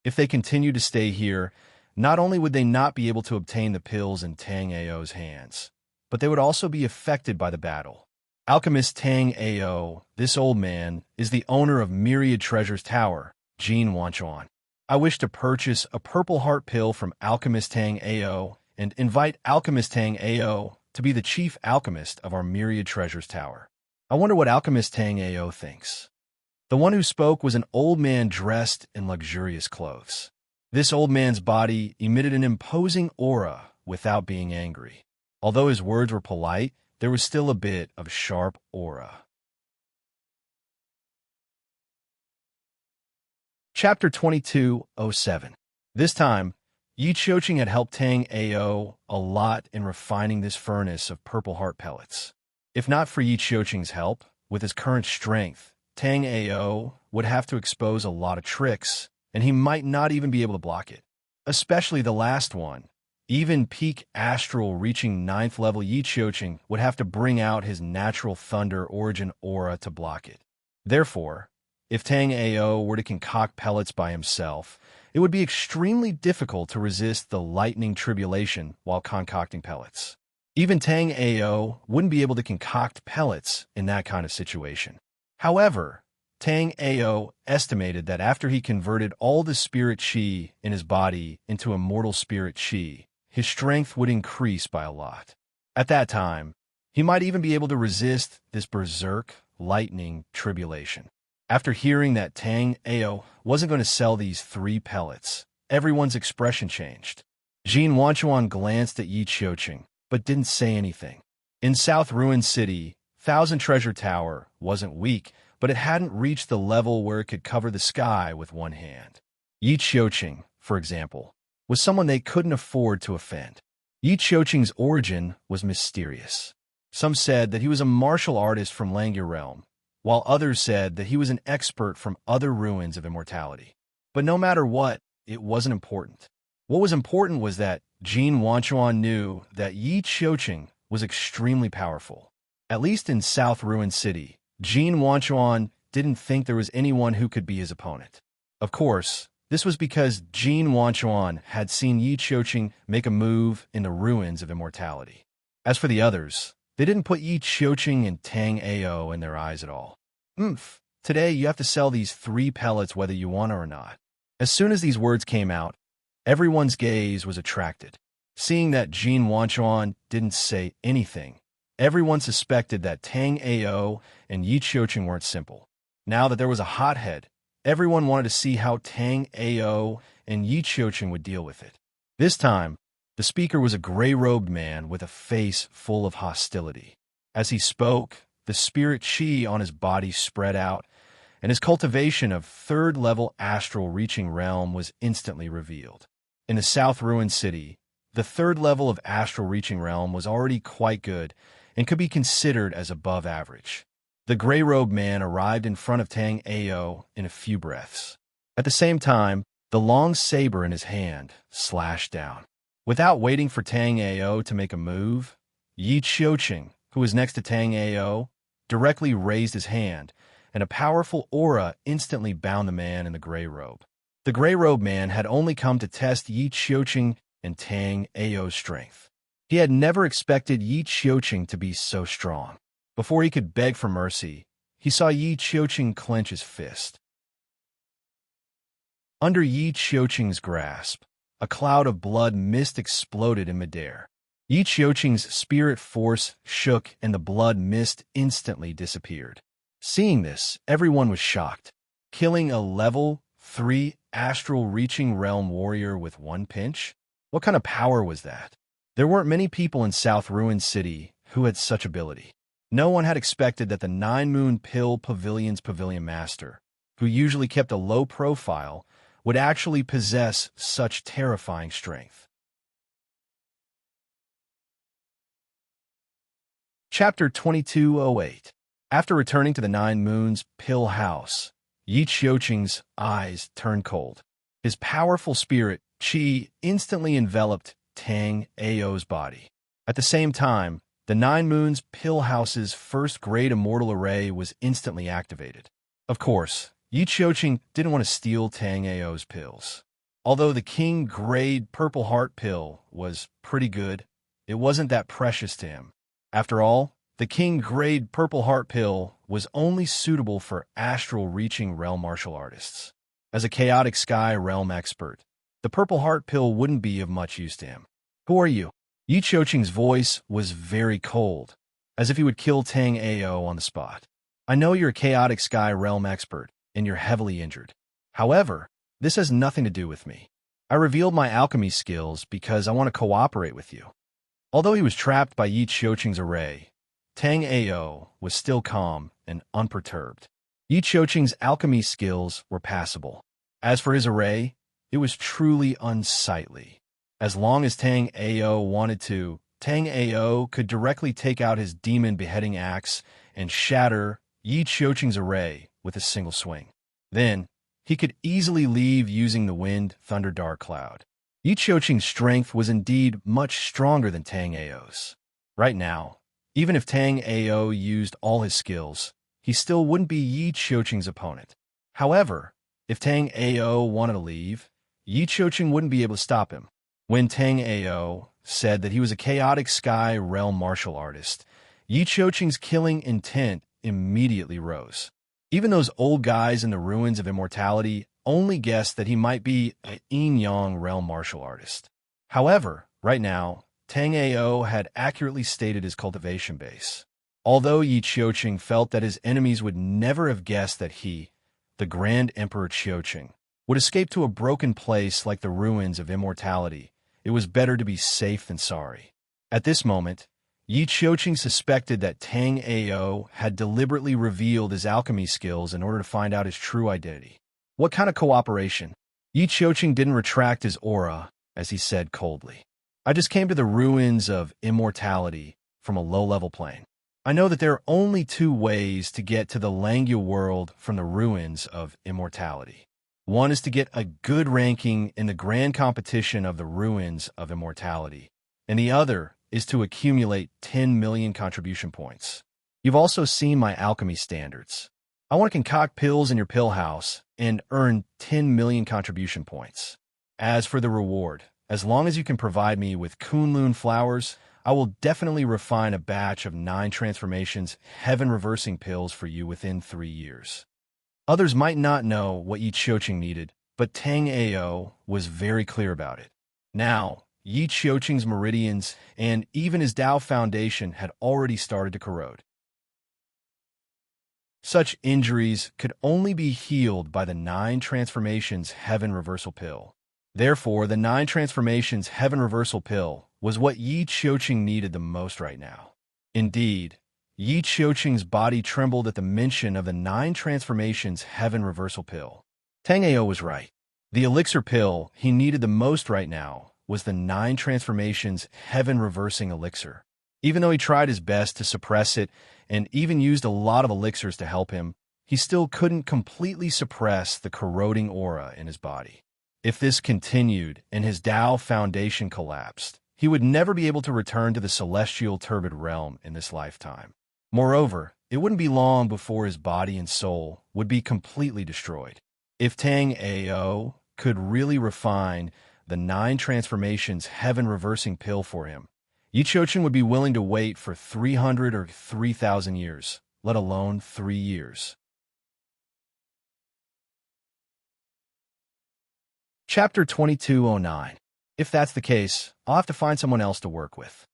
If they continued to stay here, not only would they not be able to obtain the pills in Tang Ao's hands, but they would also be affected by the battle. Alchemist Tang Ao, this old man, is the owner of Myriad Treasures Tower, Jin Wanchuan. I wish to purchase a Purple Heart pill from Alchemist Tang Ao and invite Alchemist Tang Ao to be the chief alchemist of our Myriad Treasures Tower. I wonder what Alchemist Tang Ao thinks. The one who spoke was an old man dressed in luxurious clothes. This old man's body emitted an imposing aura without being angry. Although his words were polite, there was still a bit of sharp aura. Chapter 2207. This time, Yi Xiuqing had helped Tang Ao a lot in refining this furnace of Purple Heart pellets. If not for Yi Xiuqing's help, with his current strength, Tang Ao would have to expose a lot of tricks, and he might not even be able to block it. Especially the last one. Even peak astral reaching 9th level Yi Xiuqing would have to bring out his natural thunder origin aura to block it. Therefore, if Tang Ao were to concoct pellets by himself, it would be extremely difficult to resist the lightning tribulation while concocting pellets. Even Tang Ao wouldn't be able to concoct pellets in that kind of situation. However, Tang Ao estimated that after he converted all the spirit qi in his body into immortal spirit qi, his strength would increase by a lot. At that time, he might even be able to resist this berserk lightning tribulation. After hearing that Tang Ao wasn't going to sell these 3 pellets, everyone's expression changed. Jin Wanchuan glanced at Yi Xiuqing, but didn't say anything. In South Ruin City, Thousand Treasure Tower wasn't weak, but it hadn't reached the level where it could cover the sky with one hand. Yi Xiuqing, for example, was someone they couldn't afford to offend. Yi Xiuqing's origin was mysterious. Some said that he was a martial artist from Langya realm, while others said that he was an expert from other ruins of immortality. But no matter what, it wasn't important. What was important was that Jin Wanchuan knew that Yi Qiuqing was extremely powerful. At least in South Ruin City, Jin Wanchuan didn't think there was anyone who could be his opponent. Of course, this was because Jin Wanchuan had seen Yi Qiuqing make a move in the ruins of immortality. As for the others, they didn't put Yi Qiuqing and Tang Ao in their eyes at all. Today you have to sell these 3 pellets whether you want to or not. As soon as these words came out, everyone's gaze was attracted. Seeing that Jin Wanchuan didn't say anything, everyone suspected that Tang Ao and Yi Qiuqing weren't simple. Now that there was a hothead, everyone wanted to see how Tang Ao and Yi Qiuqing would deal with it. This time, the speaker was a gray-robed man with a face full of hostility. As he spoke, the spirit chi on his body spread out, and his cultivation of third-level astral reaching realm was instantly revealed. In the South Ruin City, the third level of astral reaching realm was already quite good and could be considered as above average. The gray-robed man arrived in front of Tang Ao in a few breaths. At the same time, the long saber in his hand slashed down. Without waiting for Tang Ao to make a move, Yi Qiuqing, who was next to Tang Ao, directly raised his hand, and a powerful aura instantly bound the man in the gray robe. The gray-robed man had only come to test Yi Qiuqing and Tang Ao's strength. He had never expected Yi Qiuqing to be so strong. Before he could beg for mercy, he saw Yi Qiuqing clench his fist. Under Yi Qiuqing's grasp, a cloud of blood mist exploded in midair. Yi Qiuqing's spirit force shook and the blood mist instantly disappeared. Seeing this, everyone was shocked. Killing a level 3 astral reaching realm warrior with one pinch? What kind of power was that? There weren't many people in South Ruin City who had such ability. No one had expected that the 9 Moon Pill Pavilion's pavilion master, who usually kept a low profile, would actually possess such terrifying strength. Chapter 2208. After returning to the 9 Moons Pill House, Yi Qiuqing's eyes turned cold. His powerful spirit, Qi, instantly enveloped Tang Ao's body. At the same time, the 9 Moons Pill House's first-grade immortal array was instantly activated. Of course, Yi Qiuqing didn't want to steal Tang Ao's pills. Although the King-grade Purple Heart pill was pretty good, it wasn't that precious to him. After all, the King-grade Purple Heart pill was only suitable for astral-reaching realm martial artists. As a chaotic sky realm expert, the Purple Heart pill wouldn't be of much use to him. Who are you? Yi Qiuqing's voice was very cold, as if he would kill Tang Ao on the spot. I know you're a chaotic sky realm expert, and you're heavily injured. However, this has nothing to do with me. I revealed my alchemy skills because I want to cooperate with you. Although he was trapped by Yi Qiuqing's array, Tang Ao was still calm and unperturbed. Yi Qiuqing's alchemy skills were passable. As for his array, it was truly unsightly. As long as Tang Ao wanted to, Tang Ao could directly take out his demon beheading axe and shatter Yi Qiuqing's array with a single swing. Then, he could easily leave using the wind thunder dark cloud. Yi Qiuqing's strength was indeed much stronger than Tang Ao's. Right now, even if Tang Ao used all his skills, he still wouldn't be Yi Qiuqing's opponent. However, if Tang Ao wanted to leave, Yi Qiuqing wouldn't be able to stop him. When Tang Ao said that he was a chaotic sky realm martial artist, Yi Qiuqing's killing intent immediately rose. Even those old guys in the ruins of immortality only guessed that he might be an yin-yang realm martial artist. However, right now, Tang Ao had accurately stated his cultivation base. Although Yi Qiuqing felt that his enemies would never have guessed that he, the Grand Emperor Qiuqing, would escape to a broken place like the ruins of immortality, it was better to be safe than sorry. At this moment, Yi Qiuqing suspected that Tang Ao had deliberately revealed his alchemy skills in order to find out his true identity. What kind of cooperation? Yi Qiuqing didn't retract his aura, as he said coldly. I just came to the ruins of immortality from a low-level plane. I know that there are only two ways to get to the Langya world from the ruins of immortality. One is to get a good ranking in the grand competition of the ruins of immortality, and the other is to accumulate 10 million contribution points. You've also seen my alchemy standards. I want to concoct pills in your pill house and earn 10 million contribution points. As for the reward, as long as you can provide me with Kunlun flowers, I will definitely refine a batch of 9 transformations heaven-reversing pills for you within 3 years. Others might not know what Yi Qiuqing needed, but Tang Ao was very clear about it. Now, Yi Qiuqing's meridians and even his Tao foundation had already started to corrode. Such injuries could only be healed by the 9 transformations heaven reversal pill. Therefore, the 9 transformations heaven reversal pill was what Yi Qiuqing needed the most right now. Indeed, Yi Qiuqing's body trembled at the mention of the 9 transformations heaven reversal pill. Tang Ao was right. The elixir pill he needed the most right now was the 9 transformations heaven reversing elixir. Even though he tried his best to suppress it and even used a lot of elixirs to help him, he still couldn't completely suppress the corroding aura in his body. If this continued and his Tao foundation collapsed, he would never be able to return to the celestial turbid realm in this lifetime. Moreover, it wouldn't be long before his body and soul would be completely destroyed. If Tang Ao could really refine the 9 transformations heaven-reversing pill for him, Yi Qiuqing would be willing to wait for 300 or 3,000 years, let alone 3 years. Chapter 2209. If that's the case, I'll have to find someone else to work with.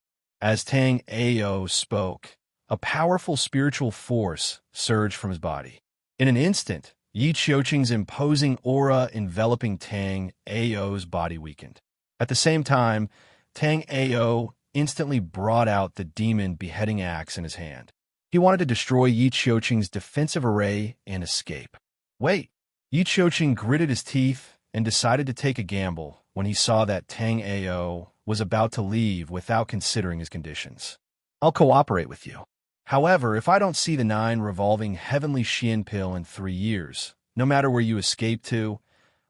As Tang Ao spoke, a powerful spiritual force surged from his body. In an instant, Yi Qiuqing's imposing aura enveloping Tang Ao's body weakened. At the same time, Tang Ao instantly brought out the demon beheading axe in his hand. He wanted to destroy Yi Qiuqing's defensive array and escape. Wait! Yi Qiuqing gritted his teeth and decided to take a gamble when he saw that Tang Ao was about to leave without considering his conditions. I'll cooperate with you. However, if I don't see the 9 revolving heavenly Xian pill in 3 years, no matter where you escape to,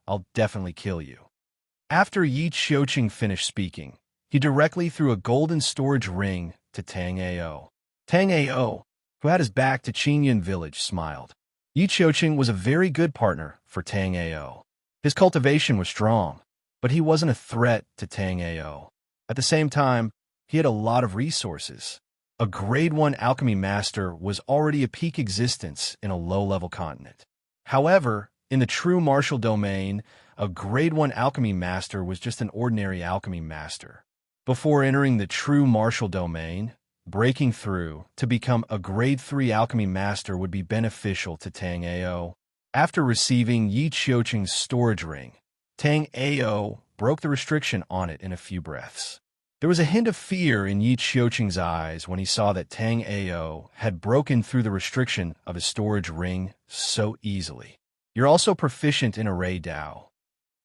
I'll definitely kill you. After Yi Qiuqing finished speaking, he directly threw a golden storage ring to Tang Ao. Tang Ao, who had his back to Qingyun village, smiled. Yi Qiuqing was a very good partner for Tang Ao. His cultivation was strong, but he wasn't a threat to Tang Ao. At the same time, he had a lot of resources. A Grade 1 alchemy master was already a peak existence in a low-level continent. However, in the true martial domain, a Grade 1 alchemy master was just an ordinary alchemy master. Before entering the true martial domain, breaking through to become a Grade 3 alchemy master would be beneficial to Tang Ao. After receiving Yi Qiuqing's storage ring, Tang Ao broke the restriction on it in a few breaths. There was a hint of fear in Yi Qiuqing's eyes when he saw that Tang Ao had broken through the restriction of his storage ring so easily. You're also proficient in array Tao?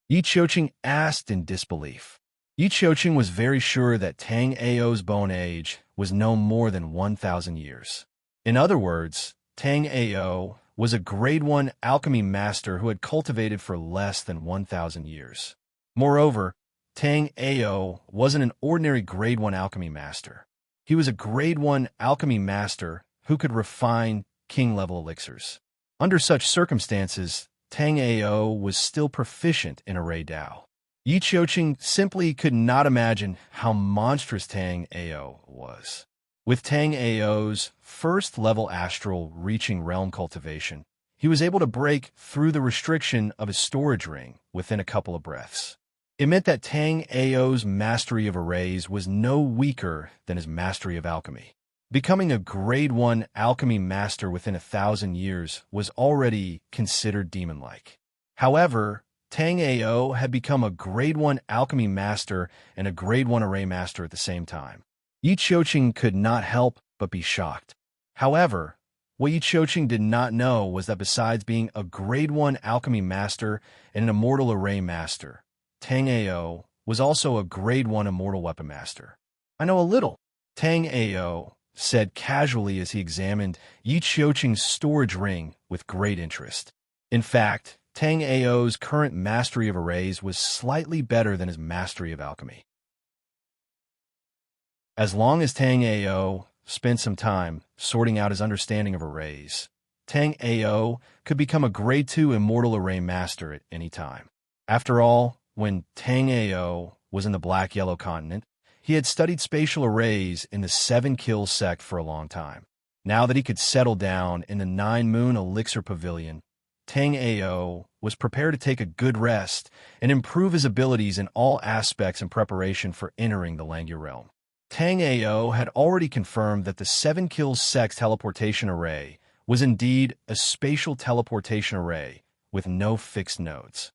Yi Qiuqing asked in disbelief. Yi Qiuqing was very sure that Tang Ao's bone age was no more than 1,000 years. In other words, Tang Ao was a Grade 1 alchemy master who had cultivated for less than 1,000 years. Moreover, Tang Ao wasn't an ordinary Grade 1 alchemy master. He was a Grade 1 alchemy master who could refine king-level elixirs. Under such circumstances, Tang Ao was still proficient in array Tao. Yi Qiuqing simply could not imagine how monstrous Tang Ao was. With Tang Ao's first-level astral reaching realm cultivation, he was able to break through the restriction of his storage ring within a couple of breaths. It meant that Tang Ao's mastery of arrays was no weaker than his mastery of alchemy. Becoming a Grade 1 alchemy master within 1,000 years was already considered demon-like. However, Tang Ao had become a Grade 1 alchemy master and a Grade 1 array master at the same time. Yi Qiuqing could not help but be shocked. However, what Yi Qiuqing did not know was that besides being a Grade 1 alchemy master and an immortal array master, Tang Ao was also a Grade 1 immortal weapon master. I know a little. Tang Ao said casually as he examined Yi Qiuqing's storage ring with great interest. In fact, Tang Ao's current mastery of arrays was slightly better than his mastery of alchemy. As long as Tang Ao spent some time sorting out his understanding of arrays, Tang Ao could become a Grade 2 Immortal Array Master at any time. After all, when Tang Ao was in the Black-Yellow Continent, he had studied spatial arrays in the Seven Kill sect for a long time. Now that he could settle down in the Nine Moon Elixir Pavilion, Tang Ao was prepared to take a good rest and improve his abilities in all aspects in preparation for entering the Langya realm. Tang Ao had already confirmed that the Seven Kill sect's teleportation array was indeed a spatial teleportation array with no fixed nodes.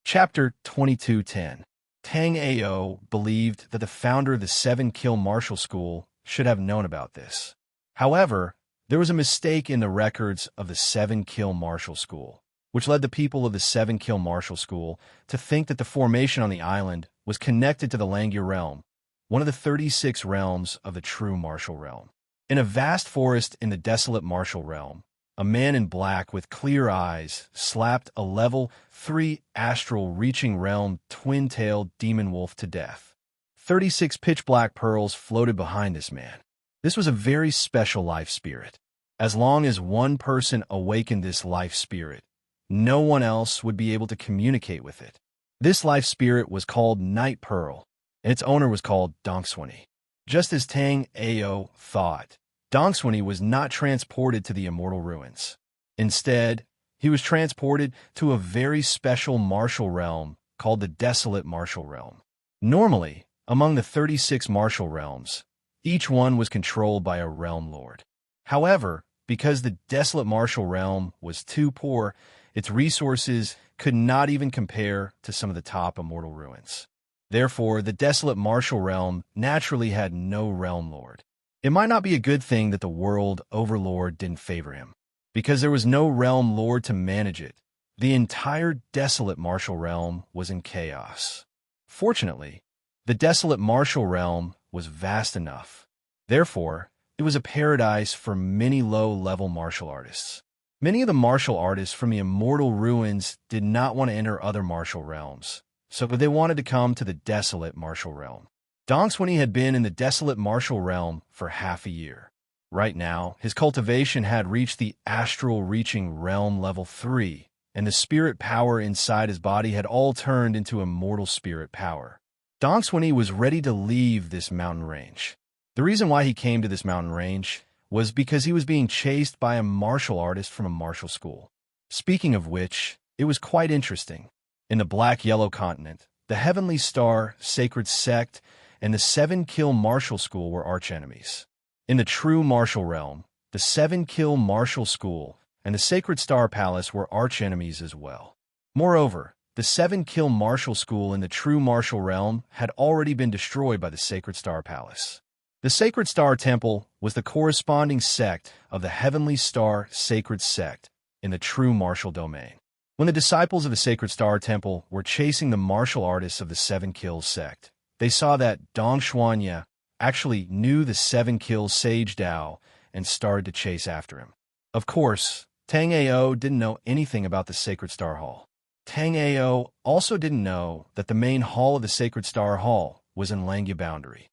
Chapter 2210. Tang Ao believed that the founder of the Seven Kill Martial School should have known about this. However, there was a mistake in the records of the Seven Kill Martial School, which led the people of the Seven Kill Martial School to think that the formation on the island was connected to the Langya realm, one of the 36 realms of the true martial realm. In a vast forest in the desolate martial realm, a man in black with clear eyes slapped a level 3 astral reaching realm twin-tailed demon wolf to death. 36 pitch-black pearls floated behind this man. This was a very special life spirit. As long as one person awakened this life spirit, no one else would be able to communicate with it. This life spirit was called Night Pearl, and its owner was called Dongswini. Just as Tang Ao thought, Dongswini was not transported to the immortal ruins. Instead, he was transported to a very special martial realm called the Desolate Martial Realm. Normally, among the 36 martial realms, each one was controlled by a realm lord. However, because the Desolate Martial Realm was too poor, its resources could not even compare to some of the top immortal ruins. Therefore, the Desolate Martial Realm naturally had no realm lord. It might not be a good thing that the world overlord didn't favor him. Because there was no realm lord to manage it, the entire Desolate Martial Realm was in chaos. Fortunately, the Desolate Martial Realm was vast enough. Therefore, it was a paradise for many low-level martial artists. Many of the martial artists from the immortal ruins did not want to enter other martial realms, so they wanted to come to the Desolate Martial Realm. Dongswini had been in the Desolate Martial Realm for half a year. Right now, his cultivation had reached the astral reaching realm level 3, and the spirit power inside his body had all turned into immortal spirit power. Dongswini was ready to leave this mountain range. The reason why he came to this mountain range was because he was being chased by a martial artist from a martial school. Speaking of which, it was quite interesting. In the Black-Yellow Continent, the Heavenly Star Sacred Sect and the Seven Kill Martial School were archenemies. In the true martial realm, the Seven Kill Martial School and the Sacred Star Palace were archenemies as well. Moreover, the Seven Kill Martial School in the true martial realm had already been destroyed by the Sacred Star Palace. The Sacred Star Temple was the corresponding sect of the Heavenly Star Sacred Sect in the true martial domain. When the disciples of the Sacred Star Temple were chasing the martial artists of the Seven Kills sect, they saw that Dong Xuanya actually knew the Seven Kills Sage Dao and started to chase after him. Of course, Tang Ao didn't know anything about the Sacred Star Hall. Tang Ao also didn't know that the main hall of the Sacred Star Hall was in Langya Boundary.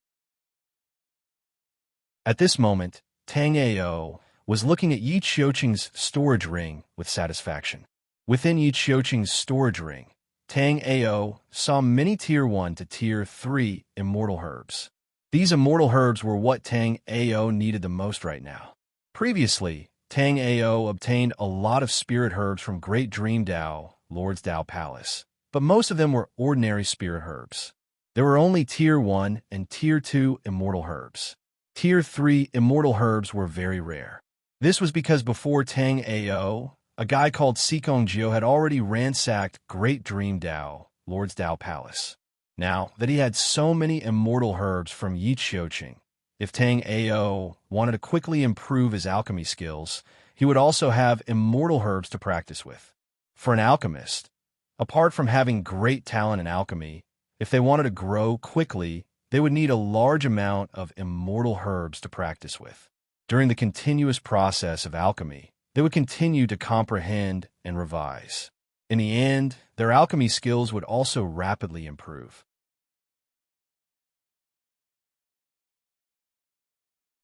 At this moment, Tang Ao was looking at Yi Qiuqing's storage ring with satisfaction. Within Yi Qiuqing's storage ring, Tang Ao saw many Tier 1 to Tier 3 immortal herbs. These immortal herbs were what Tang Ao needed the most right now. Previously, Tang Ao obtained a lot of spirit herbs from Great Dream Dao, Lord's Dao Palace, but most of them were ordinary spirit herbs. There were only Tier 1 and Tier 2 immortal herbs. Tier 3 immortal herbs were very rare. This was because before Tang Ao, a guy called Sikong Jio had already ransacked Great Dream Dao, Lord's Dao Palace. Now that he had so many immortal herbs from Yi Qiuqing, if Tang Ao wanted to quickly improve his alchemy skills, he would also have immortal herbs to practice with. For an alchemist, apart from having great talent in alchemy, If they wanted to grow quickly, they would need a large amount of immortal herbs to practice with. During the continuous process of alchemy, they would continue to comprehend and revise. In the end, their alchemy skills would also rapidly improve.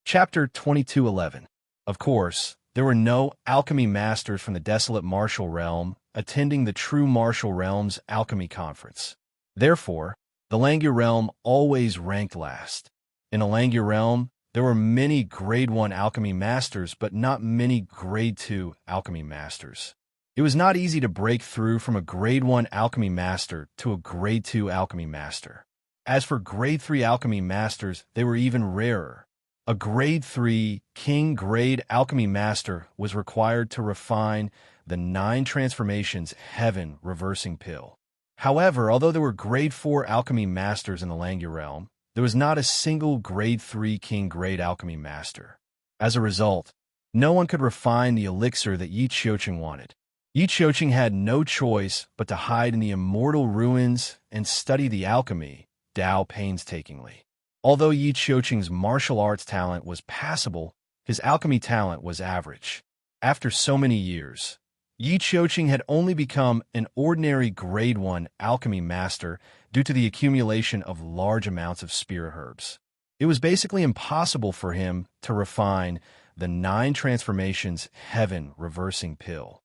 Chapter 2211. Of course, there were no alchemy masters from the desolate martial realm attending the true martial realm's alchemy conference. Therefore, the Langya realm always ranked last. In the Langya realm, there were many Grade 1 alchemy masters, but not many Grade 2 alchemy masters. It was not easy to break through from a Grade 1 alchemy master to a Grade 2 alchemy master. As for Grade 3 alchemy masters, they were even rarer. A Grade 3 King Grade Alchemy Master was required to refine the 9 transformations Heaven Reversing Pill. However, although there were Grade 4 Alchemy Masters in the Langya realm, there was not a single Grade 3 King Grade Alchemy Master. As a result, no one could refine the elixir that Yi Qiuqing wanted. Yi Qiuqing had no choice but to hide in the immortal ruins and study the alchemy, Tao painstakingly. Although Yi Qiuqing's martial arts talent was passable, his alchemy talent was average. After so many years, Yi Qiuqing had only become an ordinary Grade 1 alchemy master due to the accumulation of large amounts of spirit herbs. It was basically impossible for him to refine the 9 transformations Heaven Reversing Pill.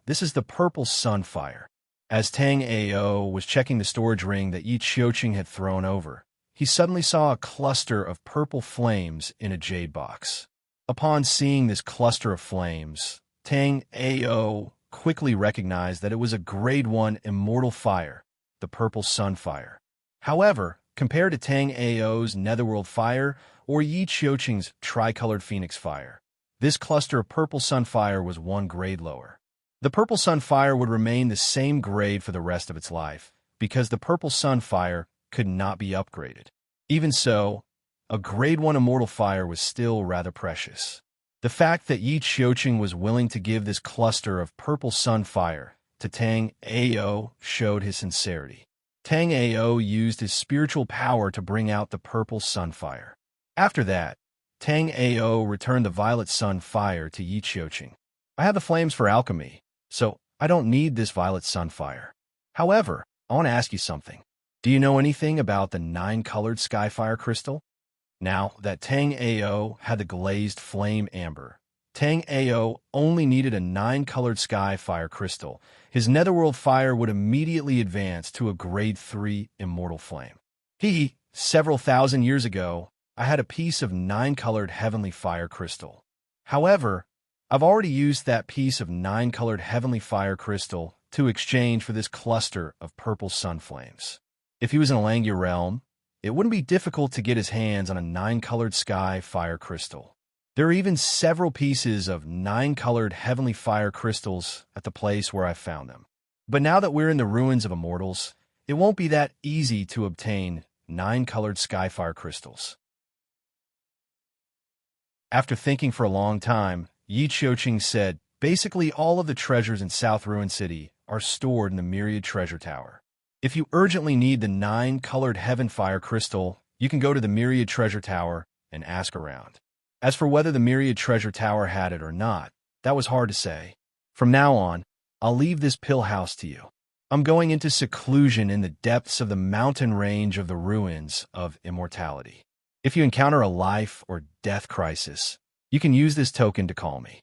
This is the purple sunfire. As Tang Ao was checking the storage ring that Yi Qiuqing had thrown over, he suddenly saw a cluster of purple flames in a jade box. Upon seeing this cluster of flames, Tang Ao quickly recognized that it was a Grade 1 immortal fire, the purple sunfire. However, compared to Tang Ao's netherworld fire or Yi Qiuqing's tricolored phoenix fire, this cluster of purple sunfire was 1 grade lower. The purple sunfire would remain the same grade for the rest of its life, because the purple sunfire could not be upgraded. Even so, a Grade 1 immortal fire was still rather precious. The fact that Yi Qiuqing was willing to give this cluster of purple sunfire to Tang Ao showed his sincerity. Tang Ao used his spiritual power to bring out the purple sunfire. After that, Tang Ao returned the violet sunfire to Yi Qiuqing. I have the flames for alchemy, so I don't need this violet sunfire. However, I want to ask you something. Do you know anything about the 9-colored skyfire crystal? Now that Tang Ao had the glazed flame amber, Tang Ao only needed a 9-colored skyfire crystal. His netherworld fire would immediately advance to a Grade 3 immortal flame. Several thousand years ago, I had a piece of 9-colored heavenly fire crystal. However, I've already used that piece of 9-colored heavenly fire crystal to exchange for this cluster of purple sun flames. If he was in a Langya realm, it wouldn't be difficult to get his hands on a 9-colored sky fire crystal. There are even several pieces of 9-colored heavenly fire crystals at the place where I found them. But now that we're in the ruins of immortals, it won't be that easy to obtain 9-colored skyfire crystals. After thinking for a long time, Yi Qiuqing said, basically all of the treasures in South Ruin City are stored in the Myriad Treasure Tower. If you urgently need the 9-colored Heaven Fire Crystal, you can go to the Myriad Treasure Tower and ask around. As for whether the Myriad Treasure Tower had it or not, that was hard to say. From now on, I'll leave this pill house to you. I'm going into seclusion in the depths of the mountain range of the ruins of immortality. If you encounter a life or death crisis, you can use this token to call me.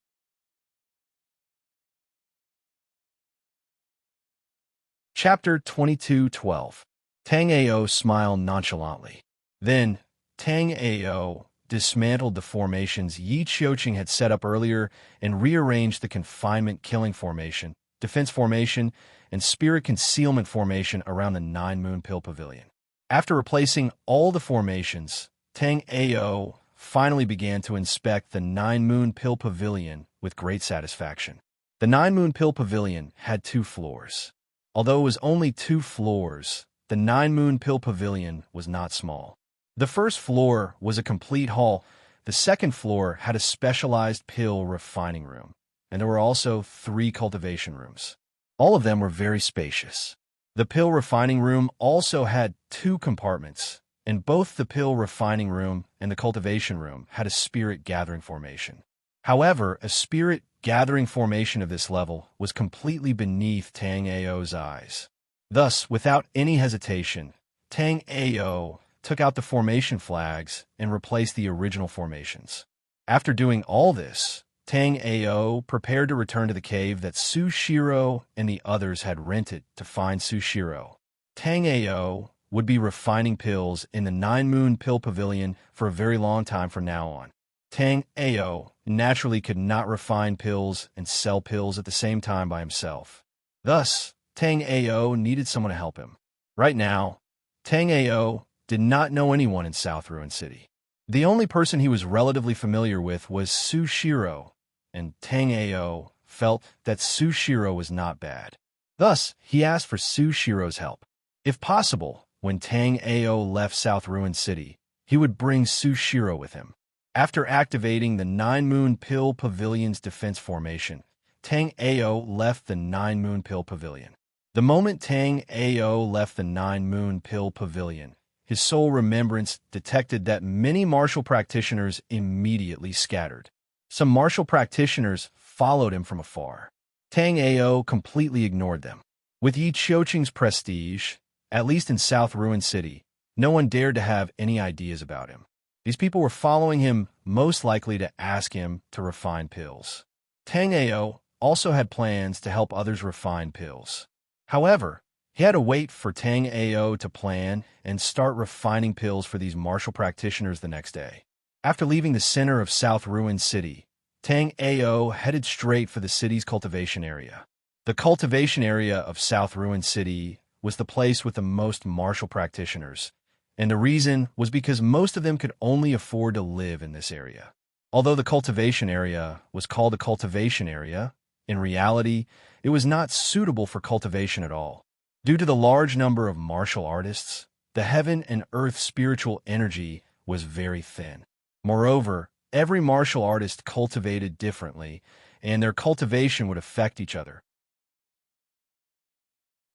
Chapter 2212. Tang Ao smiled nonchalantly. Then, Tang Ao dismantled the formations Yi Qiuqing had set up earlier and rearranged the confinement killing formation, defense formation, and spirit concealment formation around the 9-moon pill pavilion. After replacing all the formations, Tang Ao finally began to inspect the 9-moon pill pavilion with great satisfaction. The 9-moon pill pavilion had 2 floors. Although it was only 2 floors, the 9-moon pill pavilion was not small. The first floor was a complete hall. The second floor had a specialized pill refining room, and there were also 3 cultivation rooms. All of them were very spacious. The pill refining room also had two compartments, and both the pill refining room and the cultivation room had a spirit gathering formation. However, a spirit gathering formation of this level was completely beneath Tang Ao's eyes. Thus, without any hesitation, Tang Ao took out the formation flags and replaced the original formations. After doing all this, Tang Ao prepared to return to the cave that Sushiro and the others had rented to find Sushiro. Tang Ao would be refining pills in the Nine Moon Pill Pavilion for a very long time from now on. Tang Ao naturally could not refine pills and sell pills at the same time by himself. Thus, Tang Ao needed someone to help him. Right now, Tang Ao did not know anyone in South Ruin City. The only person he was relatively familiar with was Sushiro, and Tang Ao felt that Sushiro was not bad. Thus, he asked for Sushiro's help. If possible, when Tang Ao left South Ruin City, he would bring Sushiro with him. After activating the Nine Moon Pill Pavilion's defense formation, Tang Ao left the Nine Moon Pill Pavilion. The moment Tang Ao left the Nine Moon Pill Pavilion, his soul remembrance detected that many martial practitioners immediately scattered. Some martial practitioners followed him from afar. Tang Ao completely ignored them. With Yi Qiuqing's prestige, at least in South Ruin City, no one dared to have any ideas about him. These people were following him most likely to ask him to refine pills. Tang Ao also had plans to help others refine pills. However, he had to wait for Tang Ao to plan and start refining pills for these martial practitioners the next day. After leaving the center of South Ruin City, Tang Ao headed straight for the city's cultivation area. The cultivation area of South Ruin City was the place with the most martial practitioners, and the reason was because most of them could only afford to live in this area. Although the cultivation area was called a cultivation area, in reality, it was not suitable for cultivation at all. Due to the large number of martial artists, the heaven and earth spiritual energy was very thin. Moreover, every martial artist cultivated differently, and their cultivation would affect each other.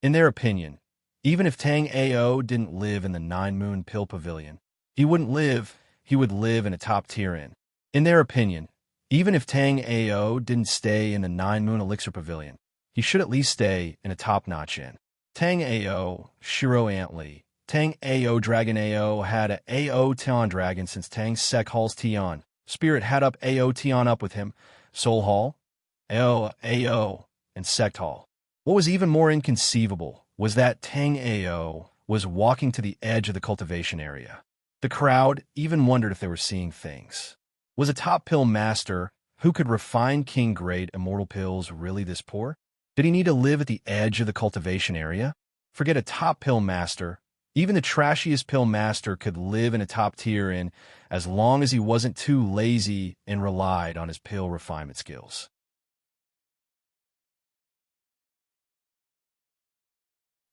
In their opinion, even if Tang Ao didn't live in the Nine Moon Pill Pavilion, he would live in a top-tier inn. In their opinion, even if Tang Ao didn't stay in the Nine Moon Elixir Pavilion, he should at least stay in a top-notch inn. Tang Ao, Shiro Antli, Tang Ao Dragon Ao had a Ao Tian Dragon since Tang Sek Hall's Tian. Spirit had up Ao Tian up with him, Soul Hall, Ao, and Sect Hall. What was even more inconceivable was that Tang Ao was walking to the edge of the cultivation area. The crowd even wondered if they were seeing things. Was a top pill master who could refine king-grade immortal pills really this poor? Did he need to live at the edge of the cultivation area? Forget a top pill master. Even the trashiest pill master could live in a top tier inn as long as he wasn't too lazy and relied on his pill refinement skills.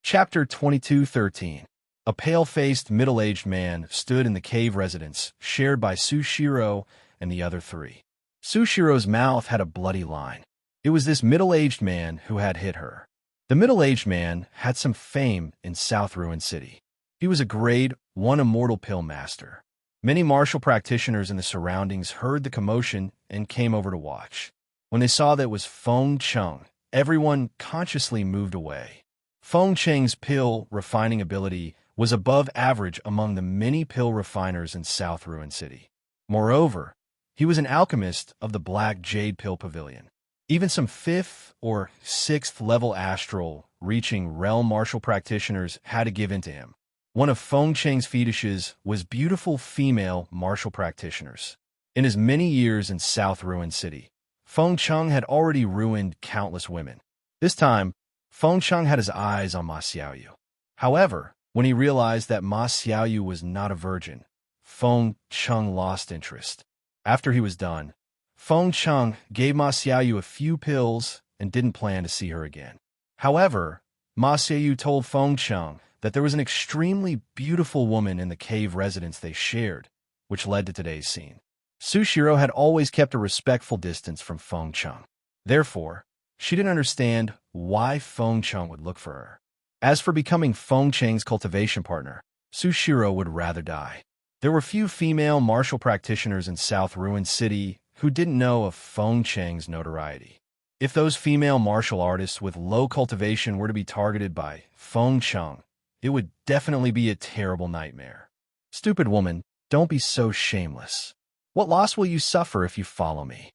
Chapter 22:13. A pale-faced, middle-aged man stood in the cave residence shared by Sushiro and the other three. Sushiro's mouth had a bloody line. It was this middle-aged man who had hit her. The middle-aged man had some fame in South Ruin City. He was a grade 1 immortal pill master. Many martial practitioners in the surroundings heard the commotion and came over to watch. When they saw that it was Feng Cheng, everyone consciously moved away. Feng Cheng's pill refining ability was above average among the many pill refiners in South Ruin City. Moreover, he was an alchemist of the Black Jade Pill Pavilion. Even some 5th or 6th level astral reaching realm martial practitioners had to give in to him. One of Feng Cheng's fetishes was beautiful female martial practitioners. In his many years in South Ruin City, Feng Cheng had already ruined countless women. This time, Feng Cheng had his eyes on Ma Xiaoyu. However, when he realized that Ma Xiaoyu was not a virgin, Feng Cheng lost interest. After he was done, Feng Cheng gave Ma Xiaoyu a few pills and didn't plan to see her again. However, Ma Xiaoyu told Feng Cheng that there was an extremely beautiful woman in the cave residence they shared, which led to today's scene. Sushiro had always kept a respectful distance from Feng Cheng. Therefore, she didn't understand why Feng Cheng would look for her. As for becoming Feng Chang's cultivation partner, Sushiro would rather die. There were few female martial practitioners in South Ruin City who didn't know of Feng Chang's notoriety. If those female martial artists with low cultivation were to be targeted by Feng Chang, it would definitely be a terrible nightmare. Stupid woman, don't be so shameless. What loss will you suffer if you follow me?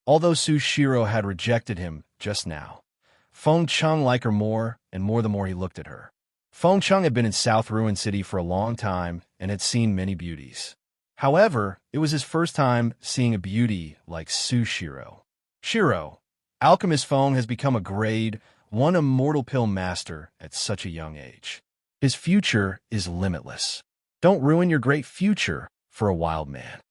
Although Sushiro had rejected him just now, Feng Chang liked her more and more the more he looked at her. Feng Chang had been in South Ruin City for a long time and had seen many beauties. However, it was his first time seeing a beauty like Sushiro. Shiro, Alchemist Feng has become a grade 1 immortal pill master at such a young age. His future is limitless. Don't ruin your great future for a wild man.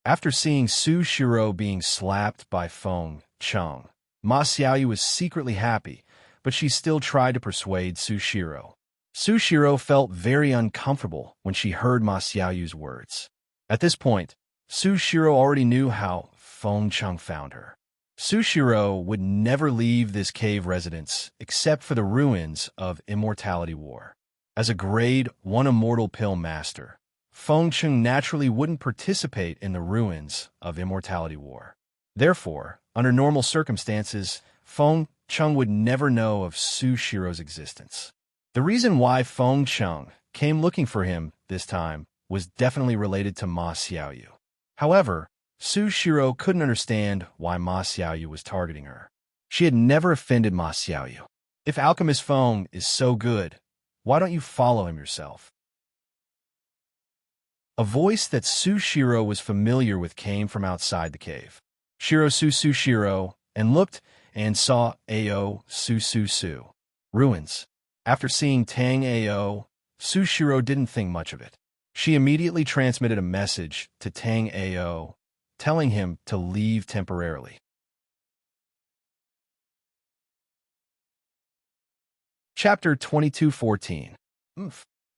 After seeing Sushiro being slapped by Feng Chang, Ma Xiaoyu was secretly happy, but she still tried to persuade Sushiro. Sushiro felt very uncomfortable when she heard Ma Xiaoyu's words. At this point, Sushiro already knew how Feng Chang found her. Sushiro would never leave this cave residence except for the ruins of Immortality War. As a grade 1 immortal pill master, Feng Chang naturally wouldn't participate in the ruins of Immortality War. Therefore, under normal circumstances, Feng Chang would never know of Sushiro's existence. The reason why Feng Chang came looking for him this time was definitely related to Ma Xiaoyu. However, Sushiro couldn't understand why Ma Xiaoyu was targeting her. She had never offended Ma Xiaoyu. If Alchemist Feng is so good, why don't you follow him yourself? A voice that Sushiro was familiar with came from outside the cave. Shiro Sushiro, and looked and saw Ao Su. Ruins. After seeing Tang Ao, Sushiro didn't think much of it. She immediately transmitted a message to Tang Ao, telling him to leave temporarily. Chapter 22:14.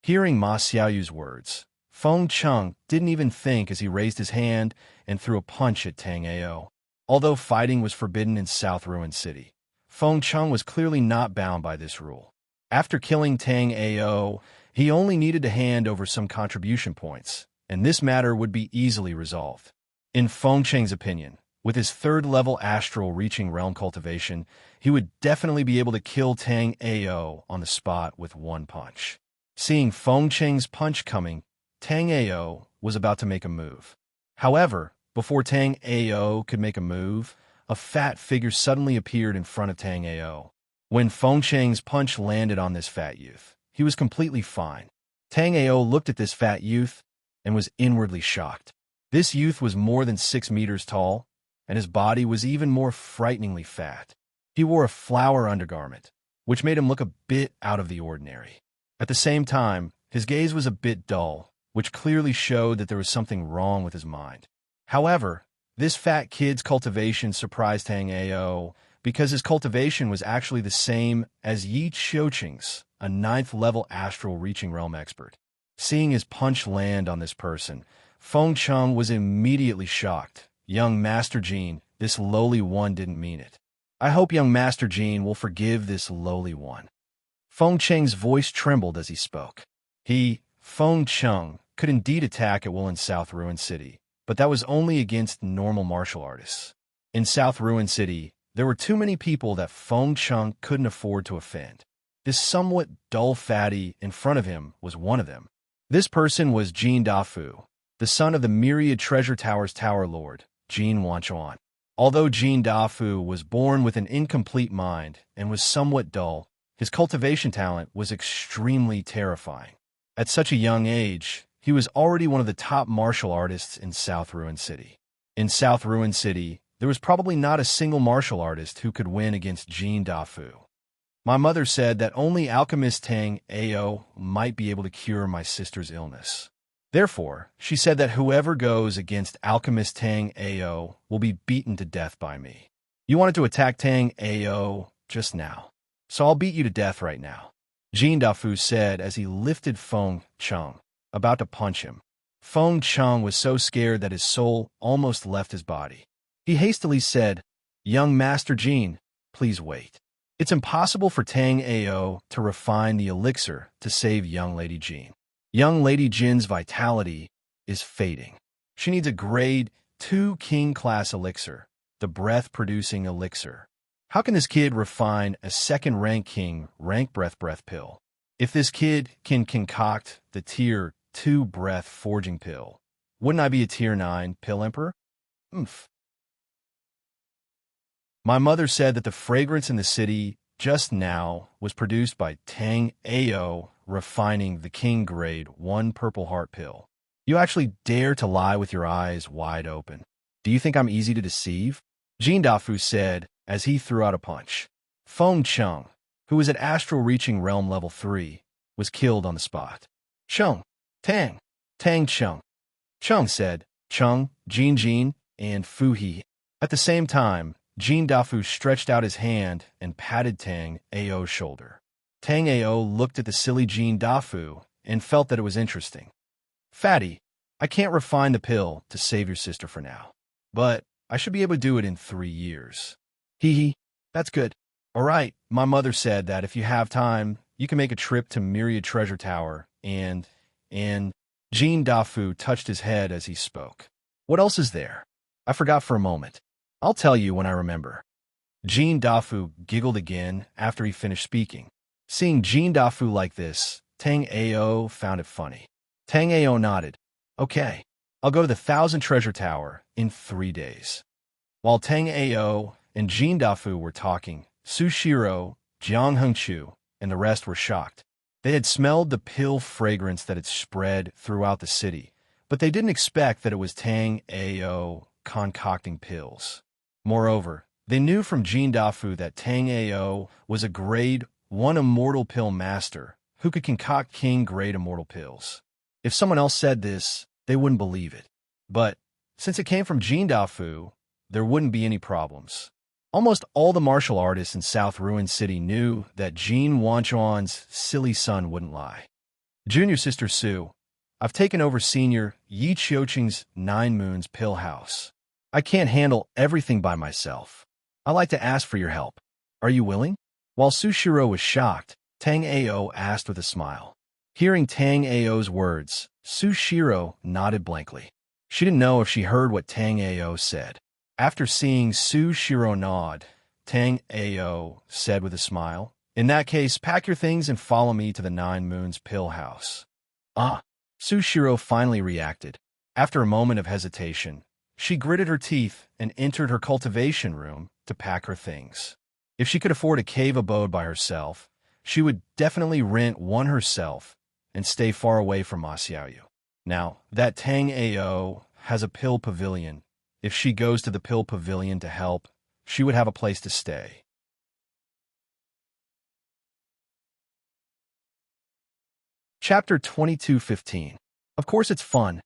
Hearing Ma Xiaoyu's words, Feng Chang didn't even think as he raised his hand and threw a punch at Tang Ao. Although fighting was forbidden in South Ruin City, Feng Chang was clearly not bound by this rule. After killing Tang Ao, he only needed to hand over some contribution points, and this matter would be easily resolved. In Feng Chang's opinion, with his third-level astral reaching realm cultivation, he would definitely be able to kill Tang Ao on the spot with one punch. Seeing Feng Chang's punch coming, Tang Ao was about to make a move. However, before Tang Ao could make a move, a fat figure suddenly appeared in front of Tang Ao. When Feng Chang's punch landed on this fat youth, he was completely fine. Tang Ao looked at this fat youth and was inwardly shocked. This youth was more than 6 meters tall, and his body was even more frighteningly fat. He wore a flower undergarment, which made him look a bit out of the ordinary. At the same time, his gaze was a bit dull, which clearly showed that there was something wrong with his mind. However, this fat kid's cultivation surprised Tang Ao because his cultivation was actually the same as Yi Qiuqing's, a 9th-level astral reaching realm expert. Seeing his punch land on this person, Feng Chang was immediately shocked. Young Master Jean, this lowly one didn't mean it. I hope young Master Jean will forgive this lowly one. Feng Chang's voice trembled as he spoke. He, Feng Chang, could indeed attack at will in South Ruin City, but that was only against normal martial artists. In South Ruin City, there were too many people that Feng Chang couldn't afford to offend. This somewhat dull fatty in front of him was one of them. This person was Jin Dafu, the son of the Myriad Treasure Tower's Tower Lord, Jin Wanchuan. Although Jin Dafu was born with an incomplete mind and was somewhat dull, his cultivation talent was extremely terrifying. At such a young age, he was already one of the top martial artists in South Ruin City. In South Ruin City, there was probably not a single martial artist who could win against Jin Dafu. My mother said that only Alchemist Tang Ao might be able to cure my sister's illness. Therefore, she said that whoever goes against Alchemist Tang Ao will be beaten to death by me. You wanted to attack Tang Ao just now, so I'll beat you to death right now, Jin Dafu said as he lifted Feng Chang, about to punch him. Feng Chang was so scared that his soul almost left his body. He hastily said, "Young Master Jin, please wait." It's impossible for Tang Ao to refine the elixir to save young Lady Jean. Young Lady Jin's vitality is fading. She needs a grade 2 king-class elixir, the breath-producing elixir. How can this kid refine a second-rank king rank breath pill? If this kid can concoct the tier 2 breath forging pill, wouldn't I be a tier 9 pill emperor? Oomph. My mother said that the fragrance in the city just now was produced by Tang Ao refining the king grade 1 purple heart pill. You actually dare to lie with your eyes wide open. Do you think I'm easy to deceive? Jean Dafu said as he threw out a punch. Feng Chung, who was at astral reaching realm level 3, was killed on the spot. Chung, Tang, Tang Chung. Chung said, Chung, Jean, and Fu He. At the same time, Jean Dafu stretched out his hand and patted Tang Ao's shoulder. Tang Ao looked at the silly Jean Dafu and felt that it was interesting. Fatty, I can't refine the pill to save your sister for now, but I should be able to do it in 3 years. Hee, that's good. All right, my mother said that if you have time, you can make a trip to Myriad Treasure Tower and Jean Dafu touched his head as he spoke. What else is there? I forgot for a moment. I'll tell you when I remember. Jean Dafu giggled again after he finished speaking. Seeing Jean Dafu like this, Tang Ao found it funny. Tang Ao nodded. Okay, I'll go to the 1,000 Treasure Tower in 3 days. While Tang Ao and Jean Dafu were talking, Sushiro, Jiang Hengchu, and the rest were shocked. They had smelled the pill fragrance that had spread throughout the city, but they didn't expect that it was Tang Ao concocting pills. Moreover, they knew from Jean Dafu that Tang Ao was a grade 1 immortal pill master who could concoct king-grade immortal pills. If someone else said this, they wouldn't believe it. But since it came from Jean Dafu, there wouldn't be any problems. Almost all the martial artists in South Ruin City knew that Jean Wanchuan's silly son wouldn't lie. Junior sister Sue, I've taken over senior Yi Qiuqing's 9 Moons pill house. I can't handle everything by myself. I like to ask for your help. Are you willing? While Sushiro was shocked, Tang Ao asked with a smile. Hearing Tang Ao's words, Sushiro nodded blankly. She didn't know if she heard what Tang Ao said. After seeing Sushiro nod, Tang Ao said with a smile, in that case, pack your things and follow me to the 9 Moons pill house. Ah, Sushiro finally reacted. After a moment of hesitation, she gritted her teeth and entered her cultivation room to pack her things. If she could afford a cave abode by herself, she would definitely rent one herself and stay far away from Ma Xiaoyu. Now, that Tang Ao has a pill pavilion. If she goes to the pill pavilion to help, she would have a place to stay. Chapter 22:15. Of course it's fun.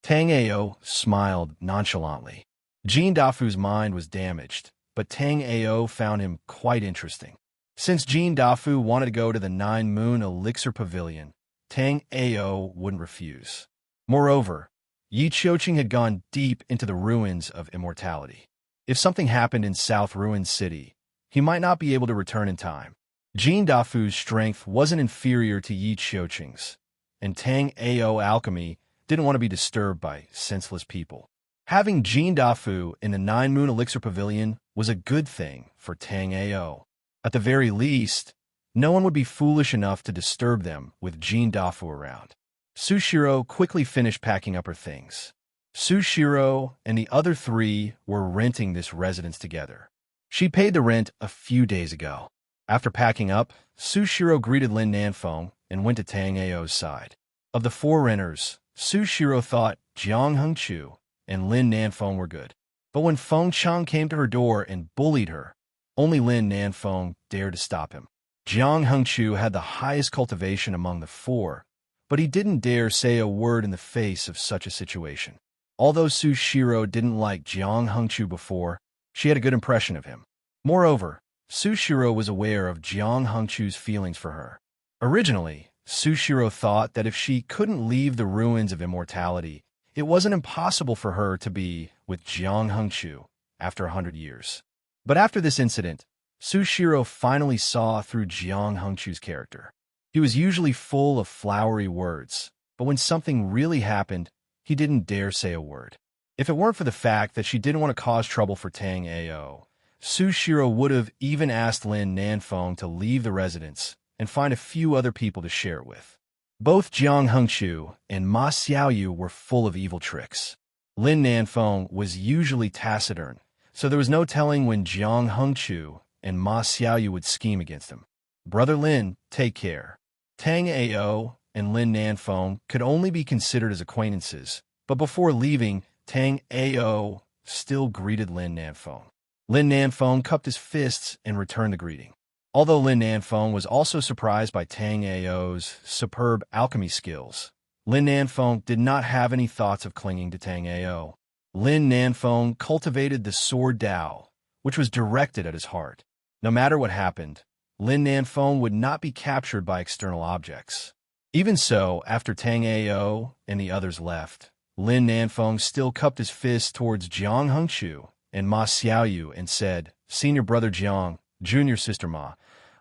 Tang Ao smiled nonchalantly. Jean Dafu's mind was damaged, but Tang Ao found him quite interesting. Since Jean Dafu wanted to go to the 9 Moon Elixir Pavilion, Tang Ao wouldn't refuse. Moreover, Yi Qiuqing had gone deep into the ruins of immortality. If something happened in South Ruin City, he might not be able to return in time. Jean Dafu's strength wasn't inferior to Yi Qiuqing's, and Tang Ao alchemy didn't want to be disturbed by senseless people. Having Jean Dafu in the 9 Moon Elixir Pavilion was a good thing for Tang Ao. At the very least, no one would be foolish enough to disturb them with Jean Dafu around. Sushiro quickly finished packing up her things. Sushiro and the other 3 were renting this residence together. She paid the rent a few days ago. After packing up, Sushiro greeted Lin Nanfeng and went to Tang Ao's side. Of the 4 renters, Sushiro thought Jiang Hengchu and Lin Nanfeng were good. But when Feng Chang came to her door and bullied her, only Lin Nanfeng dared to stop him. Jiang Hengchu had the highest cultivation among the 4, but he didn't dare say a word in the face of such a situation. Although Sushiro didn't like Jiang Hengchu before, she had a good impression of him. Moreover, Sushiro was aware of Jiang Hengchu's feelings for her. Originally, Sushiro thought that if she couldn't leave the ruins of immortality, it wasn't impossible for her to be with Jiang Hengchu after 100 years. But after this incident, Sushiro finally saw through Jiang Hengchu's character. He was usually full of flowery words, but when something really happened, he didn't dare say a word. If it weren't for the fact that she didn't want to cause trouble for Tang Ao, Sushiro would have even asked Lin Nanfeng to leave the residence and find a few other people to share it with. Both Jiang Hengchu and Ma Xiaoyu were full of evil tricks. Lin Nanfeng was usually taciturn, so there was no telling when Jiang Hengchu and Ma Xiaoyu would scheme against him. Brother Lin, take care. Tang Ao and Lin Nanfeng could only be considered as acquaintances, but before leaving, Tang Ao still greeted Lin Nanfeng. Lin Nanfeng cupped his fists and returned the greeting. Although Lin Nanfeng was also surprised by Tang Ao's superb alchemy skills, Lin Nanfeng did not have any thoughts of clinging to Tang Ao. Lin Nanfeng cultivated the sword Dao, which was directed at his heart. No matter what happened, Lin Nanfeng would not be captured by external objects. Even so, after Tang Ao and the others left, Lin Nanfeng still cupped his fist towards Jiang Hengchu and Ma Xiaoyu and said, "Senior brother Jiang, junior sister Ma,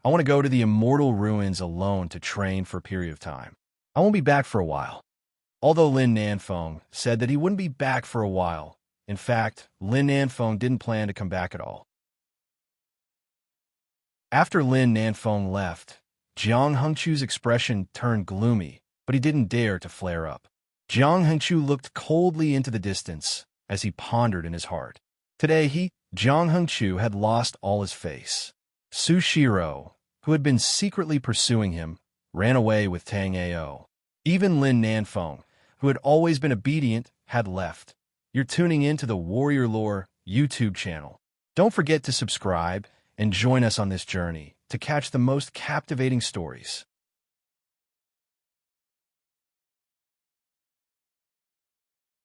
I want to go to the immortal ruins alone to train for a period of time. I won't be back for a while." Although Lin Nanfeng said that he wouldn't be back for a while, in fact, Lin Nanfeng didn't plan to come back at all. After Lin Nanfeng left, Jiang Hengchu's expression turned gloomy, but he didn't dare to flare up. Jiang Hengchu looked coldly into the distance as he pondered in his heart. Today Jiang Hengchu had lost all his face. Sushiro, who had been secretly pursuing him, ran away with Tang Ao. Even Lin Nanfeng, who had always been obedient, had left. You're tuning in to the Warrior Lore YouTube channel. Don't forget to subscribe and join us on this journey to catch the most captivating stories.